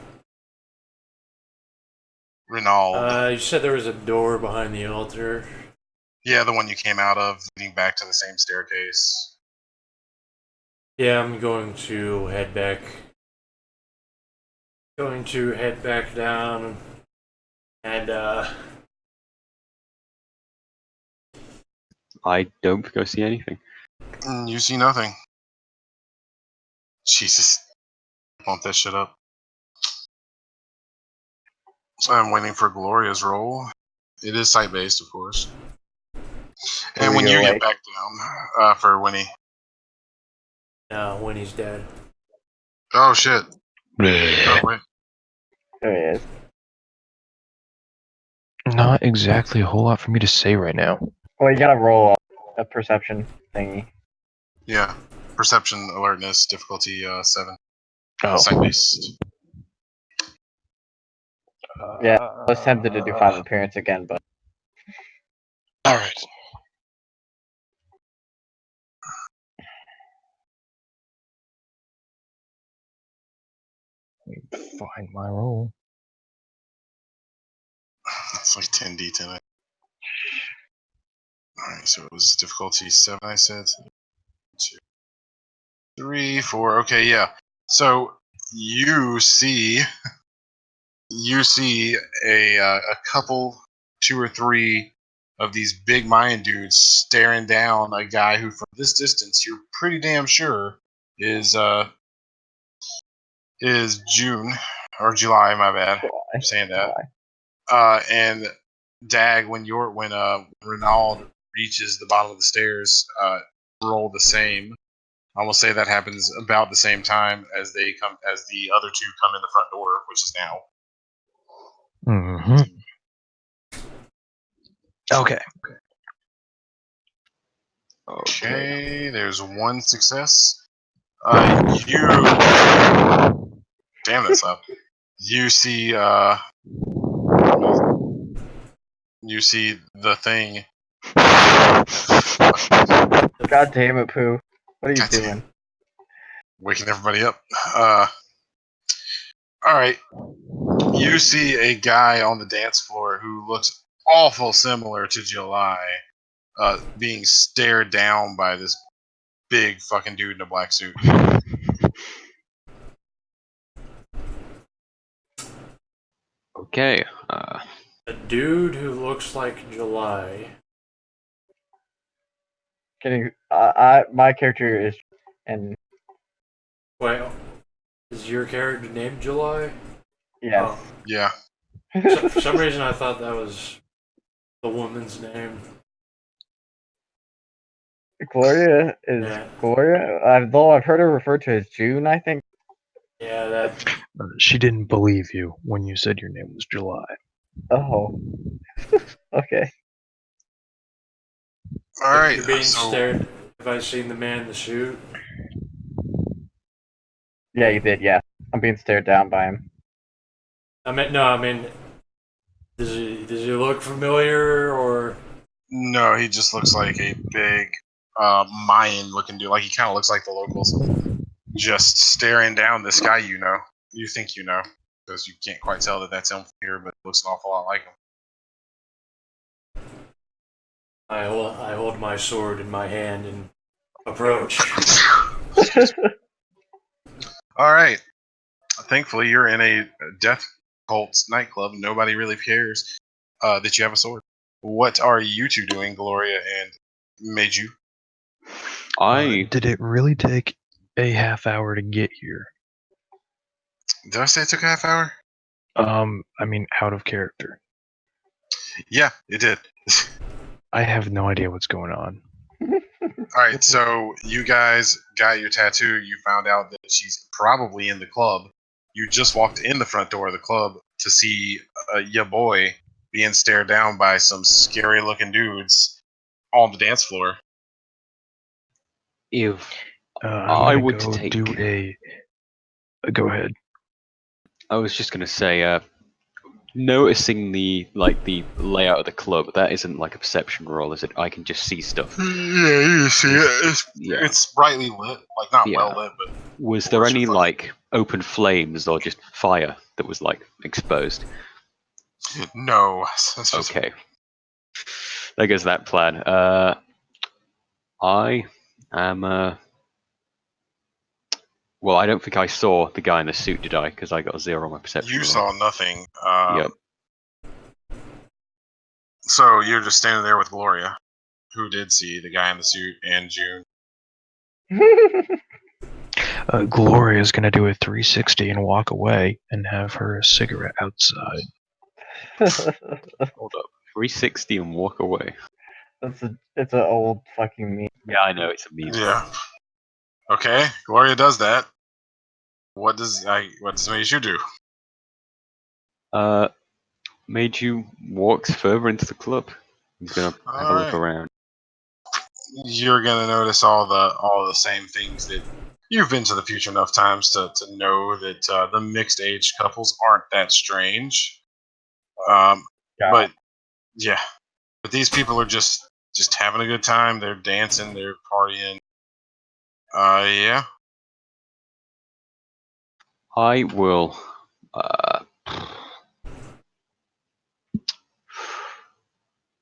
Renaud. You said there was a door behind the altar. Yeah, the one you came out of, leading back to the same staircase. Yeah, I'm going to head back. Going to head back down and I don't think I see anything. You see nothing. Jesus. Bump that shit up. So I'm waiting for Gloria's roll. It is site-based, of course. And when you get back down, for Winnie. when he's dead. Oh, shit. Oh, wait. There he is. Not exactly a whole lot for me to say right now. Well, you gotta roll a perception thingy. Yeah. Perception, alertness, difficulty 7. Oh. Site-based. Yeah, I was tempted to do 5 appearance again, but Alright. Find my roll. It's like 10d10. Alright, so it was difficulty 7, I said. 2, 3, 4. Okay, yeah. So you see a couple, 2 or 3 of these big Mayan dudes staring down a guy who, from this distance, you're pretty damn sure is June or July. My bad, I'm saying that. And Dag, when Renaud reaches the bottom of the stairs, roll the same. I will say that happens about the same time as the other two come in the front door, which is now. Mm-hmm. Okay. Okay, there's one success. You damn that's up. You see the thing. God damn it, Pooh. What are you God damn. doing? Waking everybody up. All right. You see a guy on the dance floor who looks awful similar to July, being stared down by this big fucking dude in a black suit. Okay. A dude who looks like July. My character is, and Wait, is your character named July? yes. Oh. Yeah. So, for some reason, I thought that was the woman's name. Gloria is Yeah. Gloria. Though I've heard her referred to as June, I think. Yeah, that. She didn't believe you when you said your name was July. Oh. Okay. All right. You're being So stared. Have I seen the man in the suit? Yeah, you did. Yeah, I'm being stared down by him. I mean, does he look familiar or? no, he just looks like a big Mayan-looking dude. Like he kind of looks like the locals, just staring down this guy. You think you know, because you can't quite tell that that's him here, but it looks an awful lot like him. I hold my sword in my hand and approach. All right. Thankfully, you're in a death cult nightclub. Nobody really cares that you have a sword. What are you two doing, Gloria and Meiju? Did it really take a half hour to get here? Did I say it took a half hour? I mean, out of character. Yeah, it did. I have no idea what's going on. All right, so you guys got your tattoo. You found out that she's probably in the club. You just walked in the front door of the club to see your boy being stared down by some scary-looking dudes on the dance floor. If I'm I gonna would go take. do a. Go ahead. I was just gonna say, noticing the layout of the club, that isn't like a perception roll, is it? I can just see stuff. Yeah, you see it. It's brightly lit, like not Yeah. well lit, but Was there any like open flames or just fire that was like exposed? no. Okay. There goes that plan. I am. Well, I don't think I saw the guy in the suit, did I? Because I got a 0 on my perception. You roll. saw nothing. Yep. So you're just standing there with Gloria, who did see the guy in the suit, and June. Gloria's gonna do a 360 and walk away and have her a cigarette outside. Hold up. 360 and walk away. It's an old fucking meme. Yeah, I know it's a meme. Yeah. Okay, Gloria does that. What does Meiju do? Made you walks further into the club. He's gonna have a look around. You're gonna notice all the same things that you've been to the future enough times to know that the mixed age couples aren't that strange. But yeah, but these people are just having a good time. They're dancing, they're partying. Yeah. I will.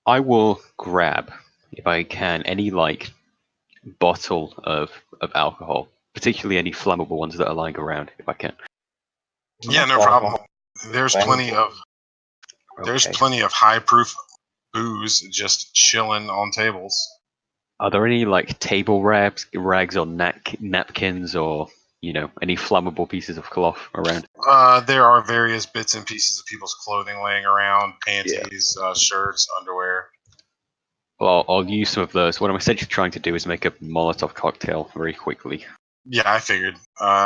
I will grab, if I can, any like bottle of alcohol, particularly any flammable ones that are lying around, if I can. Yeah, no problem. There's plenty of high proof booze just chilling on tables. Are there any like table rags or napkins or any flammable pieces of cloth around? There are various bits and pieces of people's clothing laying around: panties, shirts, underwear. Well, I'll use some of those. What I'm essentially trying to do is make a Molotov cocktail very quickly. Yeah, I figured.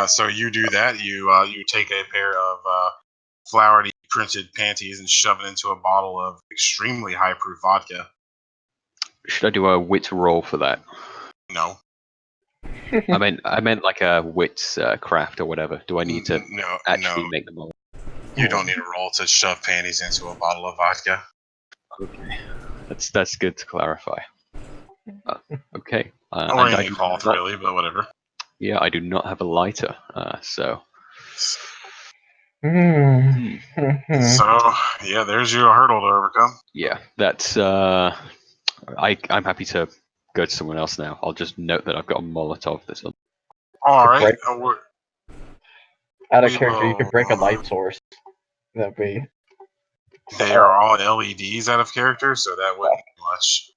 So you do that. You take a pair of flowery printed panties and shove it into a bottle of extremely high proof vodka. Should I do a wit roll for that? No, I meant like a wits craft or whatever. Do I need to no, actually no. make them all? You don't need a roll to shove panties into a bottle of vodka. Okay, that's good to clarify. Okay, Or and I any do cloth, not, really, but whatever. yeah, I do not have a lighter, so Hmm. So, yeah, there's your hurdle to overcome. yeah, that's I'm happy to go to someone else now. I'll just note that I've got a Molotov. That's All To right. break- Out of We character, you could break a will- light source. That'd be. They are all LEDs out of character, so that wouldn't be much.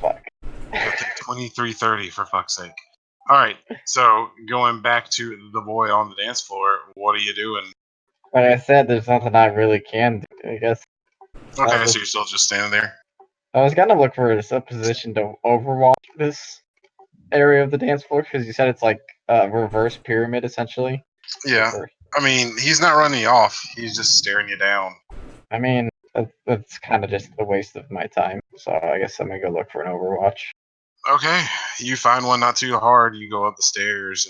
Fuck. Okay, 23:30 for fuck's sake. All right, so going back to the boy on the dance floor, what are you doing? Like I said, there's nothing I really can do. I guess Okay, just- so you're still just standing there. I was gonna look for a position to overwatch this area of the dance floor because you said it's like a reverse pyramid essentially. Yeah, Reverse. I mean, he's not running you off. He's just staring you down. I mean, that's kind of just a waste of my time. So I guess I'm gonna go look for an overwatch. Okay, you find one not too hard. You go up the stairs.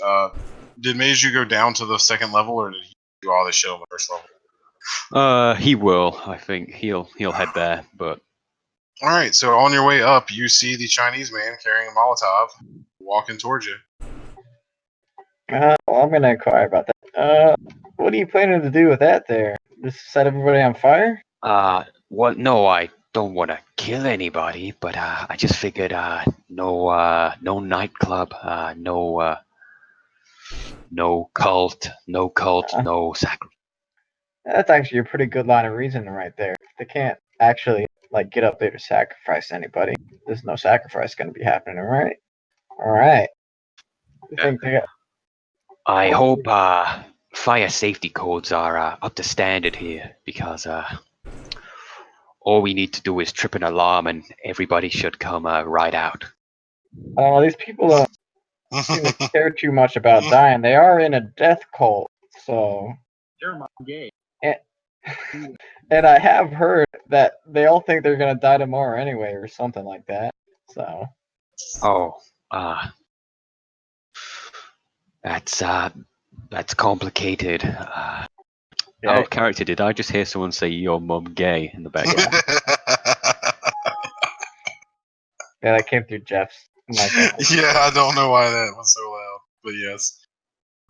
Did Meiju go down to the second level, or did he do all this shit on the first level? he will. I think he'll head there, but All right, so on your way up, you see the Chinese man carrying a Molotov walking towards you. Well, I'm gonna inquire about that. What are you planning to do with that there? Just set everybody on fire? Well, no, I don't want to kill anybody, but I just figured no nightclub, no cult, no sacrifice. That's actually a pretty good line of reasoning right there. They can't actually like get up there to sacrifice anybody. There's no sacrifice gonna be happening, right? All right. You think they got? I hope fire safety codes are up to standard here, because all we need to do is trip an alarm and everybody should come right out. I don't know. These people don't seem to care too much about dying. They are in a death cult, so. You're gay. And I have heard that they all think they're gonna die tomorrow anyway, or something like that. So. Oh, that's complicated. Yeah, out of character, did I just hear someone say "your mum gay" in the background? yeah, that came through Jeff's mic. Yeah, I don't know why that was so loud, but yes.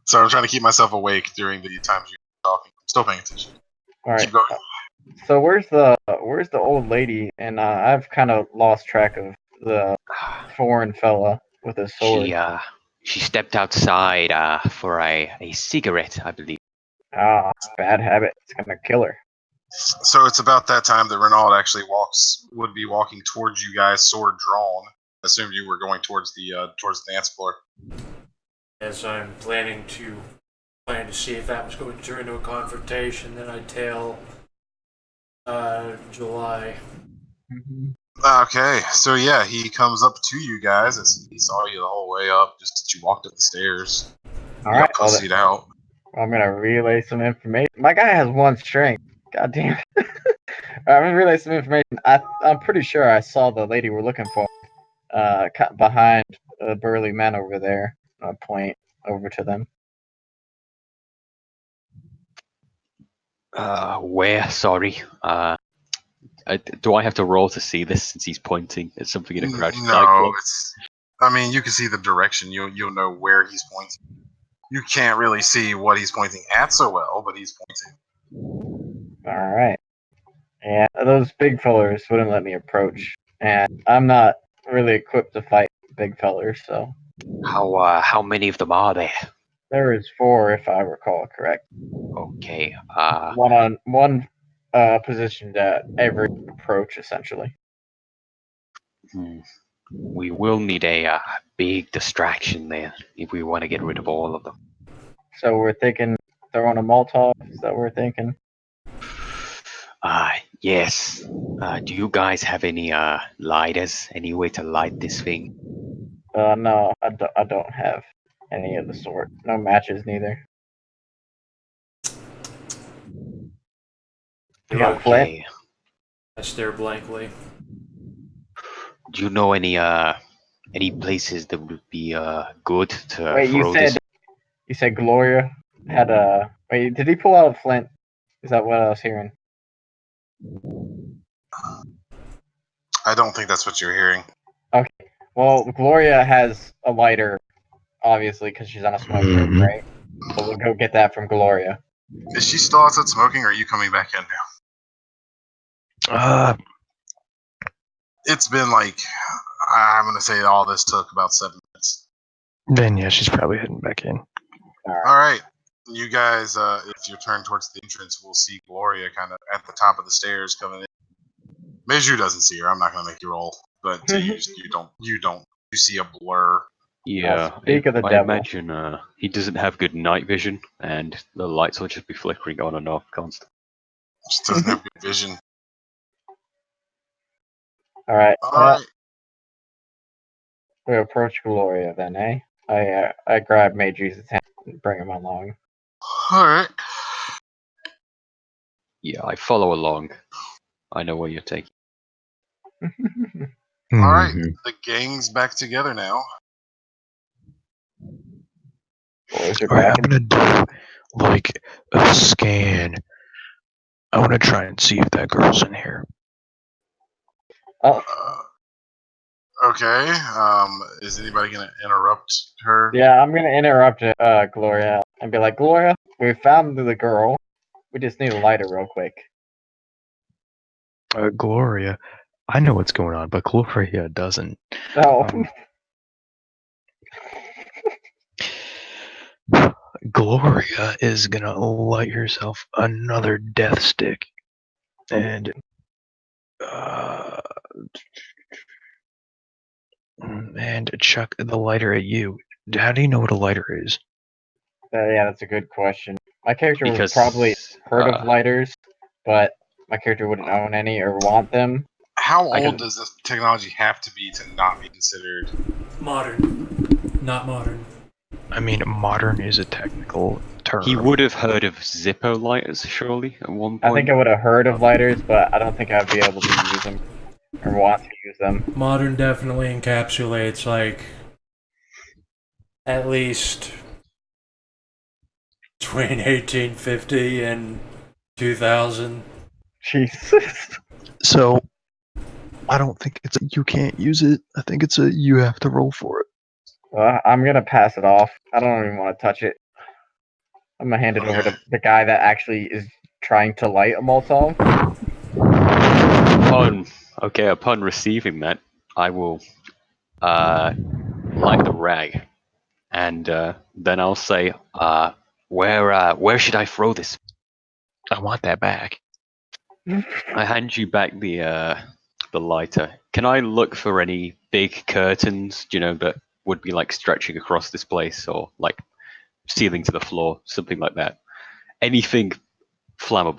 Sorry, I'm trying to keep myself awake during the times you're talking. I'm still paying attention. All right. Keep going. So where's the old lady? And I've kind of lost track of the foreign fella with his sword. She stepped outside for a cigarette, I believe. Bad habit. It's gonna kill her. So it's about that time that Renaud actually would be walking towards you guys, sword drawn. I assumed you were going towards the dance floor. As I'm planning to see if that was going to turn into a confrontation, then I tell July. Okay, so yeah, he comes up to you guys. He saw you the whole way up, just as you walked up the stairs. All right. Well, Pussied out. I'm gonna relay some information. My guy has one strength. God damn it. I'm gonna relay some information. I'm pretty sure I saw the lady we're looking for behind a burly man over there. I point over to them. Where? Sorry. Do I have to roll to see this since he's pointing at something in a crowded No, nightclub? I mean, you can see the direction. You'll know where he's pointing. You can't really see what he's pointing at so well, but he's pointing. All right. Yeah, those big fellers wouldn't let me approach, and I'm not really equipped to fight big fellers, so. How many of them are there? There is 4, if I recall correct. Okay. One positioned at every approach, essentially. We will need a big distraction there if we want to get rid of all of them. So we're thinking throwing a Molotov. Is that what we're thinking? Yes. Do you guys have any lighters? Any way to light this thing? No, I don't have any of the sort. No matches neither. You got Flint? Okay. I stare blankly. Do you know any places that would be good to Wait, throw this? you said Gloria had a. Wait, did he pull out a Flint? Is that what I was hearing? I don't think that's what you're hearing. Well, Gloria has a lighter, obviously, because she's on a smoke break, Mhm. right? So we'll go get that from Gloria. Is she still outside smoking, or are you coming back in now? It's been like, I'm gonna say all this took about 7 minutes. Then yeah, she's probably heading back in. All right, you guys, if you turn towards the entrance, we'll see Gloria kind of at the top of the stairs coming in. Meju doesn't see her. I'm not gonna make you roll, but you don't. You see a blur. Yeah, Speak of the I devil. imagine he doesn't have good night vision, and the lights will just be flickering on and off constantly. Just doesn't have good vision. All right. All right. We approach Gloria then, eh? I grab Maju's hand and bring him along. All right. Yeah, I follow along. I know where you're taking. All right. Mhm. The gang's back together now. Boys are All right, back. I'm gonna do like a scan. I want to try and see if that girl's in here. Oh, Okay. Is anybody gonna interrupt her? yeah, I'm gonna interrupt Gloria and be like, Gloria, we found the girl. We just need a lighter real quick. Gloria, I know what's going on, but Gloria doesn't. No. Gloria is gonna light herself another death stick, and chuck the lighter at you. How do you know what a lighter is? Yeah, that's a good question. My character would Because probably heard of lighters, but my character wouldn't own any or want them. How I old can- does this technology have to be to not be considered? Modern. Not modern. I mean, modern is a technical term. he would have heard of Zippo lighters, surely, at one I point. think I would have heard of lighters, but I don't think I'd be able to use them or want to use them. Modern definitely encapsulates like at least between 1850 and 2000. Jesus. So, I don't think it's a you can't use it. I think it's a you have to roll for it. Well, I'm gonna pass it off. I don't even want to touch it. I'm gonna hand it over Okay. to the guy that actually is trying to light a Molotov. Upon receiving that, I will light the rag, and then I'll say, where should I throw this? I want that back. I hand you back the lighter. Can I look for any big curtains, that would be like stretching across this place, or like ceiling to the floor, something like that? Anything flammable?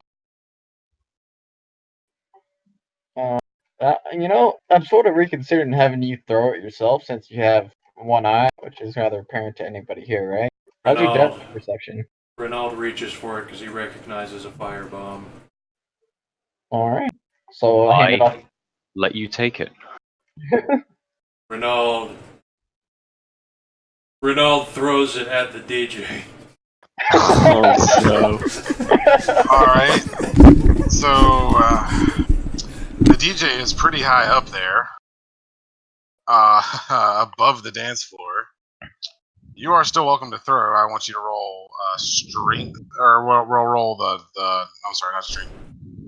I'm sort of reconsidering having you throw it yourself since you have one eye, which is rather apparent to anybody here, right? How's your depth perception? Renaud reaches for it because he recognizes a firebomb. All right. So I'll hand it off. Let you take it. Renaud throws it at the DJ. Oh no. All right. So the DJ is pretty high up there, above the dance floor. You are still welcome to throw. I want you to roll strength, or roll the. I'm sorry, not strength.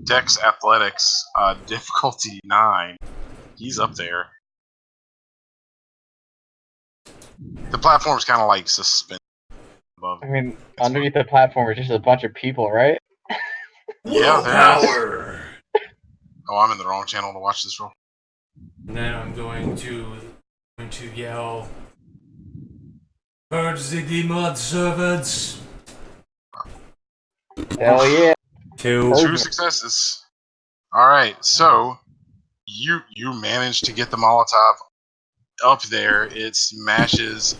Dex Athletics, difficulty 9. He's up there. The platform's kind of like suspended above. I mean, underneath the platform is just a bunch of people, right? Yeah, there is. Power. Oh, I'm in the wrong channel to watch this roll. And then I'm going to yell, "Purge the demon servants!" Hell yeah. 2. 2 successes. All right, so you managed to get the Molotov up there. It smashes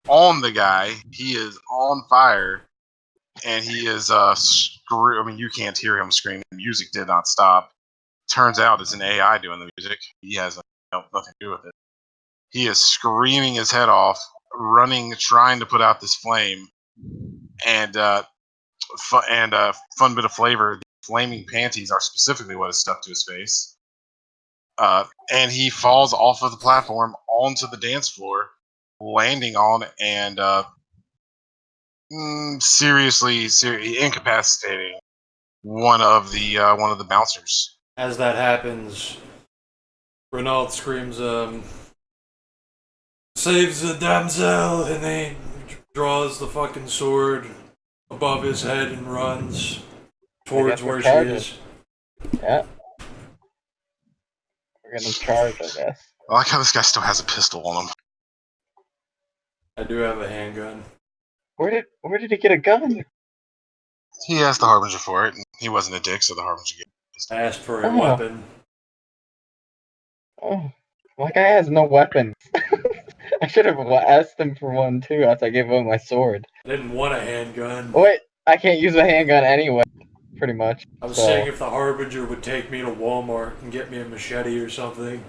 on the guy. He is on fire, and he is I mean, you can't hear him screaming. The music did not stop. Turns out it's an AI doing the music. He has nothing to do with it. He is screaming his head off, running, trying to put out this flame, and fun bit of flavor. The flaming panties are specifically what is stuck to his face. And he falls off of the platform onto the dance floor, landing on and seriously incapacitating one of the bouncers. As that happens, Renault screams, saves the damsel, and he draws the fucking sword above his head and runs towards where she is. Yeah. We're gonna charge, I guess. I like how this guy still has a pistol on him. I do have a handgun. Where did he get a gun? He asked the Harbinger for it, and he wasn't a dick, so the Harbinger gave him a pistol. I asked for a weapon. Oh, my guy has no weapons. I should have asked him for one too after I gave him my sword. I didn't want a handgun. Oh, wait, I can't use a handgun anyway, pretty much. I was saying if the Harbinger would take me to Walmart and get me a machete or something.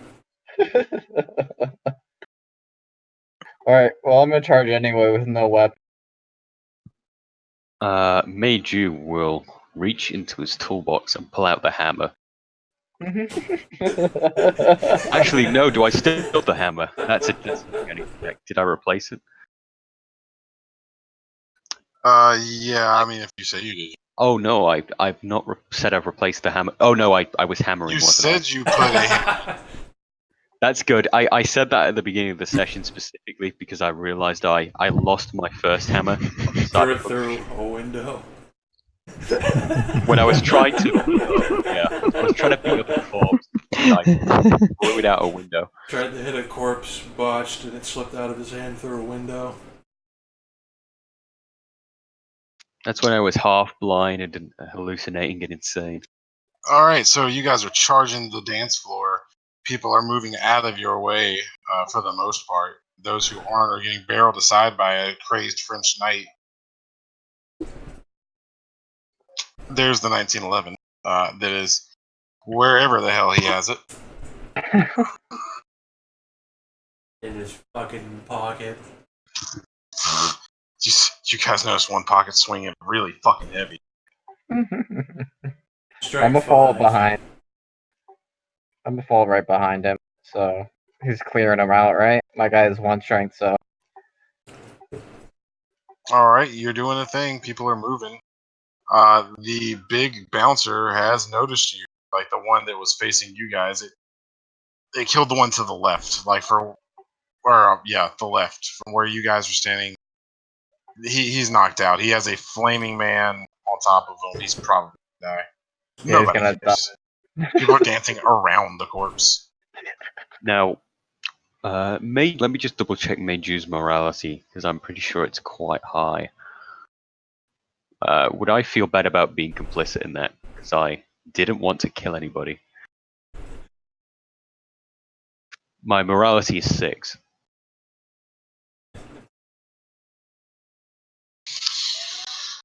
Alright, well, I'm gonna charge anyway with no weapon. Meiju will reach into his toolbox and pull out the hammer. Actually, no. Do I still have the hammer? That's a check. Did I replace it? Yeah. I mean, if you say you did. Oh no, I've not said I've replaced the hammer. Oh no, I was hammering. You wasn't said you put a. That's good. I said that at the beginning of the session specifically because I realized I lost my first hammer Through a window. when I was trying to. I was trying to beat up a corpse. And I blew it out a window. Tried to hit a corpse, botched, and it slipped out of his hand through a window. That's when I was half blind and hallucinating and insane. All right, so you guys are charging the dance floor. People are moving out of your way for the most part. Those who aren't are getting barreled aside by a crazed French knight. There's the 1911. That is wherever the hell he has it. In his fucking pocket. You guys notice one pocket swinging really fucking heavy. I'm gonna fall behind. I'm gonna fall right behind him. So he's clearing him out, right? My guy is one strength, so. All right, you're doing a thing. People are moving. The big bouncer has noticed you, like the one that was facing you guys. It killed the one to the left, the left from where you guys are standing. He's knocked out. He has a flaming man on top of him. He's probably gonna die. Yeah, Nobody cares. People are dancing around the corpse. Now, let me just double check Meiju's morality because I'm pretty sure it's quite high. Would I feel bad about being complicit in that? Because I didn't want to kill anybody. My morality is 6.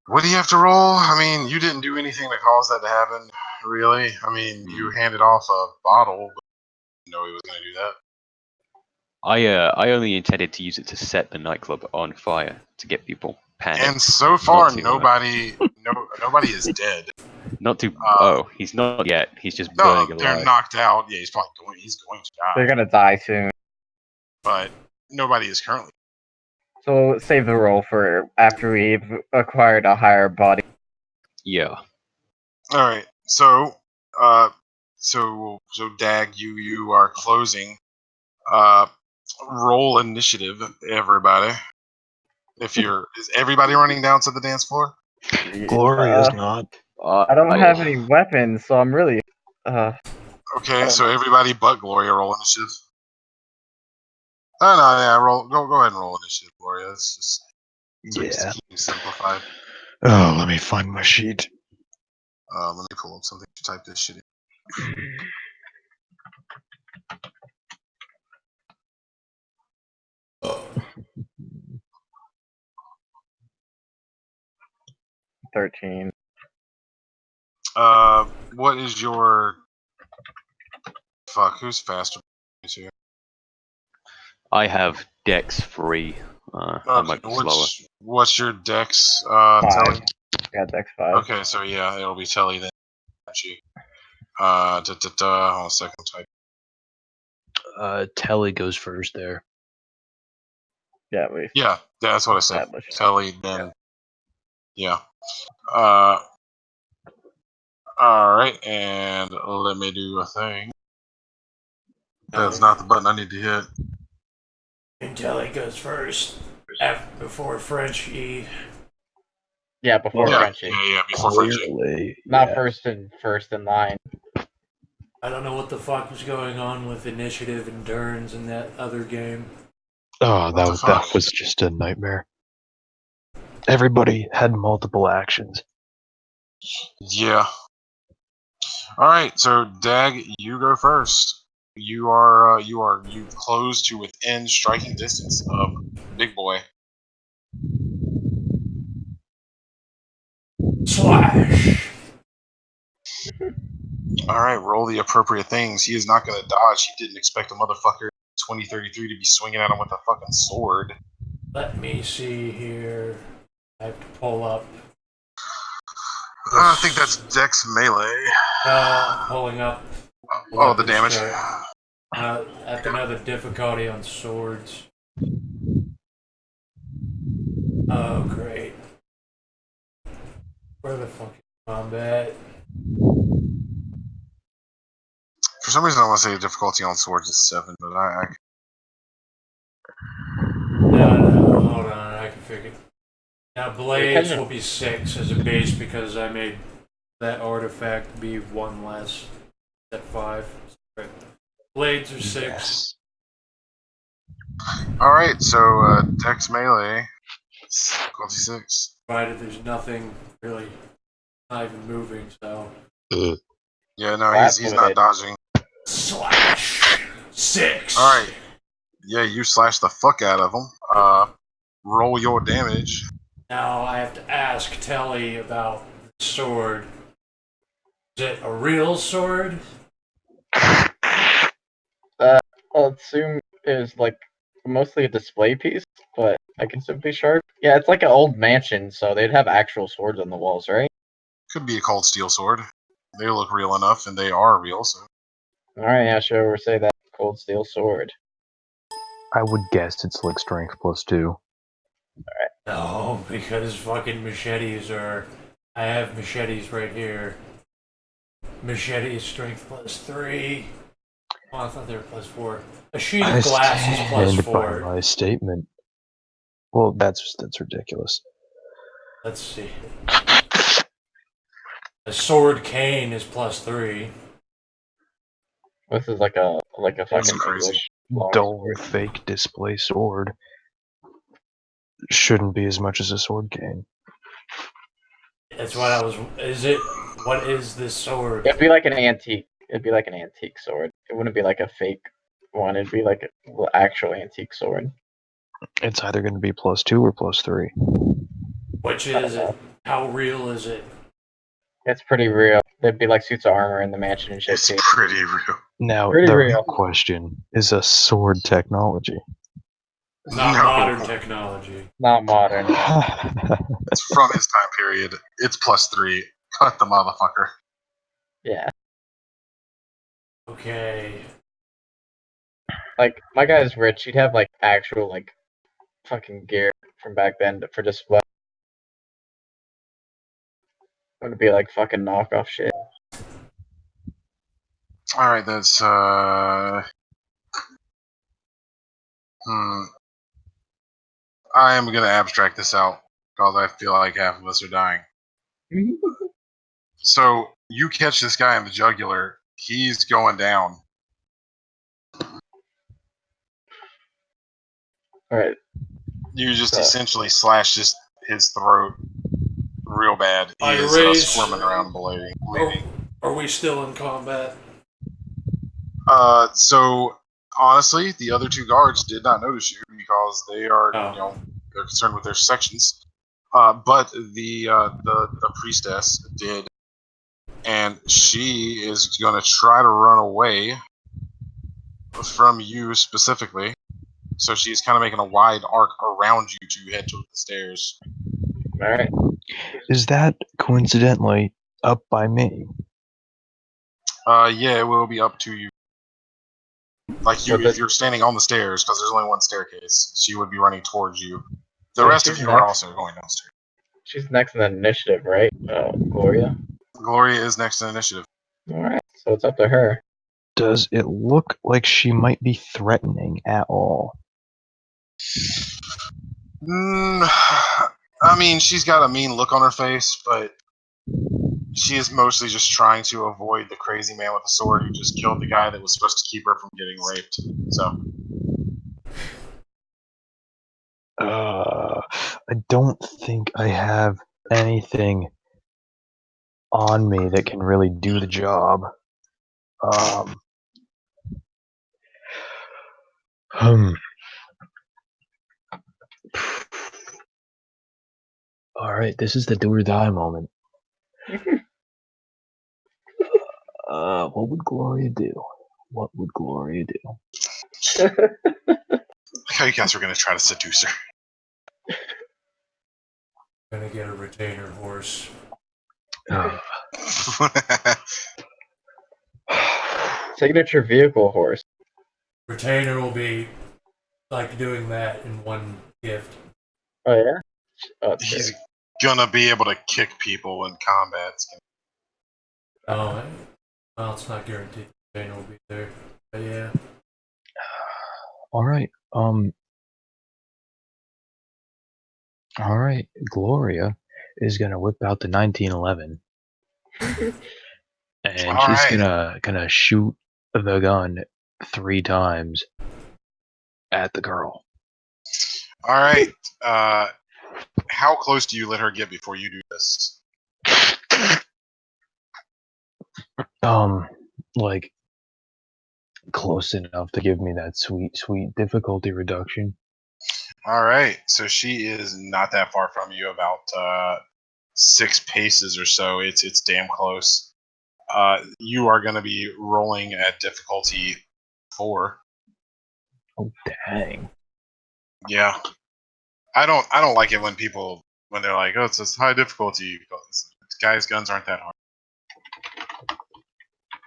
What do you have to roll? I mean, you didn't do anything to cause that to happen, really. I mean, you handed off a bottle, but you know he was going to do that. I only intended to use it to set the nightclub on fire to get people panicked. And so far, nobody is dead. Not to. He's not yet. He's just No, burning alive. they're knocked out. Yeah, he's going to die. They're gonna die soon. But nobody is currently. So save the roll for after we've acquired a higher body. Yeah. All right. So Dag, you are closing. Roll initiative, everybody. Is everybody running down to the dance floor? Gloria's not. I don't have any weapons, so I'm really. Okay, so everybody but Gloria roll initiative. Oh no, yeah, go ahead and roll initiative, Gloria. It's just simplified. Oh, let me find my sheet. Let me pull up something to type this shit in. $13. What is your... Fuck, who's faster? Here? I have Dex 3. I might be slower. What's your dex, 5. Telly? Got Dex 5. Okay, so yeah, it'll be Telly then. Actually. Hold on a second. Telly goes first there. Yeah, we Yeah, that's what I said. established. Telly, then. Yeah. Alright, and let me do a thing. That's not the button I need to hit. Until he goes first, before French E. Yeah, before Yeah, Frenchie. yeah, before Frenchie. Clearly, Not yeah. first in line. I don't know what the fuck was going on with initiative and turns in that other game. Oh, What the that fuck? was just a nightmare. Everybody had multiple actions. Yeah. Alright, so Dag, you go first. You close to within striking distance of Big Boy. Slash! Alright, roll the appropriate things. He is not gonna dodge. He didn't expect a motherfucker 2033 to be swinging at him with a fucking sword. Let me see here. I have to pull up. I think that's Dex melee. Pulling up. Oh, the weapons damage. chart. I have to know the difficulty on swords. Oh, great. Where the fuck is combat? For some reason, I want to say the difficulty on swords is 7, but No, hold on, I can figure it. Now, blades Depending- will be 6 as a base because I made that artifact be 1 less at 5. Right. Blades are 6. Yes. Alright, so Dex melee, difficulty 6. Provided there's nothing really not even moving, so. Yeah, no, he's not Flat-footed. dodging. Slash! 6! Alright. Yeah, you slash the fuck out of him. Roll your damage. Now I have to ask Telly about the sword. Is it a real sword? I'll assume is like mostly a display piece, but I can still be sharp. Yeah, it's like an old mansion, so they'd have actual swords on the walls, right? Could be a cold steel sword. They look real enough, and they are real, so. Alright, yeah, sure, we'll say that. Cold steel sword. I would guess it's like strength +2. No, because fucking machetes are. I have machetes right here. Machete is strength +3. Oh, I thought they were +4. A sheet of glass is stand by +4. my statement. Well, that's ridiculous. Let's see. A sword cane is +3. This is like a fucking crazy. English long Dull sword. fake display sword shouldn't be as much as a sword cane. That's what I was. Is it? What is this sword? It'd be like an antique. It'd be like an antique sword. It wouldn't be like a fake one. It'd be like an actual antique sword. It's either going to be +2 or +3. Which I don't is it? know. How real is it? It's pretty real. There'd be like suits of armor in the mansion and shit It's too. pretty real. Now, Pretty the real. real question is a sword technology. Not No. modern technology. Not modern. It's from his time period. It's +3. Cut the motherfucker. Yeah. Okay. Like my guy's rich. He'd have like actual like fucking gear from back then for display. Wouldn't be like fucking knockoff shit. Alright, that's I am gonna abstract this out because I feel like half of us are dying. So you catch this guy in the jugular, he's going down. Alright. You just essentially slash his throat real bad. He I is raise- squirming around below. Oh, Are we still in combat? So honestly, the other two guards did not notice you because they are, Oh. they're concerned with their sections. But the priestess did, and she is gonna try to run away from you specifically. So she's kind of making a wide arc around you to head to the stairs. All right. Is that coincidentally up by me? Yeah, it will be up to you. Like So if you're standing on the stairs, because there's only one staircase, she would be running towards you. The So rest of she's you are next. also going downstairs. She's next in the initiative, right? Gloria. Gloria is next in initiative. All right. So it's up to her. Does it look like she might be threatening at all? I mean, she's got a mean look on her face, but she is mostly just trying to avoid the crazy man with the sword who just killed the guy that was supposed to keep her from getting raped. So, I don't think I have anything on me that can really do the job. All right, this is the do or die moment. What would Gloria do? What would Gloria do? how you guys are going to try to seduce her. Gonna get a retainer horse. Signature vehicle horse. Retainer will be like doing that in one gift. Oh yeah. Oh, it's He's great. gonna be able to kick people in combat. Oh, well, it's not guaranteed retainer will be there. But yeah. All right. All right. Gloria is gonna whip out the 1911, and All she's right. gonna shoot the gun 3 times at the girl. All right. How close do you let her get before you do this? Like close enough to give me that sweet difficulty reduction. All right. So she is not that far from you, about 6 paces or so. It's damn close. You are going to be rolling at difficulty 4. Oh dang! Yeah. I don't like it when they're like, oh, it's high difficulty. Guys, guns aren't that hard.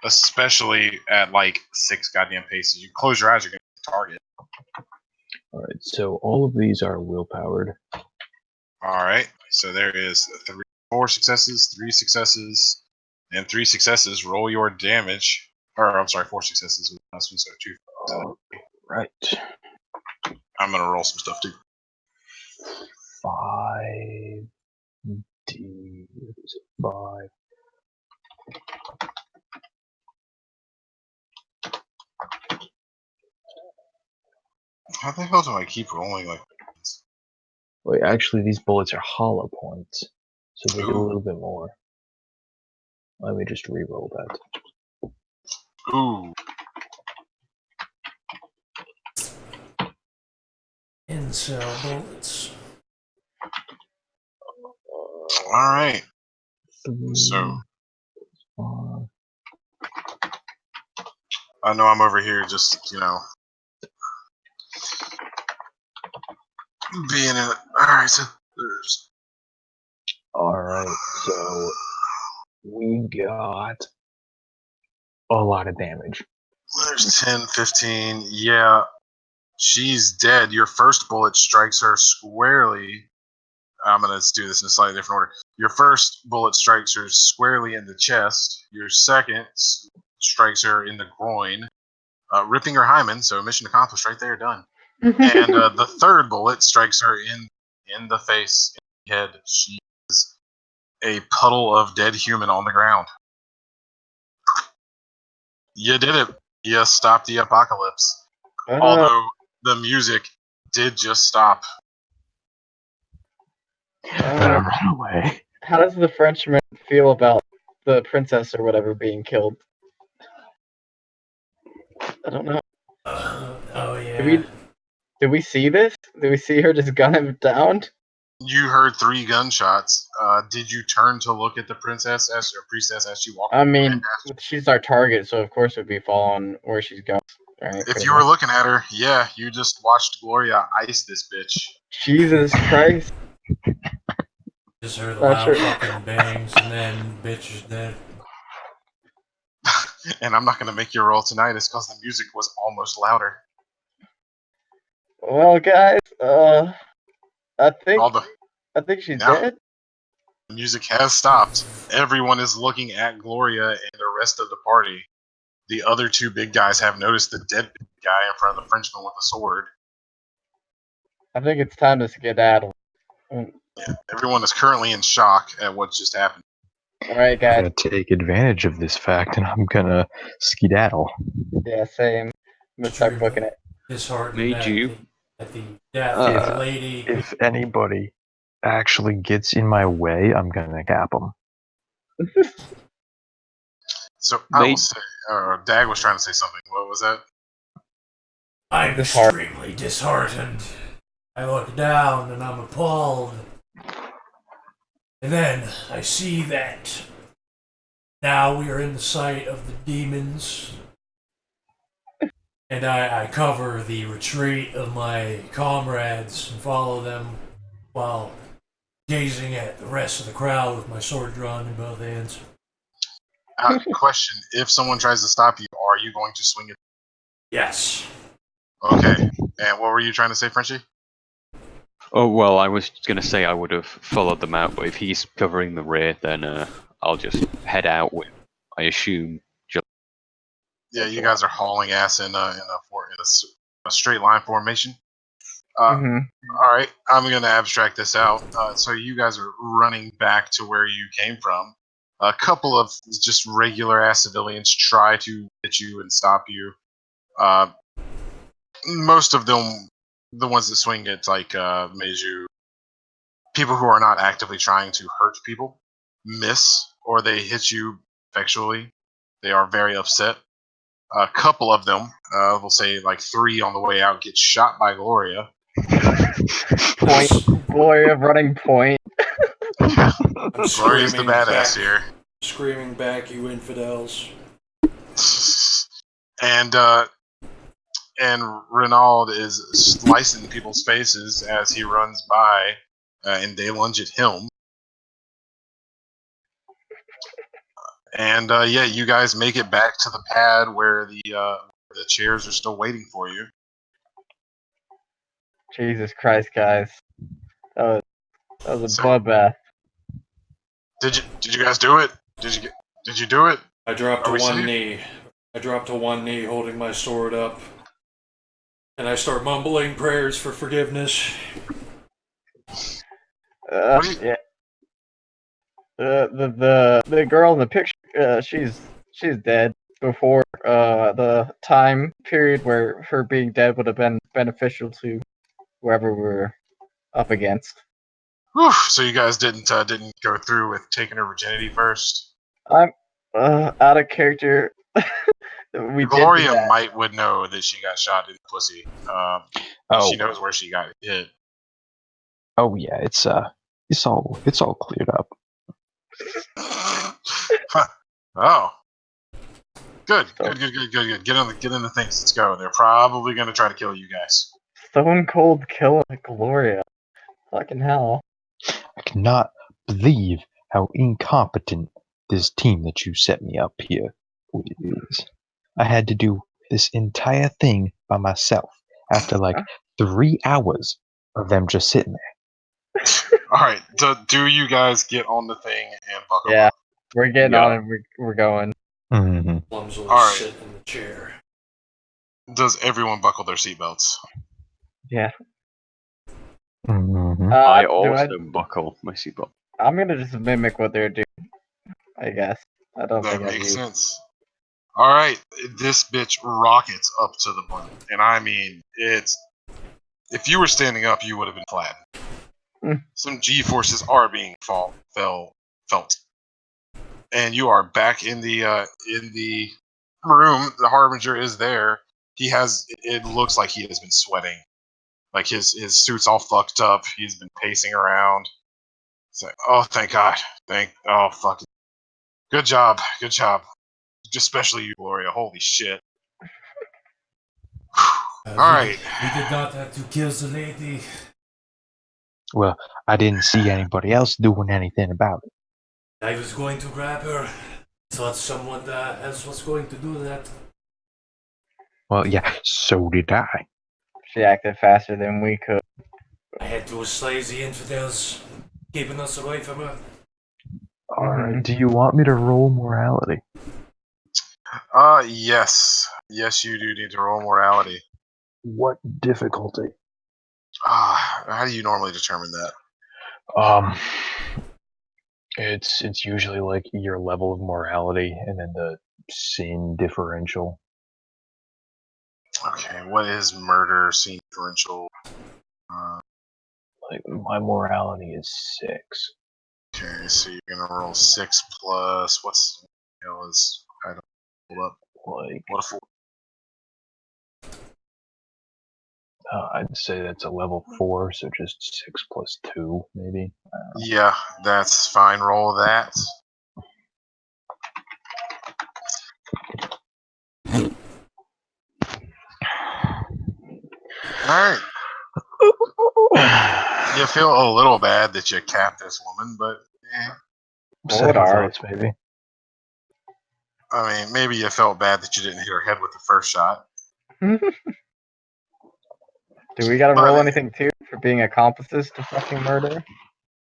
Especially at like 6 goddamn paces. You close your eyes, you're gonna hit the target. All right, so all of these are will powered. All right. So there is 4 successes, 3 successes, and 3 successes. Roll your damage. Or I'm sorry, 4 successes. So 2. Right. I'm gonna roll some stuff too. 5 D 5. How the hell do I keep rolling like this? Wait, actually, these bullets are hollow points, so they do a Ooh. little bit more. Let me just re-roll that. Ooh. Incel bullets. All right. 3, So 5. I know I'm over here just, being in it. All right. So there's. All right, so we got a lot of damage. There's 10, 15. Yeah, she's dead. Your first bullet strikes her squarely. I'm going to do this in a slightly different order. Your first bullet strikes her squarely in the chest. Your second strikes her in the groin, ripping her hymen. So mission accomplished right there, done. And the third bullet strikes her in the face, in the head. She is a puddle of dead human on the ground. You did it. You stopped the apocalypse. Although the music did just stop. Better run away. How does the Frenchman feel about the princess or whatever being killed. I don't know. Oh yeah. Did we see this? Did we see her just gun him down? You heard 3 gunshots. Did you turn to look at the princess or priestess as she walked? I mean, she's our target, so of course we'd be following where she's going. Right? If you were looking at her, yeah, you just watched Gloria ice this bitch. Jesus Christ! Just heard the Not loud sure. fucking bangs, and then bitch is dead. And I'm not gonna make you roll tonight. It's because the music was almost louder. Well, guys, I think she's Now dead. the music has stopped. Everyone is looking at Gloria and the rest of the party. The other 2 big guys have noticed the dead big guy in front of the Frenchman with a sword. I think it's time to skedaddle. Yeah, everyone is currently in shock at what just happened. All right, I'm guys. gonna take advantage of this fact, and I'm gonna skedaddle. Yeah, same. I'm gonna start booking it. Disheartened Made you. at the death of the Uh, lady. If anybody actually gets in my way, I'm gonna cap them. So I will Made- say, Dag was trying to say something. What was that? I'm Disheartened. extremely disheartened. I look down and I'm appalled. And then I see that now we are in the sight of the demons. And I cover the retreat of my comrades and follow them while gazing at the rest of the crowd with my sword drawn in both hands. Question: if someone tries to stop you, are you going to swing it? Yes. Okay. And what were you trying to say, Frenchie? Oh, well, I was going to say I would have followed them out, but if he's covering the rear, then I'll just head out with, I assume, just... Yeah, you guys are hauling ass in a straight line formation. All right, I'm gonna abstract this out. So you guys are running back to where you came from. A couple of just regular ass civilians try to hit you and stop you. Most of them, the ones that swing it, like Meiju, people who are not actively trying to hurt people, miss or they hit you effectually. They are very upset. A couple of them, we'll say like 3 on the way out, get shot by Gloria. Point. Gloria running point. I'm Gloria's the screaming badass back, here. screaming back, you infidels. And Renaud is slicing people's faces as he runs by, and they lunge at him. And yeah, you guys make it back to the pad where the chairs are still waiting for you. Jesus Christ, guys. That was a So- bloodbath. Did you guys do it? Did you do it? I dropped Are to we one safe? knee. I dropped to one knee, holding my sword up, and I start mumbling prayers for forgiveness. What do you- Yeah. The girl in the picture, she's dead before the time period where her being dead would have been beneficial to whoever we're up against. Whew, so you guys didn't go through with taking her virginity first. I'm out of character. We did do Gloria that. would know that she got shot in the pussy. She knows where she got hit. Oh yeah, it's all cleared up. Huh. Oh. Good. Get in the things. Let's go. They're probably gonna try to kill you guys. Stone cold kill Gloria. Fucking hell. I cannot believe how incompetent this team that you set me up here is. I had to do this entire thing by myself after like 3 hours of them just sitting there. Alright, do you guys get on the thing and buckle Yeah. up? We're getting Yeah. on and we're going. Mm-hmm. Clumsily Alright. sit in the chair. Does everyone buckle their seatbelts? Yeah. Mm-hmm. I Do also buckle my seatbelt. I'm gonna just mimic what they're doing, I guess. I don't That think I makes use. sense. Alright, this bitch rockets up to the button. And I mean, it's... If you were standing up, you would have been flattened. Mm. Some G-forces are being felt. and you are back in the room. The Harbinger is there. He has. It looks like he has been sweating. Like his suit's all fucked up. He's been pacing around. It's like, oh, thank God. Oh, fuck. Good job. Good job. Especially you, Gloria. Holy shit. All right. We did not have to kill the lady. Well, I didn't see anybody else doing anything about it. I was going to grab her. Thought someone else was going to do that. Well, yeah, so did I. She acted faster than we could. I had to slay the infidels, keeping us away from her. Alright, do you want me to roll morality? Yes. Yes, you do need to roll morality. What difficulty? How do you normally determine that? It's usually like your level of morality and then the sin differential. Okay, what is murder scene differential? Like my morality is 6. Okay, so you're gonna roll 6 plus what's the hell is I don't pull up. Like What a fool. I'd say that's a level 4, so just 6 plus 2, maybe. Yeah, that's fine. Roll that. Alright. You feel a little bad that you capped this woman, but What are thoughts, maybe. I mean, maybe you felt bad that you didn't hit her head with the first shot. Do we gotta But roll it- anything too for being accomplices to fucking murder?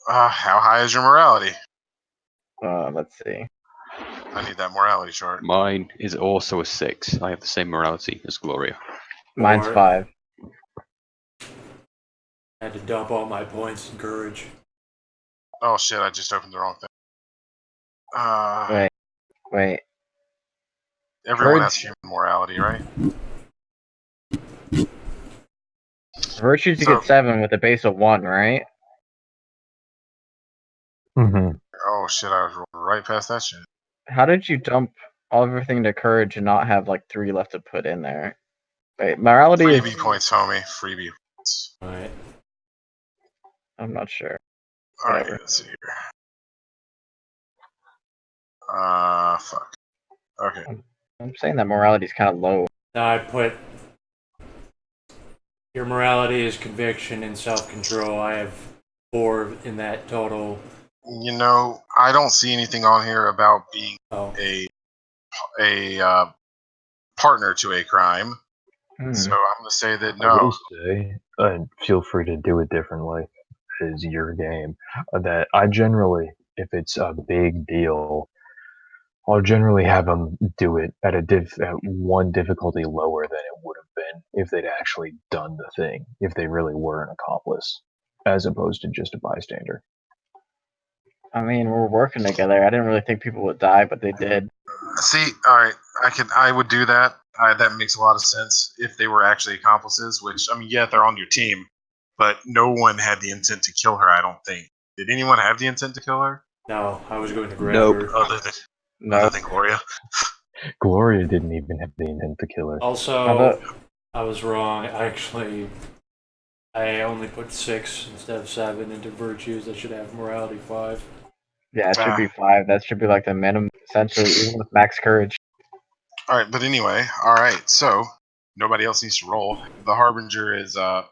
How high is your morality? Let's see. I need that morality chart. Mine is also a 6. I have the same morality as Gloria. Mine's Or- 5. I had to dump all my points in courage. Oh shit, I just opened the wrong thing. Wait. Everyone has Courage. human morality, right? Virtues you So- get 7 with a base of 1, right? Mm-hmm. Oh shit, I was rolling right past that shit. How did you dump everything to courage and not have like 3 left to put in there? Wait, morality Freebie is. points, homie. Freebie points. Alright. I'm not sure. Alright, Whatever. let's see here. Fuck. Okay. I'm saying that morality is kind of low. Now I put your morality is conviction and self-control. I have 4 in that total. You know, I don't see anything on here about being Oh, a partner to a crime. So I'm gonna say that I no. will say, and feel free to do it differently, it is your game, that I generally, if it's a big deal, I'll generally have them do it at one difficulty lower than it would have been if they'd actually done the thing, if they really were an accomplice, as opposed to just a bystander. I mean, we're working together. I didn't really think people would die, but they did. See, all right, I would do that. That makes a lot of sense if they were actually accomplices. Which I mean, yeah, they're on your team, but no one had the intent to kill her. I don't think. Did anyone have the intent to kill her no, I was going to grab Nope. her. other than No. Gloria? Gloria didn't even have the intent to kill her. Also, I was wrong. I only put 6 instead of 7 into virtues. I should have morality 5. Yeah, it should be 5. That should be like the minimum, essentially, even with max courage. All right, but anyway, all right. So nobody else needs to roll. The harbinger is. I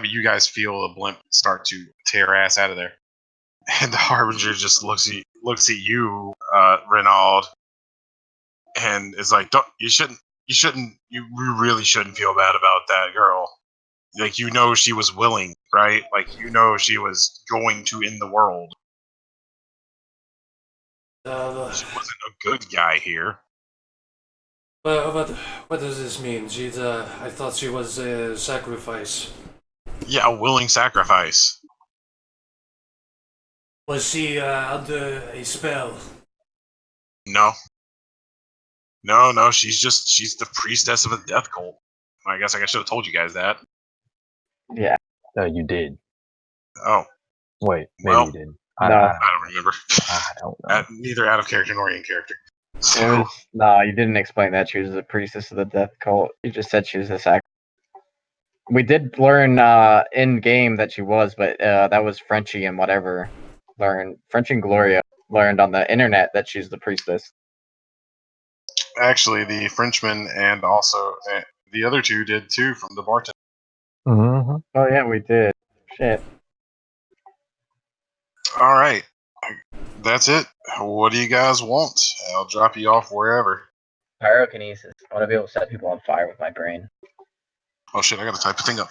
mean, you guys feel the blimp start to tear ass out of there, and the harbinger just looks at you, Renaud, and is like, "Don't you really shouldn't feel bad about that girl. Like, you know, she was willing, right? Like, you know, she was going to end the world. She wasn't a good guy here." What does this mean? I thought she was a sacrifice. Yeah, a willing sacrifice. Was she under a spell? No, she's the priestess of a death cult. I guess I should have told you guys that. Yeah. You did. Oh, Wait, maybe Well- you didn't. I, No. I, I don't remember. I don't know. Neither out of character nor in character. It So, was no, you didn't explain that she was a priestess of the death cult. You just said she was a sac. We did learn in game that she was, but that was Frenchie and whatever. Frenchie and Gloria learned on the internet that she's the priestess. actually, the Frenchman and also the other two did too from the bartender. Mm-hmm. Oh yeah, we did. Shit. All right, that's it. What do you guys want? I'll drop you off wherever. Pyrokinesis. I want to be able to set people on fire with my brain. Oh shit, I gotta type a thing up.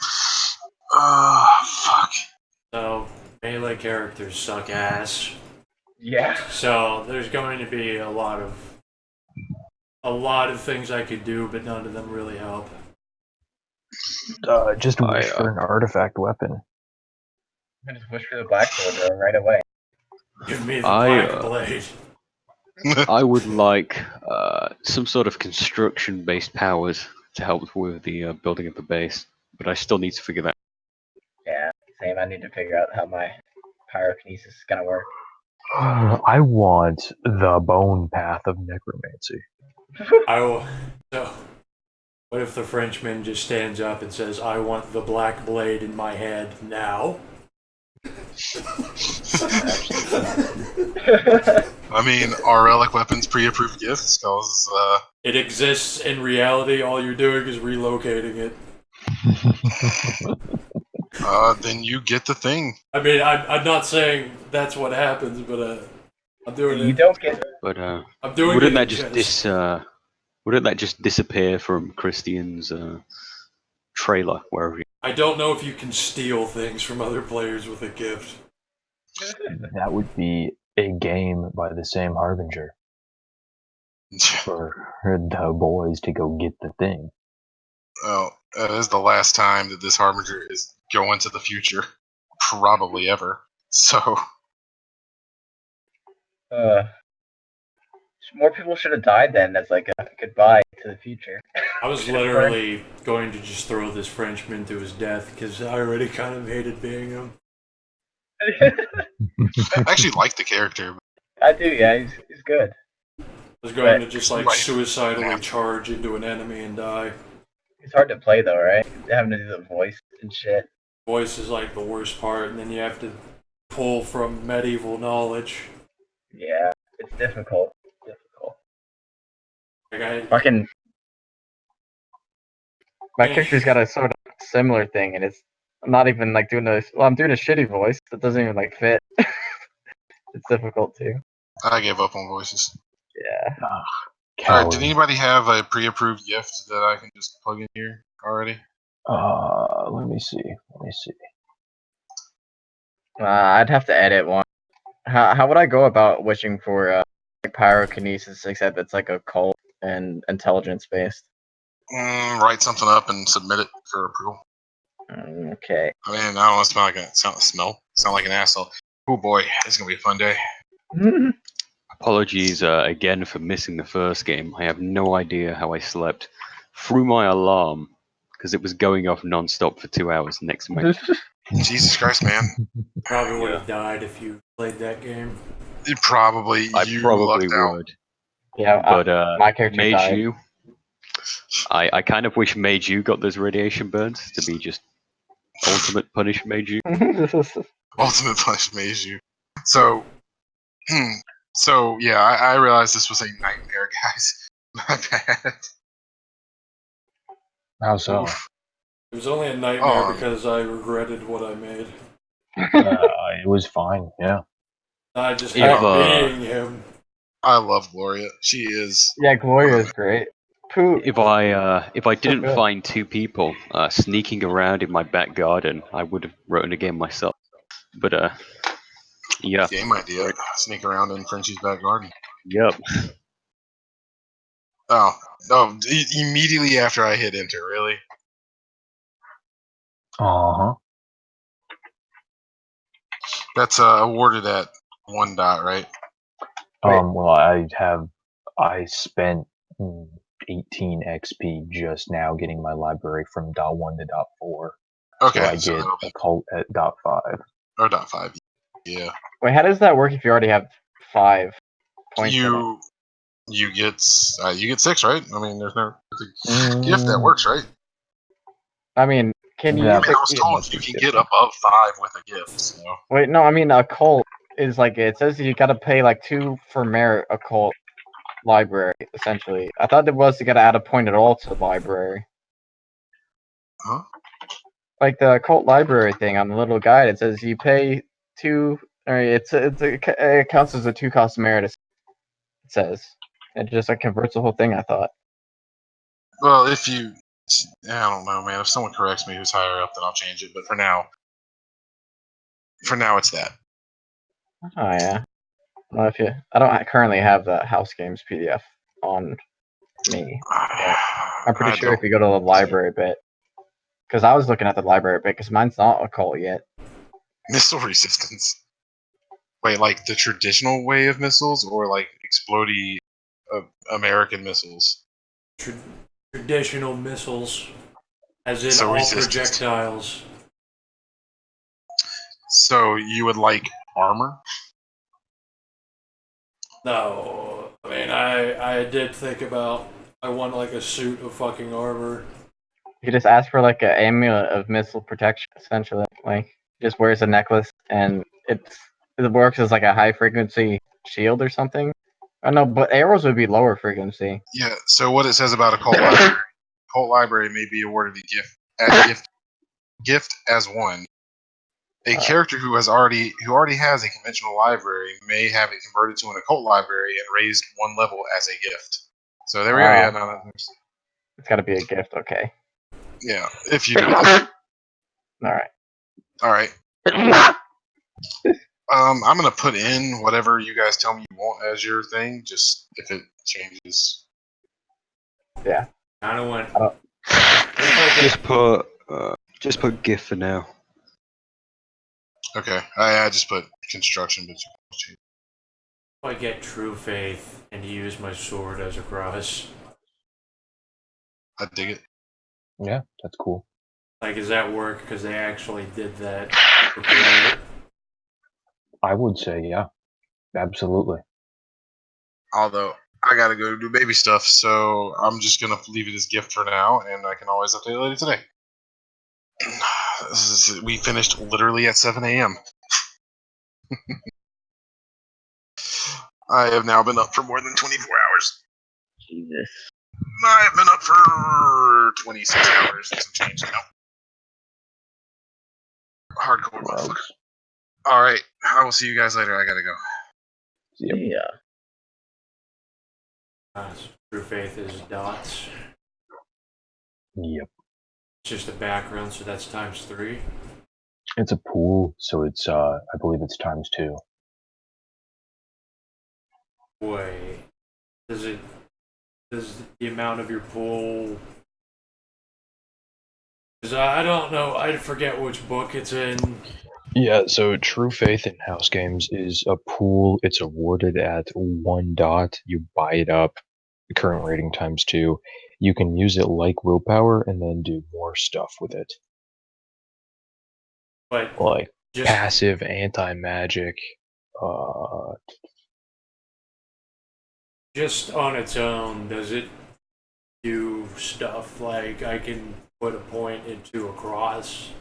Fuck. So melee characters suck ass. Yeah. So there's going to be a lot of things I could do, but none of them really help. Just wish for an artifact weapon. I just wish for the black soldier right away. Give me the I, black blade. I would like some sort of construction-based powers to help with the building of the base, but I still need to figure that. Yeah, same. I need to figure out how my pyrokinesis is gonna work. I want the bone path of necromancy. So, what if the Frenchman just stands up and says, "I want the black blade in my head now"? I mean, are relic weapons pre-approved gifts? Because It exists in reality. All you're doing is relocating it. then you get the thing. I mean, I'm not saying that's what happens, but I'm doing You it. don't get. But I'm doing wouldn't it that in just jest. wouldn't that just disappear from Christian's trailer wherever? I don't know if you can steal things from other players with a gift. That would be a game by the same Harbinger for the boys to go get the thing. Well, that is the last time that this Harbinger is going to the future, probably ever. So, More people should have died then. As like a goodbye to the future. I was literally going to just throw this Frenchman to his death because I already kind of hated being him. I actually like the character. I do. Yeah, he's good. I was going to just like Right. suicidally charge into an enemy and die. It's hard to play though, right? Having to do the voice and shit. Voice is like the worst part, and then you have to pull from medieval knowledge. Yeah, it's difficult. Like Fucking. My character's got a sort of similar thing, and it's. I'm not even like doing a. Well, I'm doing a shitty voice that doesn't even like fit. It's difficult too. I gave up on voices. Yeah. All right, did anybody have a pre-approved gift that I can just plug in here already? Let me see. I'd have to edit one. How would I go about wishing for like pyrokinesis, except it's like a cult and intelligence based? Write something up and submit it for approval. Okay. I mean, I don't want to sound like an asshole. Oh boy, it's gonna be a fun day. Apologies again for missing the first game. I have no idea how I slept through my alarm because it was going off non-stop for 2 hours next to my. Jesus Christ, man! probably would have died if you played that game. I probably lucked out. would. Yeah, But my character died. Meiju, I kind of wish Meiju got those radiation burns to be just ultimate punish Meiju. Ultimate Punish Meiju. So, so yeah, I realized this was a nightmare, guys. My bad. How so? Oof. It was only a nightmare Oh. because I regretted what I made. It was fine. Yeah. I just If, hate being him. I love Gloria. She is. Yeah, Gloria is great. Pooh. If I didn't good. find two people sneaking around in my back garden, I would have written a game myself. But yeah, Game idea. Sneak around in Frenchie's back garden. yep. Oh, immediately after I hit enter, really? Uh-huh. That's awarded at 1 dot, right? Well, I spent 18 XP just now getting my library from dot 1 to dot 4. Okay, So I so get that'll a be cult at dot 5. or dot 5. Yeah. Wait, how does that work if you already have 5 points in it? You get 6, right? I mean, there's no gift that works, right? I mean, can you Yeah, use I was it? told you can get above 5 with a gift. So Wait, no, I mean, a cult is like, it says you gotta pay like 2 for merit a cult library, essentially. I thought it was you gotta add a point at all to the library. huh? Like the cult library thing on the little guide, it says you pay 2, or it counts as a 2 cost merit, it says. It just like converts the whole thing, I thought. Well, I don't know, man. If someone corrects me who's higher up, then I'll change it. But for now, it's that. Oh, yeah. Well, I don't currently have the house games PDF on me. I'm pretty I sure if don't. you go to the library bit, because I was looking at the library bit, because mine's not a cult yet. Missile resistance. Wait, like the traditional way of missiles, or like explodey American missiles? Traditional missiles, as in So all resistance. projectiles. So you would like armor? No, I mean I did think about I want like a suit of fucking armor. You just ask for like an amulet of missile protection, essentially. Like, just wears a necklace, and it works as like a high frequency shield or something. Oh no, but arrows would be lower frequency. Yeah. So what it says about a cult library may be awarded gift as one. A character who already has a conventional library may have it converted to an occult library and raised 1 level as a gift. So there we go. Yeah, no, It's got to be a gift, okay. yeah. If you do that. All All right. I'm gonna put in whatever you guys tell me you want as your thing. Just if it changes. Yeah. I don't want. Just put GIF for now. Okay, I just put construction, but If I get true faith and use my sword as a cross, I dig it. Yeah, that's cool. like, does that work? Because they actually did that. I would say, yeah, absolutely. Although I gotta go do baby stuff, so I'm just gonna leave it as gift for now, and I can always update it later today. We finished literally at 7 a.m. I have now been up for more than 24 hours. Jesus. I have been up for 26 hours and some change now. Hardcore motherfucker. Alright, I will see you guys later. I gotta go. Yeah. True faith is dots. Yep. It's just a background, so that's times 3. It's a pool, so it's I believe it's ×2. Wait, does the amount of your pool? Because I don't know. I forget which book it's in. Yeah, so True Faith in house games is a pool. It's awarded at 1 dot. You buy it up, the current rating ×2. You can use it like willpower and then do more stuff with it. But Like just passive anti-magic. just on its own, does it do stuff like I can put a point into a cross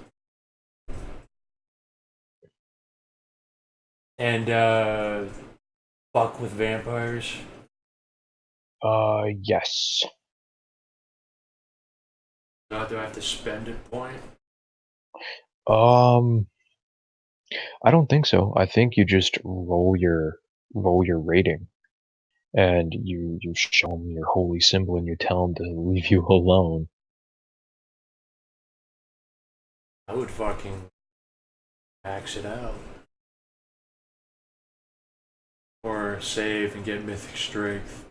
and fuck with vampires? Yes. Do I have to spend a point? I don't think so. I think you just roll your rating, and you show them your holy symbol, and you tell them to leave you alone. I would fucking max it out. Or save and get mythic strength.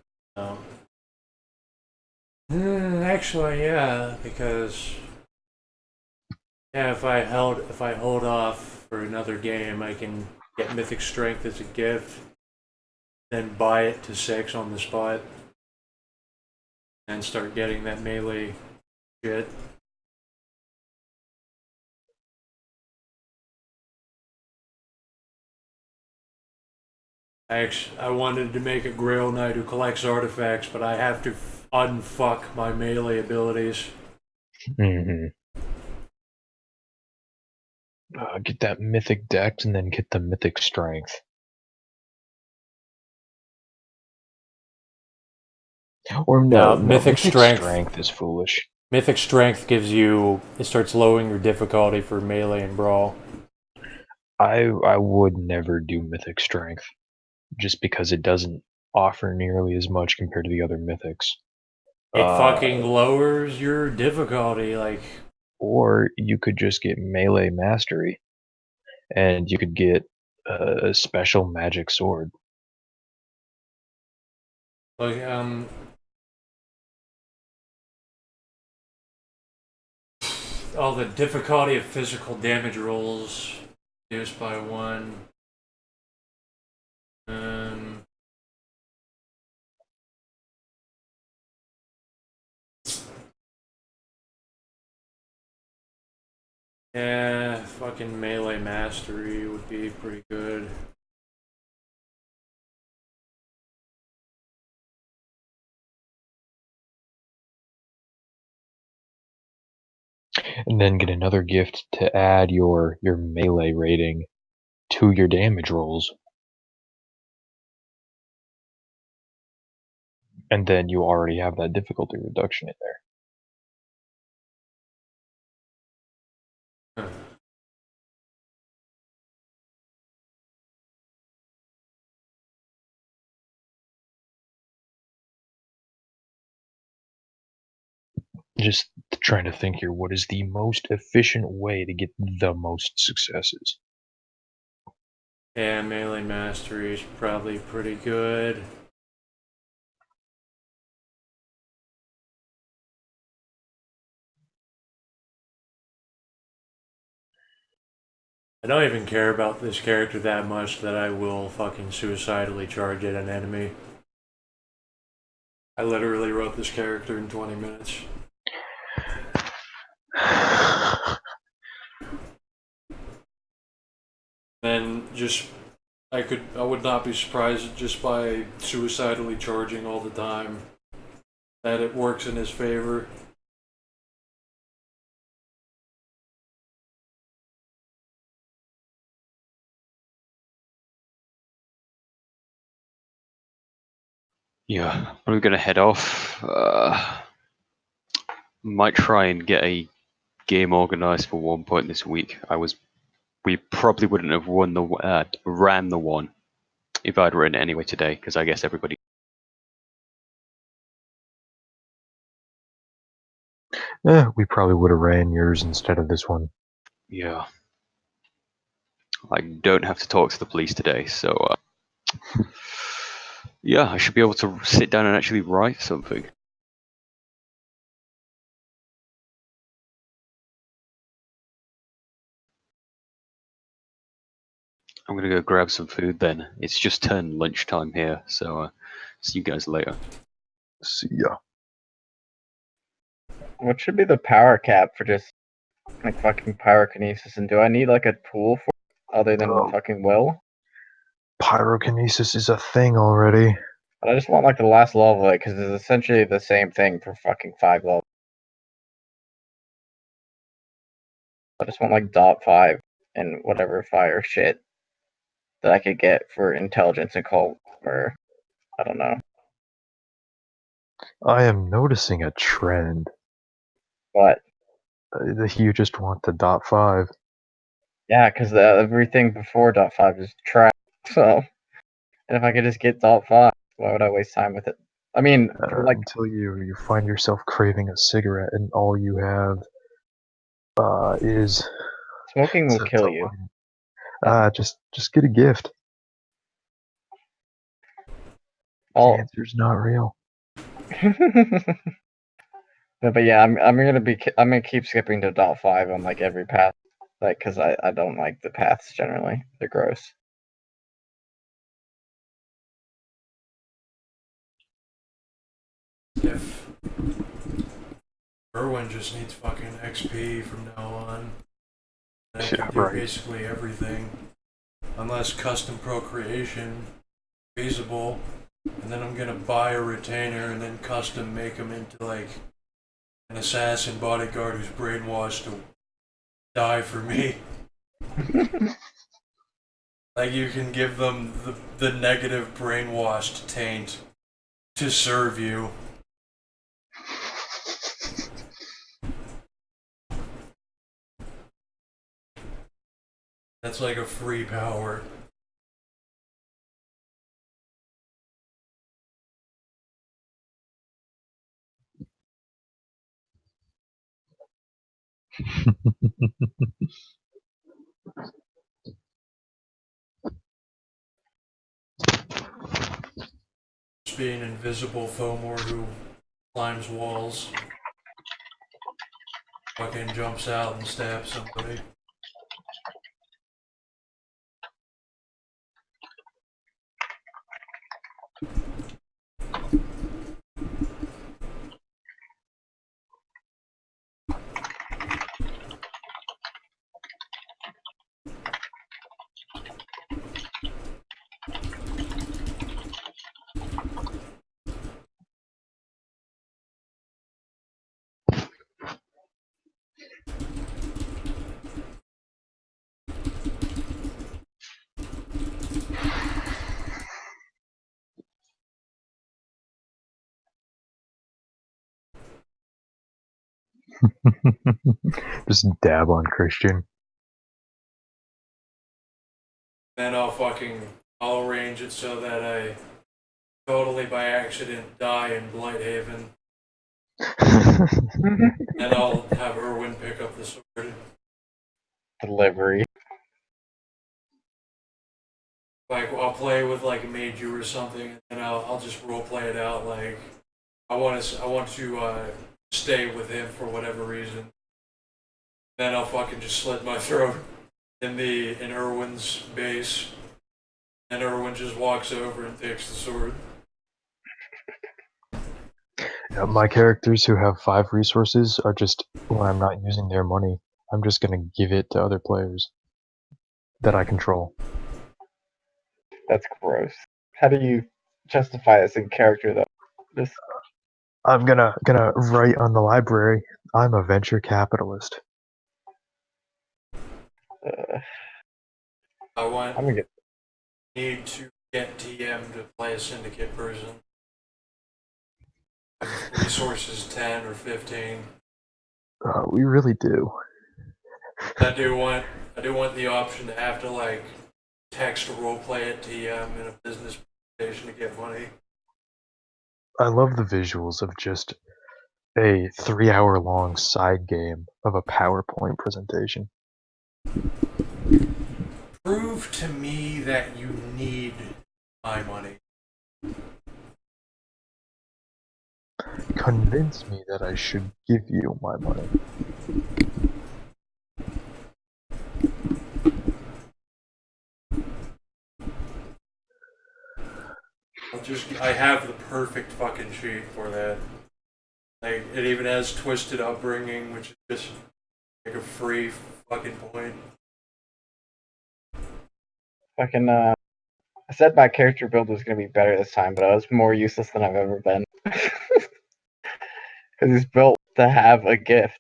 Actually, yeah, because yeah, if I hold off for another game, I can get mythic strength as a gift, then buy it to 6 on the spot, and start getting that melee shit. I wanted to make a Grail Knight who collects artifacts, but I have to unfuck my melee abilities. Mm-hmm. Get that mythic dex and then get the mythic strength. Or no, Mythic strength. Strength is foolish. Mythic strength gives you. It starts lowering your difficulty for melee and brawl. I would never do mythic strength, just because it doesn't offer nearly as much compared to the other mythics. It fucking lowers your difficulty, like. Or you could just get melee mastery, and you could get a special magic sword. Like, the difficulty of physical damage rolls reduced by 1. Yeah, fucking melee mastery would be pretty good. And then get another gift to add your melee rating to your damage rolls. And then you already have that difficulty reduction in there. Just trying to think here, what is the most efficient way to get the most successes? Yeah, melee mastery is probably pretty good. I don't even care about this character that much that I will fucking suicidally charge at an enemy. I literally wrote this character in 20 minutes. Then I would not be surprised just by suicidally charging all the time that it works in his favor. Yeah, we're gonna head off. Might try and get a game organized for one point this week. We probably wouldn't have ran the one if I'd written it anyway today, because I guess everybody. We probably would have ran yours instead of this one. Yeah. I don't have to talk to the police today, so yeah, I should be able to sit down and actually write something. I'm gonna go grab some food then. It's just turned lunchtime here, so see you guys later. See ya. What should be the power cap for just like fucking pyrokinesis? And do I need like a tool for other than fucking will? Pyrokinesis is a thing already. But I just want like the last level of it because it's essentially the same thing for fucking 5 levels. I just want like dot 5 and whatever fire shit that I could get for intelligence and cult, or I don't know. I am noticing a trend. But You just want the dot 5. yeah, because everything before dot 5 is trash. So, and if I could just get dot 5, why would I waste time with it? I mean, for like Until you find yourself craving a cigarette and all you have is smoking will to kill you. just get a gift. Cancer's not real. No, but yeah, I'm gonna keep skipping to dot 5 on like every path, like because I don't like the paths generally. They're gross. If Erwin just needs fucking XP from now on, I can do basically everything, unless custom procreation feasible, and then I'm gonna buy a retainer and then custom make him into like an assassin bodyguard who's brainwashed to die for me. Like you can give them the negative brainwashed taint to serve you. That's like a free power. Just be an invisible Fomor who climbs walls, fucking jumps out and stabs somebody. Just dab on Christian. Then I'll arrange it so that I totally by accident die in Blighthaven. And I'll have Erwin pick up the sword. Delivery. Like I'll play with like Meiju or something, and I'll just role play it out. Like I want to stay with him for whatever reason. Then I'll fucking just slit my throat in Erwin's base, and Erwin just walks over and takes the sword. My characters who have 5 resources are just, when I'm not using their money, I'm just gonna give it to other players that I control. That's gross. How do you justify this in character though? Just I'm gonna write on the library, I'm a venture capitalist. I I'm gonna get need to get TM to play a syndicate person. Resources 10 or 15. We really do. I do want the option to have to like text roleplay at TM in a business presentation to get money. I love the visuals of just a 3-hour-long side game of a PowerPoint presentation. Prove to me that you need my money. Convince me that I should give you my money. I have the perfect fucking sheet for that. Like it even has twisted upbringing, which is just like a free fucking point. fucking I said my character build was gonna be better this time, but I was more useless than I've ever been. Because he's built to have a gift.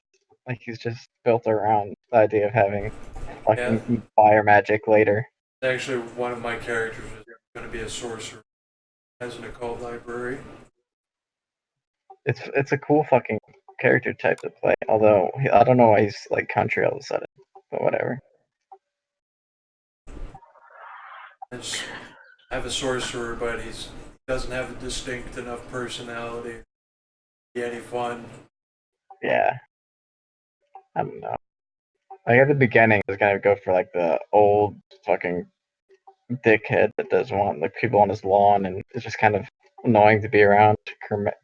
Like he's just built around the idea of having fucking fire magic later. Actually, one of my characters is going to be a sorcerer, as an occult library. It's a cool fucking character type to play. Although I don't know why he's like country all of a sudden, but whatever. I have a sorcerer, but he doesn't have a distinct enough personality to be any fun. Yeah, I don't know. Like at the beginning, I was gonna go for like the old fucking dickhead that doesn't want like people on his lawn, and it's just kind of annoying to be around.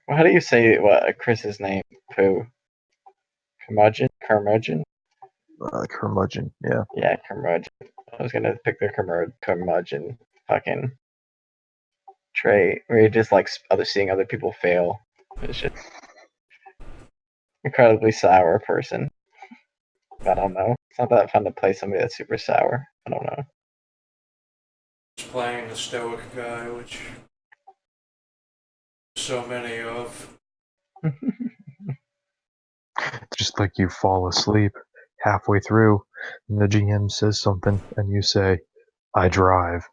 How do you say what Chris's name? Pooh. Curmudgeon. Curmudgeon, yeah. Yeah, curmudgeon. I was gonna pick the curmudgeon fucking trait where you just like seeing other people fail. It's just incredibly sour person. I don't know. It's not that fun to play somebody that's super sour. I don't know. is playing a stoic guy, which so many of. Just like you fall asleep halfway through, and the GM says something, and you say, "I drive."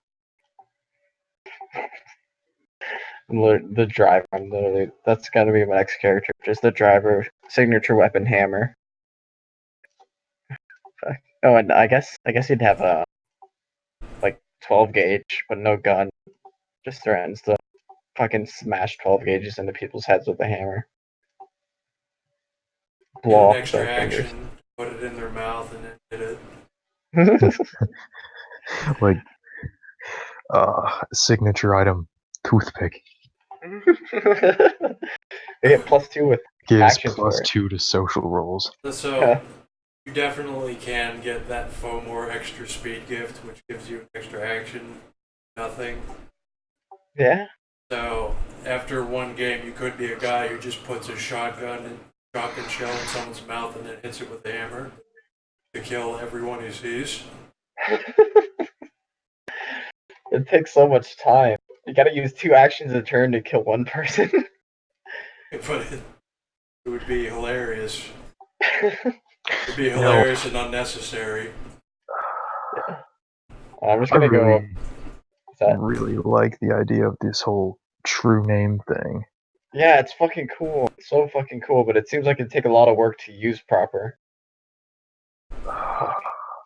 The driver, literally, that's gotta be my next character. Just the driver, signature weapon hammer. Fuck. Oh, and I guess he'd have a like 12 gauge, but no gun. Just threatens to fucking smash 12 gauges into people's heads with a hammer. Get Blow an off his extra own fingers. action, put it in their mouth, and then hit it. Like, signature item, toothpick. They get +2 with Gives actions for it. +2 to social rolls. So you definitely can get that Fomor extra speed gift, which gives you an extra action. Nothing. Yeah. So after one game, you could be a guy who just puts a shotgun shell in someone's mouth and then hits it with a hammer to kill everyone he sees. It takes so much time. You gotta use 2 actions a turn to kill one person. But it would be hilarious. It would be hilarious and unnecessary. I'm just I gonna go. really like the idea of this whole true name thing. Yeah, it's fucking cool. It's so fucking cool, but it seems like it'd take a lot of work to use proper. Fuck.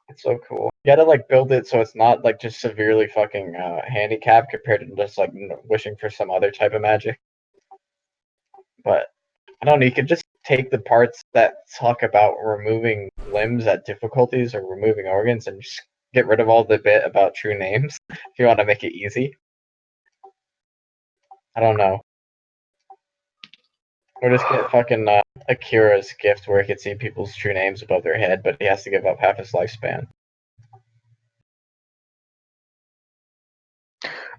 It's so cool. You gotta like build it so it's not like just severely fucking handicapped compared to just like wishing for some other type of magic. But I don't know. You could just take the parts that talk about removing limbs at difficulties or removing organs and just get rid of all the bit about true names if you want to make it easy. I don't know. Or just get fucking Akira's gift where he can see people's true names above their head, but he has to give up half his lifespan.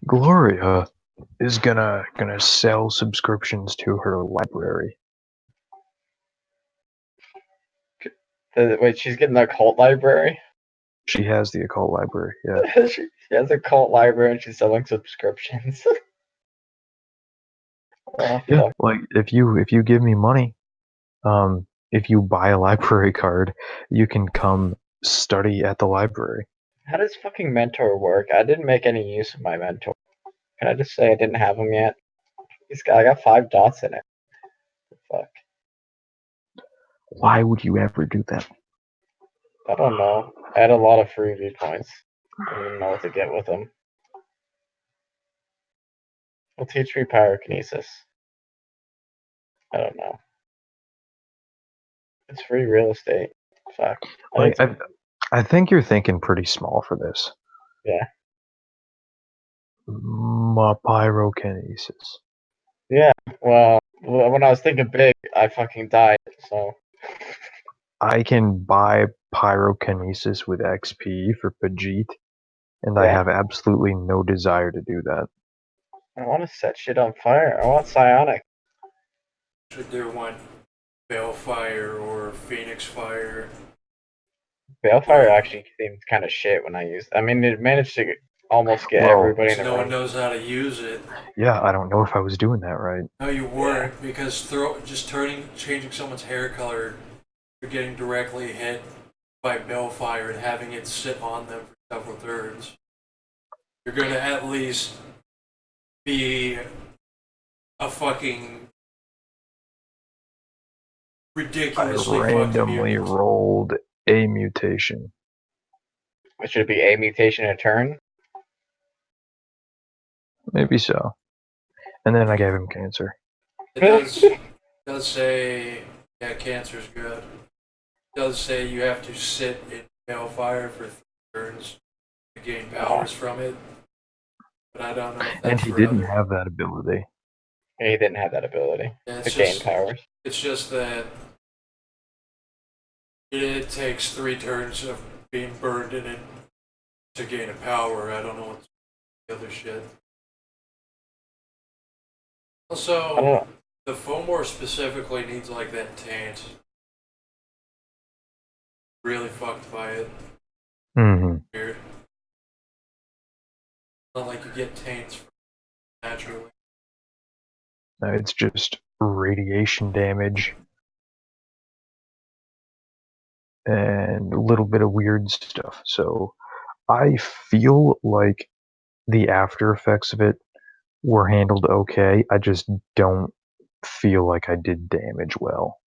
Gloria is gonna sell subscriptions to her library. Wait, she's getting a cult library? She has the occult library, yeah. She has a cult library and she's selling subscriptions. Oh, Yeah, fuck. like if you give me money, if you buy a library card, you can come study at the library. How does fucking mentor work? I didn't make any use of my mentor. Can I just say I didn't have him yet? I got 5 dots in it. Fuck. Why would you ever do that? I don't know. I had a lot of free viewpoints. I didn't know what to get with them. Will teach me pyrokinesis. I don't know. It's free real estate. Fuck. I think you're thinking pretty small for this. Yeah. Pyrokinesis. Yeah. Well, when I was thinking big, I fucking died. So. I can buy pyrokinesis with XP for Pajit, and I Yeah. have absolutely no desire to do that. I want to set shit on fire. I want psionic. Should there one Balefire or Phoenix Fire? Balefire actually seemed kind of shit when I used. I mean, it managed to almost get Well, everybody in the No one room. knows how to use it. Yeah, I don't know if I was doing that right. No, you weren't, because changing someone's hair color, you're getting directly hit by Balefire and having it sit on them for several turns. You're gonna at least be a fucking I ridiculously randomly fucking rolled a mutation. It should be a mutation a turn. Maybe so. And then I gave him cancer. It does say, yeah, cancer's good. It does say you have to sit in Balefire for 3 turns to gain powers from it. But I don't know if that's And he for didn't other. have that ability. He didn't have that ability Yeah, to gain powers. It's just that it takes 3 turns of being burned in it to gain a power. I don't know what's the other shit. Also, the Fomor specifically needs like that taint. Really fucked by it. Mm-hmm. Weird. Not like you get taints naturally. It's just radiation damage and a little bit of weird stuff. So I feel like the after effects of it were handled okay. I just don't feel like I did damage well.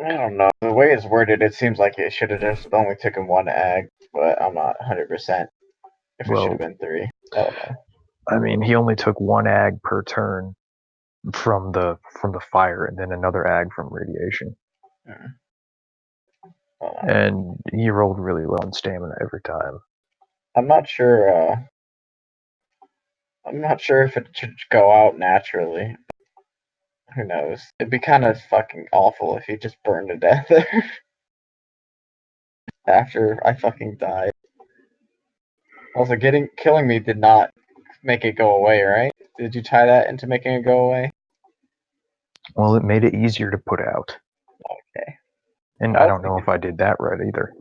I don't know. The way it's worded, it seems like it should have just only taken one ag, but I'm not 100% if it should have Well, been 3. I don't know. I mean, he only took one ag per turn from the fire, and then another ag from radiation. I don't know. And he rolled really low on stamina every time. I'm not sure. I'm not sure if it should go out naturally. Who knows? It'd be kind of fucking awful if he just burned to death there after I fucking died. Also, killing me did not make it go away, right? Did you tie that into making it go away? Well, it made it easier to put out. Okay. And I don't know if I did that right either.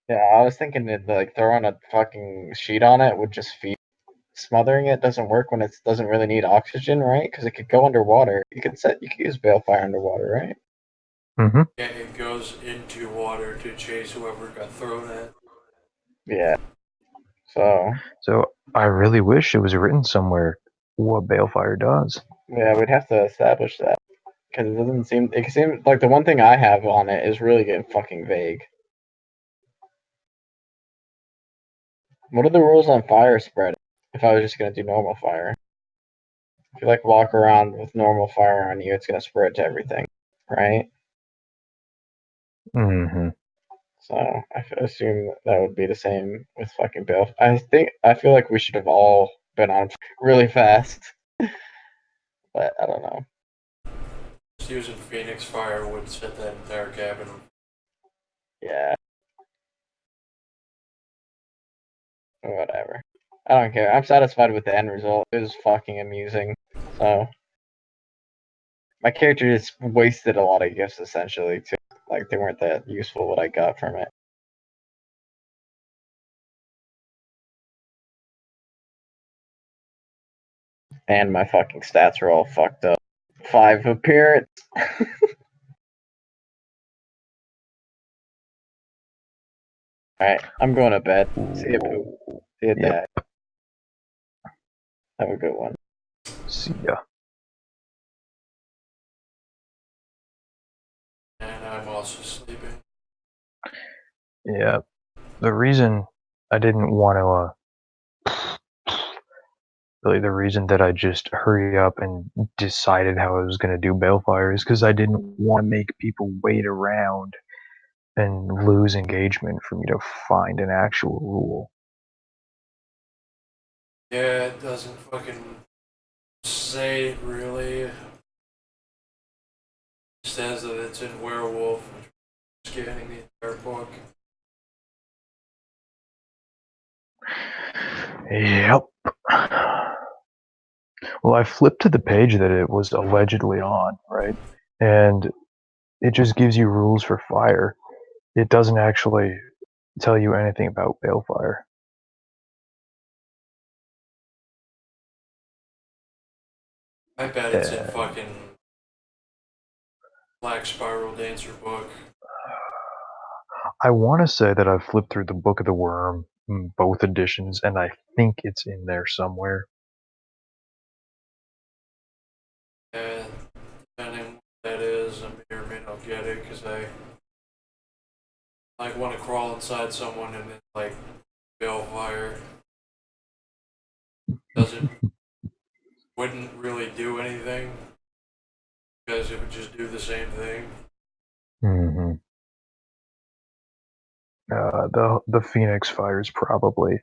Yeah, I was thinking that like throwing a fucking sheet on it would just feed. Smothering it doesn't work when it doesn't really need oxygen, right? Because it could go underwater. You could use balefire underwater, right? Mm-hmm. Yeah, it goes into water to chase whoever got thrown at. Yeah. So I really wish it was written somewhere what balefire does. Yeah, we'd have to establish that because it doesn't seem. It seems like the one thing I have on it is really getting fucking vague. What are the rules on fire spread? If I was just gonna do normal fire, if you like walk around with normal fire on you, it's gonna spread to everything, right? Mm-hmm. So I assume that would be the same with fucking Bill. I feel like we should have all been on really fast, but I don't know. Just using Phoenix Fire would set that entire cabin. Yeah. Whatever. I don't care. I'm satisfied with the end result. It was fucking amusing. So my character just wasted a lot of gifts essentially too. Like they weren't that useful what I got from it. And my fucking stats are all fucked up. 5 appearance. Alright, I'm going to bed. See you, Pooh. See you, Dad. Have a good one. See ya. And I'm also sleeping. Yeah. The reason I didn't want to, really the reason that I just hurry up and decided how I was going to do balefire is because I didn't want to make people wait around and lose engagement for me to find an actual rule. Yeah, it doesn't fucking say it really. It says that it's in werewolf, scanning the entire book. Yep. Well, I flipped to the page that it was allegedly on, right? And it just gives you rules for fire. It doesn't actually tell you anything about balefire. I bet it's in fucking Black Spiral Dancer book. I want to say that I've flipped through the Book of the Worm, both editions, and I think it's in there somewhere. And depending on what that is, I may or may not get it because I like want to crawl inside someone and then like balefire wouldn't really do anything because it would just do the same thing. Mm-hmm. The Phoenix Fire is probably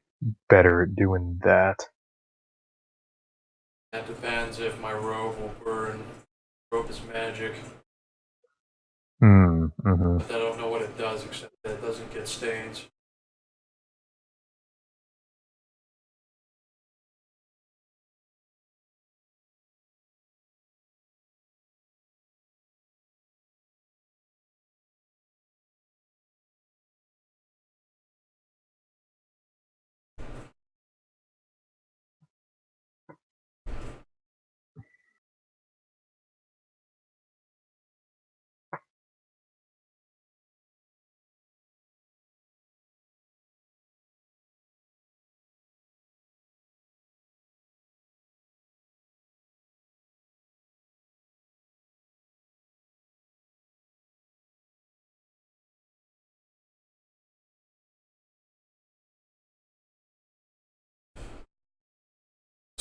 better at doing that. That depends if my robe will burn. Robe is magic, Mm-hmm. but I don't know what it does except that it doesn't get stains.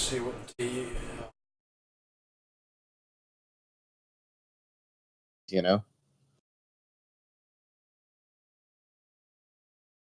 see what the You know.